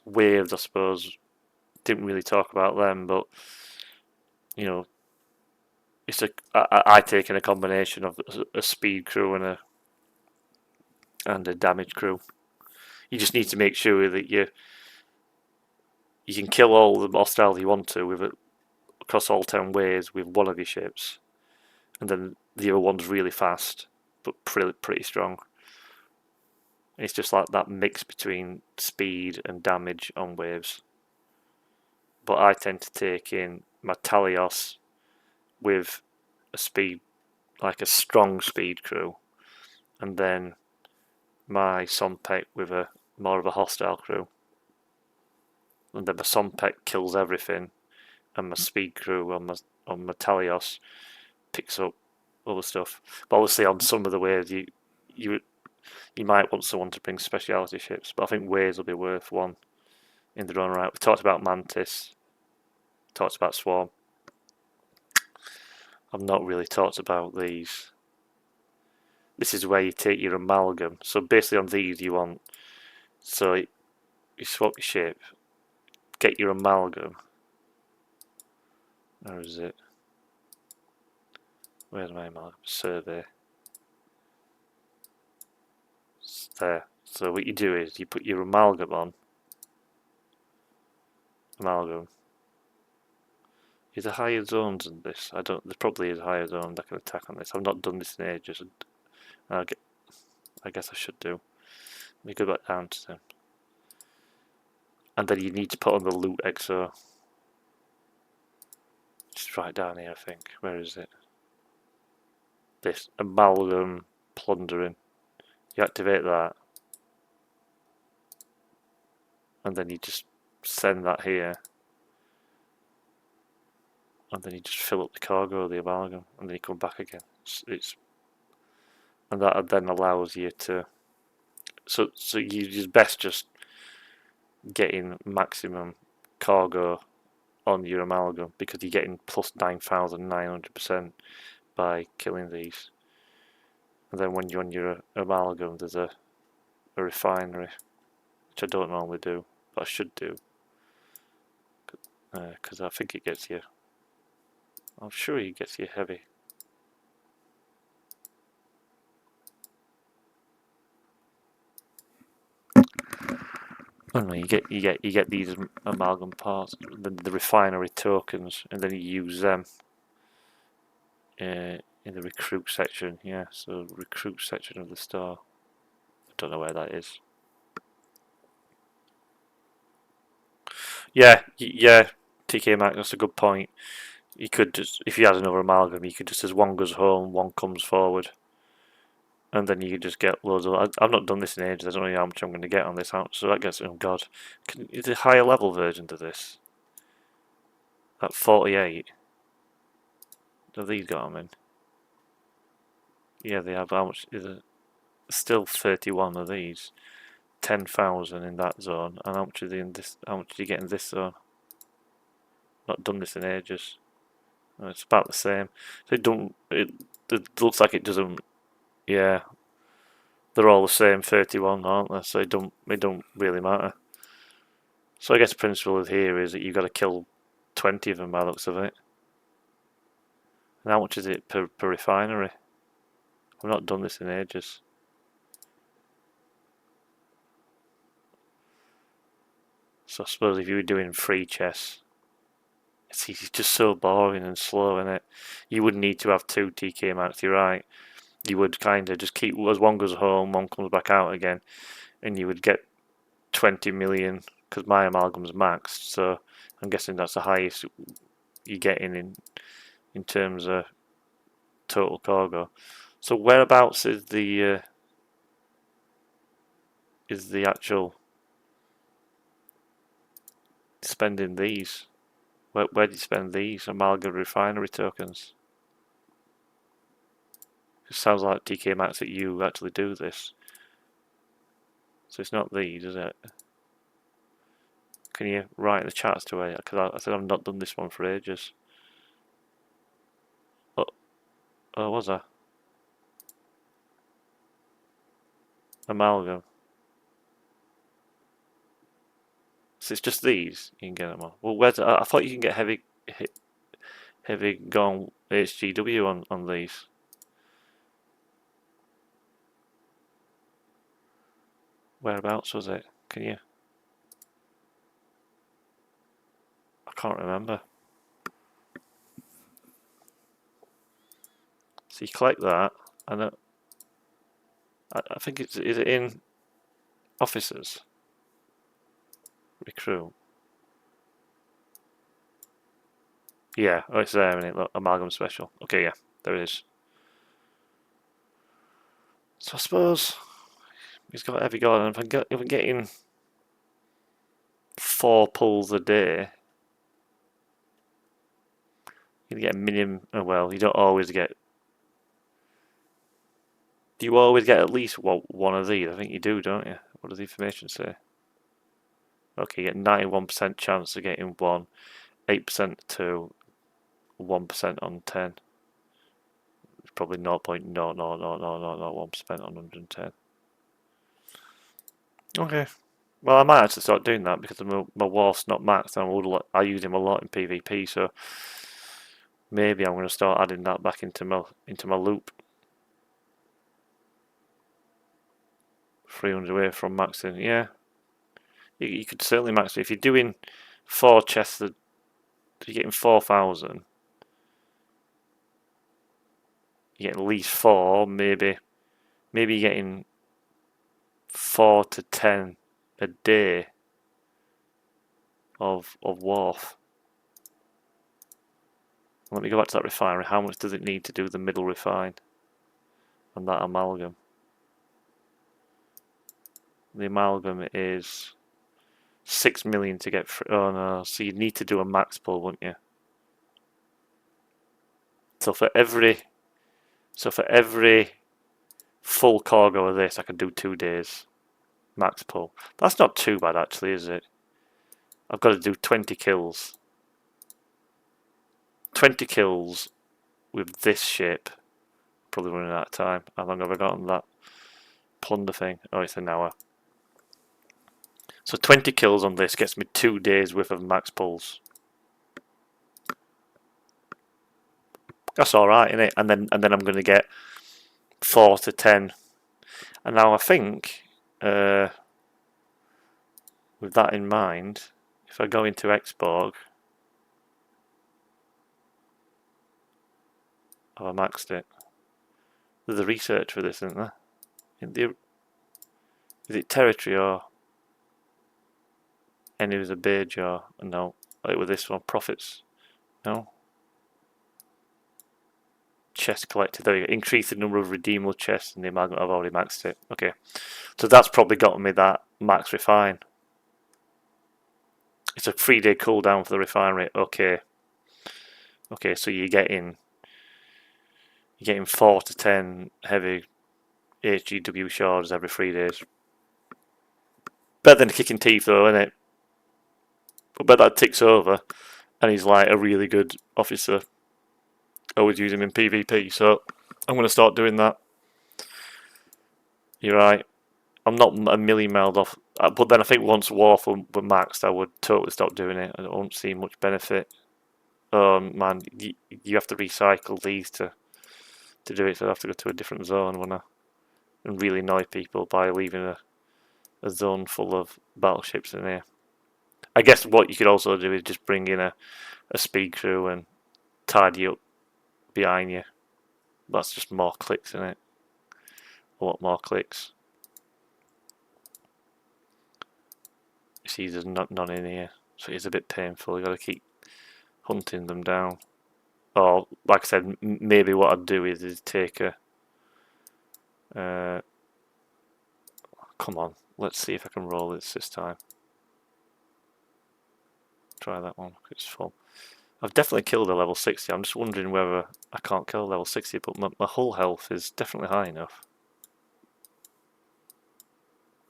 Waves, I suppose. Didn't really talk about them, but you know, it's I take in a combination of a speed crew and a damage crew. You just need to make sure that you can kill all the hostiles you want to with it across all 10 ways with one of your ships, and then the other one's really fast but pretty strong. It's just like that mix between speed and damage on waves. But I tend to take in my Talios with a speed, like a strong speed crew, and then my Sompek with a more of a hostile crew, and then my Sompek kills everything, and my speed crew on my Talios picks up other stuff. But obviously, on some of the waves, you might want someone to bring speciality ships, but I think waves will be worth one in their own right. We talked about Mantis, talked about Swarm. I've not really talked about these. This is where you take your amalgam. So basically on these you want, so you swap your ship, get your amalgam. Where is it? Where's my amalgam? Survey. It's there. So what you do is you put your amalgam on. Amalgam. Is there higher zones than this? I don't. There probably is a higher zone that can attack on this. I've not done this in ages. I guess I should do. Let me go back down to them. And then you need to put on the loot XO. Just right down here, I think. Where is it? This amalgam plundering. You activate that. and then you just send that here, and then you just fill up the cargo of the amalgam, and then you come back again. And that then allows you to. So you best just getting maximum cargo on your amalgam, because you're getting plus 9,900% by killing these. And then when you're on your amalgam, there's a refinery, which I don't normally do, but I should do, because I think it gets you. I'm sure it gets you heavy. Oh no, you get these amalgam parts, the refinery tokens, and then you use them in the recruit section. Yeah, so recruit section of the store. I don't know where that is. Yeah, TK Mac, that's a good point. You could just, if you had another amalgam, you could just, as one goes home, one comes forward, and then you could just get loads of. I've not done this in ages. I don't know how much I'm going to get on this. So that gets. Oh God, is a higher level version to this? At 48. Have these got them in? Yeah, they have. How much is it? Still 31 of these. 10,000 in that zone. And how much are they in this? How much do you get in this zone? Not done this in ages. It's about the same. So it looks like it doesn't. Yeah, they're all the same 31, aren't they? So it don't really matter. So I guess the principle here is that you've got to kill 20 of them by the looks of it. And how much is it per refinery? I've not done this in ages. So I suppose if you were doing free chess, it's just so boring and slow, isn't it? You wouldn't need to have 2 TK Max, you're right. You would kind of just keep, as one goes home, one comes back out again, and you would get 20 million, because my amalgam's maxed, so I'm guessing that's the highest you're getting in terms of total cargo. So whereabouts is the actual spending these? Where do you spend these amalgam refinery tokens? It sounds like TK Max that you actually do this. So it's not these, is it? Can you write in the chats to it? Because I said I've not done this one for ages. Oh, was I? Amalgam. So it's just these you can get them on. Well, I thought you can get heavy gone HGW on these. Whereabouts was it? Can you? I can't remember. So you collect that, and I think is it in officers? Recruit. Yeah, oh, it's there, isn't it? Look, amalgam special. Okay, yeah, there it is. So I suppose he's got heavy guard, and if I'm getting 4 pulls a day, you get a minimum. Oh well, you don't always get. Do you always get at least one of these? I think you do, don't you? What does the information say? Okay, you get 91% chance of getting one, 8% to 1% on 10. It's probably 0.00001% on 110. Okay. Well, I might actually start doing that because my War's not maxed, and I use him a lot in PvP. So maybe I'm going to start adding that back into my loop. 300 away from maxing, yeah. You could certainly max it if you're doing 4 chests. You're getting 4,000. You get at least 4, maybe you're getting 4 to 10 a day of wharf. Let me go back to that refinery. How much does it need to do the middle refine on that amalgam? The amalgam is 6 million to get free. Oh no, so you'd need to do a max pull, wouldn't you? So for every full cargo of this, I can do 2 days max pull. That's not too bad actually, is it? I've got to do 20 kills. 20 kills with this ship. Probably running out of time. How long have I got on that plunder thing? Oh, it's an hour. So 20 kills on this gets me 2 days worth of max pulls. That's alright, isn't it? And then I'm going to get 4 to 10. And now I think, with that in mind, if I go into Xborg, have I maxed it? There's a research for this, isn't there? Is it territory or any of the beige or no? Like with this one, profits. No. Chests collected. There you go. Increase the number of redeemable chests and the amount. I've already maxed it. Okay, so that's probably gotten me that max refine. It's a 3-day cooldown for the refinery. Okay. Okay, so you're getting 4 to 10 heavy HGW shards every 3 days. Better than kicking teeth though, isn't it? I bet that ticks over, and he's like a really good officer. Always use him in PvP, so I'm going to start doing that. You're right. I'm not a million miles off, but then I think once Wharf were maxed, I would totally stop doing it. I don't see much benefit. Man, you have to recycle these to do it, so I have to go to a different zone, won't I? And really annoy people by leaving a zone full of battleships in here. I guess what you could also do is just bring in a speed crew and tidy up behind you. That's just more clicks, isn't it? A lot more clicks. You see there's none in here, so it's a bit painful. You got to keep hunting them down. Or, like I said, maybe what I'd do is take a... come on, let's see if I can roll this time. Try that one, it's full. I've definitely killed a level 60. I'm just wondering whether I can't kill level 60, but my hull health is definitely high enough.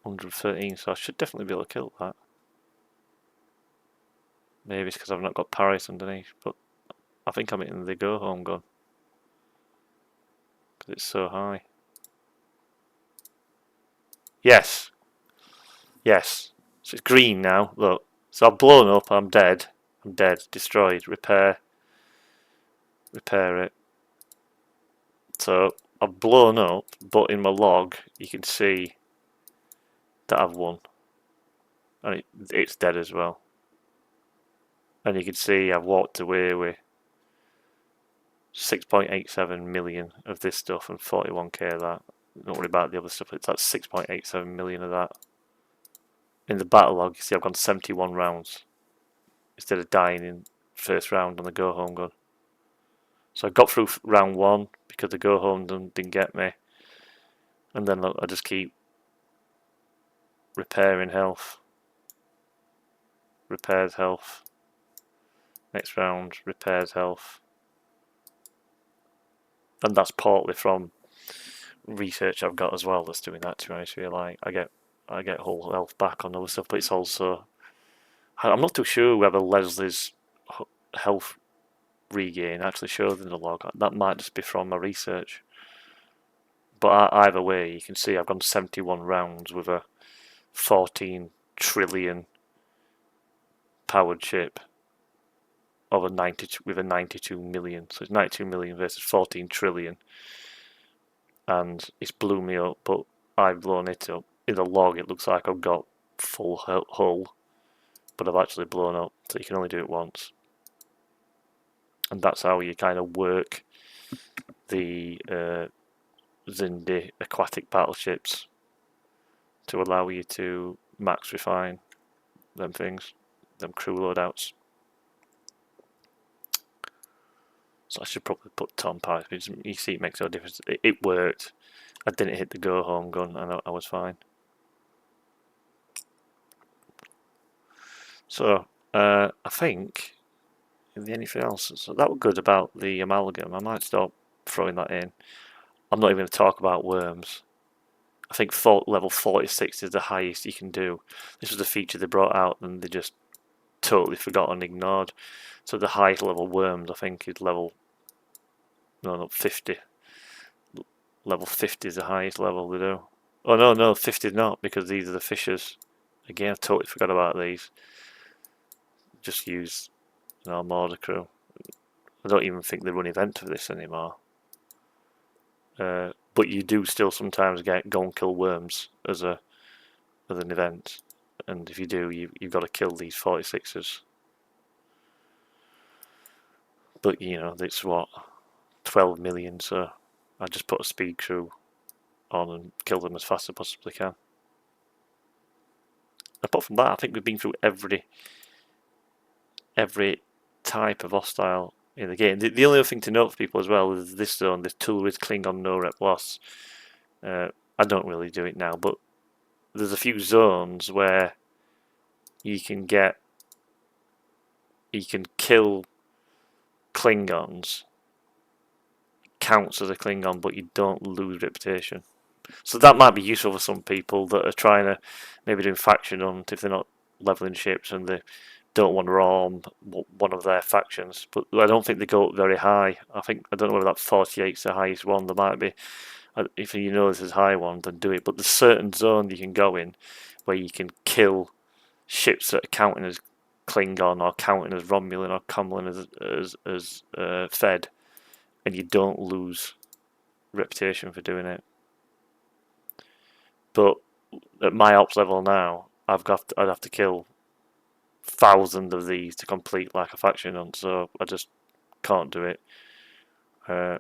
113, so I should definitely be able to kill that. Maybe it's because I've not got Paris underneath, but I think I'm hitting the go home gun because it's so high. Yes. Yes. So it's green now, look. So I've blown up, I'm dead. I'm dead, destroyed, repair it. So I've blown up, but in my log you can see that I've won. And it's dead as well. And you can see I've walked away with 6.87 million of this stuff and 41k of that. Don't worry about the other stuff, that's 6.87 million of that. In the battle log, you see I've gone 71 rounds instead of dying in first round on the go home gun. So I got through round 1 because the go home gun didn't get me, and then look, I just keep repairing health, repairs health, next round repairs health, and that's partly from research I've got as well that's doing that, to be honest with you. Like I get whole health back on other stuff, but it's also, I'm not too sure whether Leslie's health regain actually shows in the log. That might just be from my research. But either way, you can see I've gone 71 rounds with a 14 trillion powered ship of a 92 million. So it's 92 million versus 14 trillion. And it's blew me up, but I've blown it up. In the log, it looks like I've got full hull, but I've actually blown up, so you can only do it once. And that's how you kind of work the Zindi aquatic battleships to allow you to max refine them things, them crew loadouts. So I should probably put Tom Price, because you see it makes no difference. It worked. I didn't hit the go home gun and I was fine. So I think anything else. So that was good about the amalgam. I might stop throwing that in. I'm not even going to talk about worms. I think level 46 is the highest you can do. This was a feature they brought out and they just totally forgot and ignored. So the highest level worms, I think, is level, no, not 50. Level 50 is the highest level they do. Oh no, 50 is not, because these are the fishers. Again, I totally forgot about these. Just use an Armada crew. I don't even think they run event for this anymore. But you do still sometimes get go and kill worms as an event, and if you do, you've got to kill these 46ers. But you know, it's what, 12 million, so I just put a speed crew on and kill them as fast as I possibly can. Apart from that, I think we've been through every type of hostile in the game. The only other thing to note for people as well is this zone, this tool with Klingon no rep loss. I don't really do it now, but there's a few zones where you can kill Klingons, counts as a Klingon, but you don't lose reputation. So that might be useful for some people that are trying to maybe doing faction hunt if they're not leveling ships and they don't want to arm one of their factions. But I don't think they go up very high. I don't know whether that 48 is the highest one. There might be. If you know this is a high one, then do it. But there's certain zone you can go in where you can kill ships that are counting as Klingon or counting as Romulan or Comlan as Fed, and you don't lose reputation for doing it. But at my ops level now, I'd have to kill thousands of these to complete like a faction hunt, so I just can't do it. And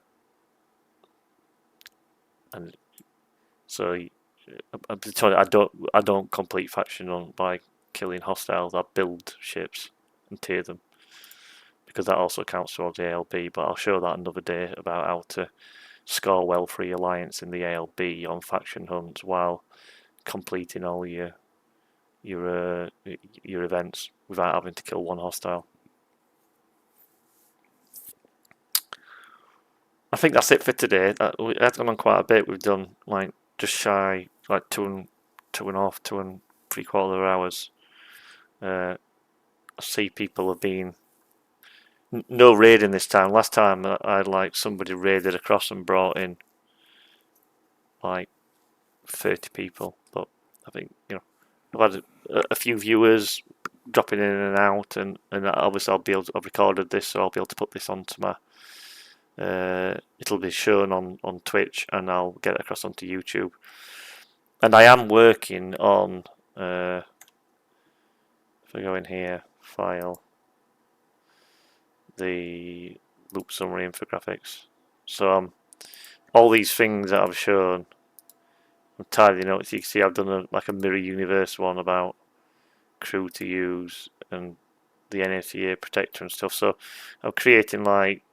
so I don't complete faction hunt by killing hostiles. I build ships and tier them, because that also counts towards the ALB. But I'll show that another day about how to score well for your alliance in the ALB on faction hunts while completing all your events without having to kill one hostile. I think that's it for today. That's gone on quite a bit. We've done like just shy, like 2.5, 2.75 hours. I see people have been no raiding this time. Last time I had like somebody raided across and brought in like 30 people, but I think I've had a few viewers dropping in and out, and obviously I've recorded this, so I'll be able to put this onto my. It'll be shown on Twitch, and I'll get it across onto YouTube. And I am working on. If I go in here, file, the loop summary infographics. So all these things that I've shown, I'm tidying up. You can see I've done like a mirror universe one about crew to use and the NATA protector and stuff. So I'm creating like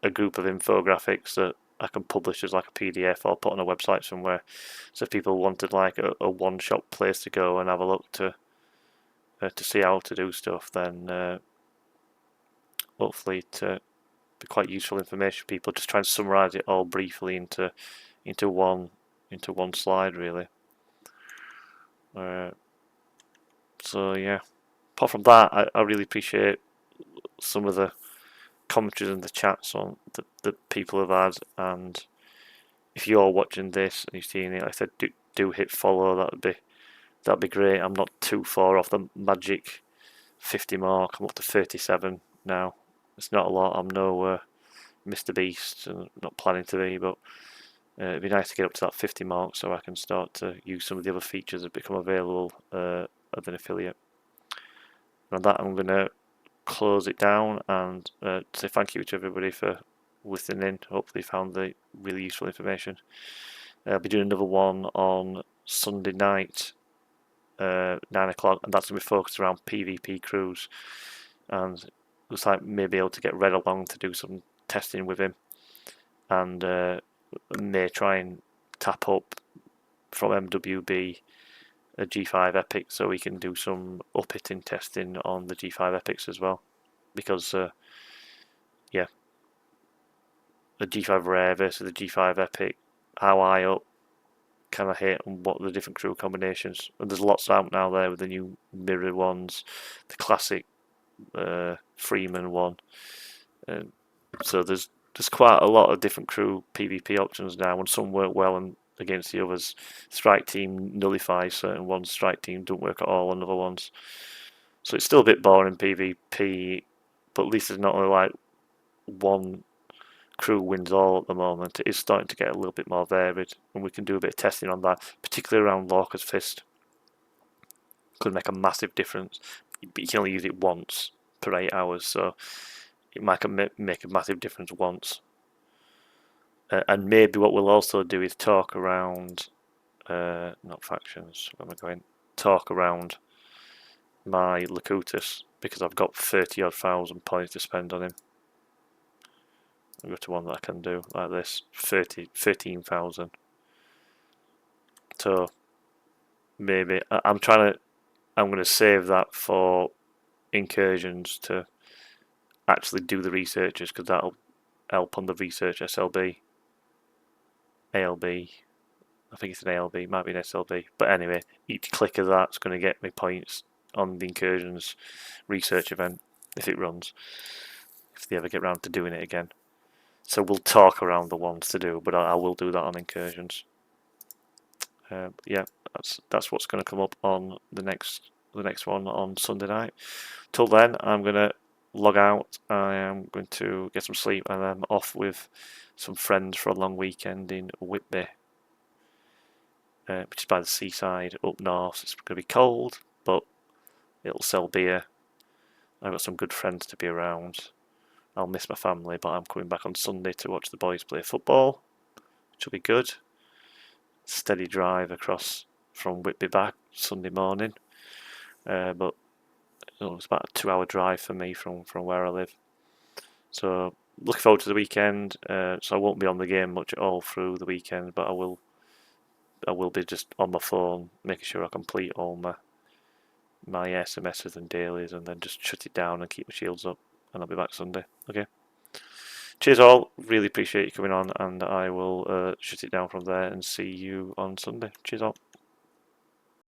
a group of infographics that I can publish as like a PDF or put on a website somewhere. So if people wanted like a one-shop place to go and have a look to see how to do stuff, then hopefully to be quite useful information for people. Just try and summarise it all briefly into one slide really. So yeah, apart from that, I really appreciate some of the commentaries and the chats on that people have had, and if you're watching this and you've seen it, like I said, do hit follow. That'd be great. I'm not too far off the magic 50 mark. I'm up to 37 now. It's not a lot. I'm no Mr. Beast, and not planning to be, but it'd be nice to get up to that 50 mark so I can start to use some of the other features that become available as an affiliate. And on that, I'm going to close it down and say thank you to everybody for listening in. Hopefully you found the really useful information. I'll be doing another one on Sunday night, 9 o'clock, and that's going to be focused around PvP crews, and looks like maybe able to get Red along to do some testing with him, and may try and tap up from MWB a G5 Epic, so we can do some up-hitting testing on the G5 Epics as well, because yeah, the G5 Rare versus the G5 Epic, how high up can I hit, and what are the different crew combinations. And there's lots out now there with the new mirror ones, the classic Freeman one. So there's quite a lot of different crew PvP options now, and some work well and against the others. Strike team nullifies certain ones, strike team don't work at all on other ones. So it's still a bit boring PvP, but at least there's not only like one crew wins all at the moment. It is starting to get a little bit more varied, and we can do a bit of testing on that, particularly around Lorca's Fist. Could make a massive difference, but you can only use it once per 8 hours, so it might make a massive difference once. And maybe what we'll also do is talk around, not factions, where am I going? Talk around my Locutus, because I've got 30 odd thousand points to spend on him. I'll go to one that I can do like this, 13,000. So maybe I'm going to save that for incursions to actually do the researches, because that'll help on the research SLB, ALB. I think it's an ALB, might be an SLB. But anyway, each click of that's going to get me points on the incursions research event if it runs, if they ever get around to doing it again. So we'll talk around the ones to do, but I will do that on incursions. Yeah, that's what's going to come up on the next one on Sunday night. Till then, I'm going to log out. I am going to get some sleep, and I'm off with some friends for a long weekend in Whitby, which is by the seaside up north. It's going to be cold, but it'll sell beer. I've got some good friends to be around. I'll miss my family, but I'm coming back on Sunday to watch the boys play football, which will be good. Steady drive across from Whitby back Sunday morning, but it's about a 2-hour drive for me from where I live. So looking forward to the weekend. So I won't be on the game much at all through the weekend, but I will be just on my phone, making sure I complete all my SMSs and dailies, and then just shut it down and keep my shields up, and I'll be back Sunday. Okay. Cheers all, really appreciate you coming on, and I will shut it down from there and see you on Sunday. Cheers all.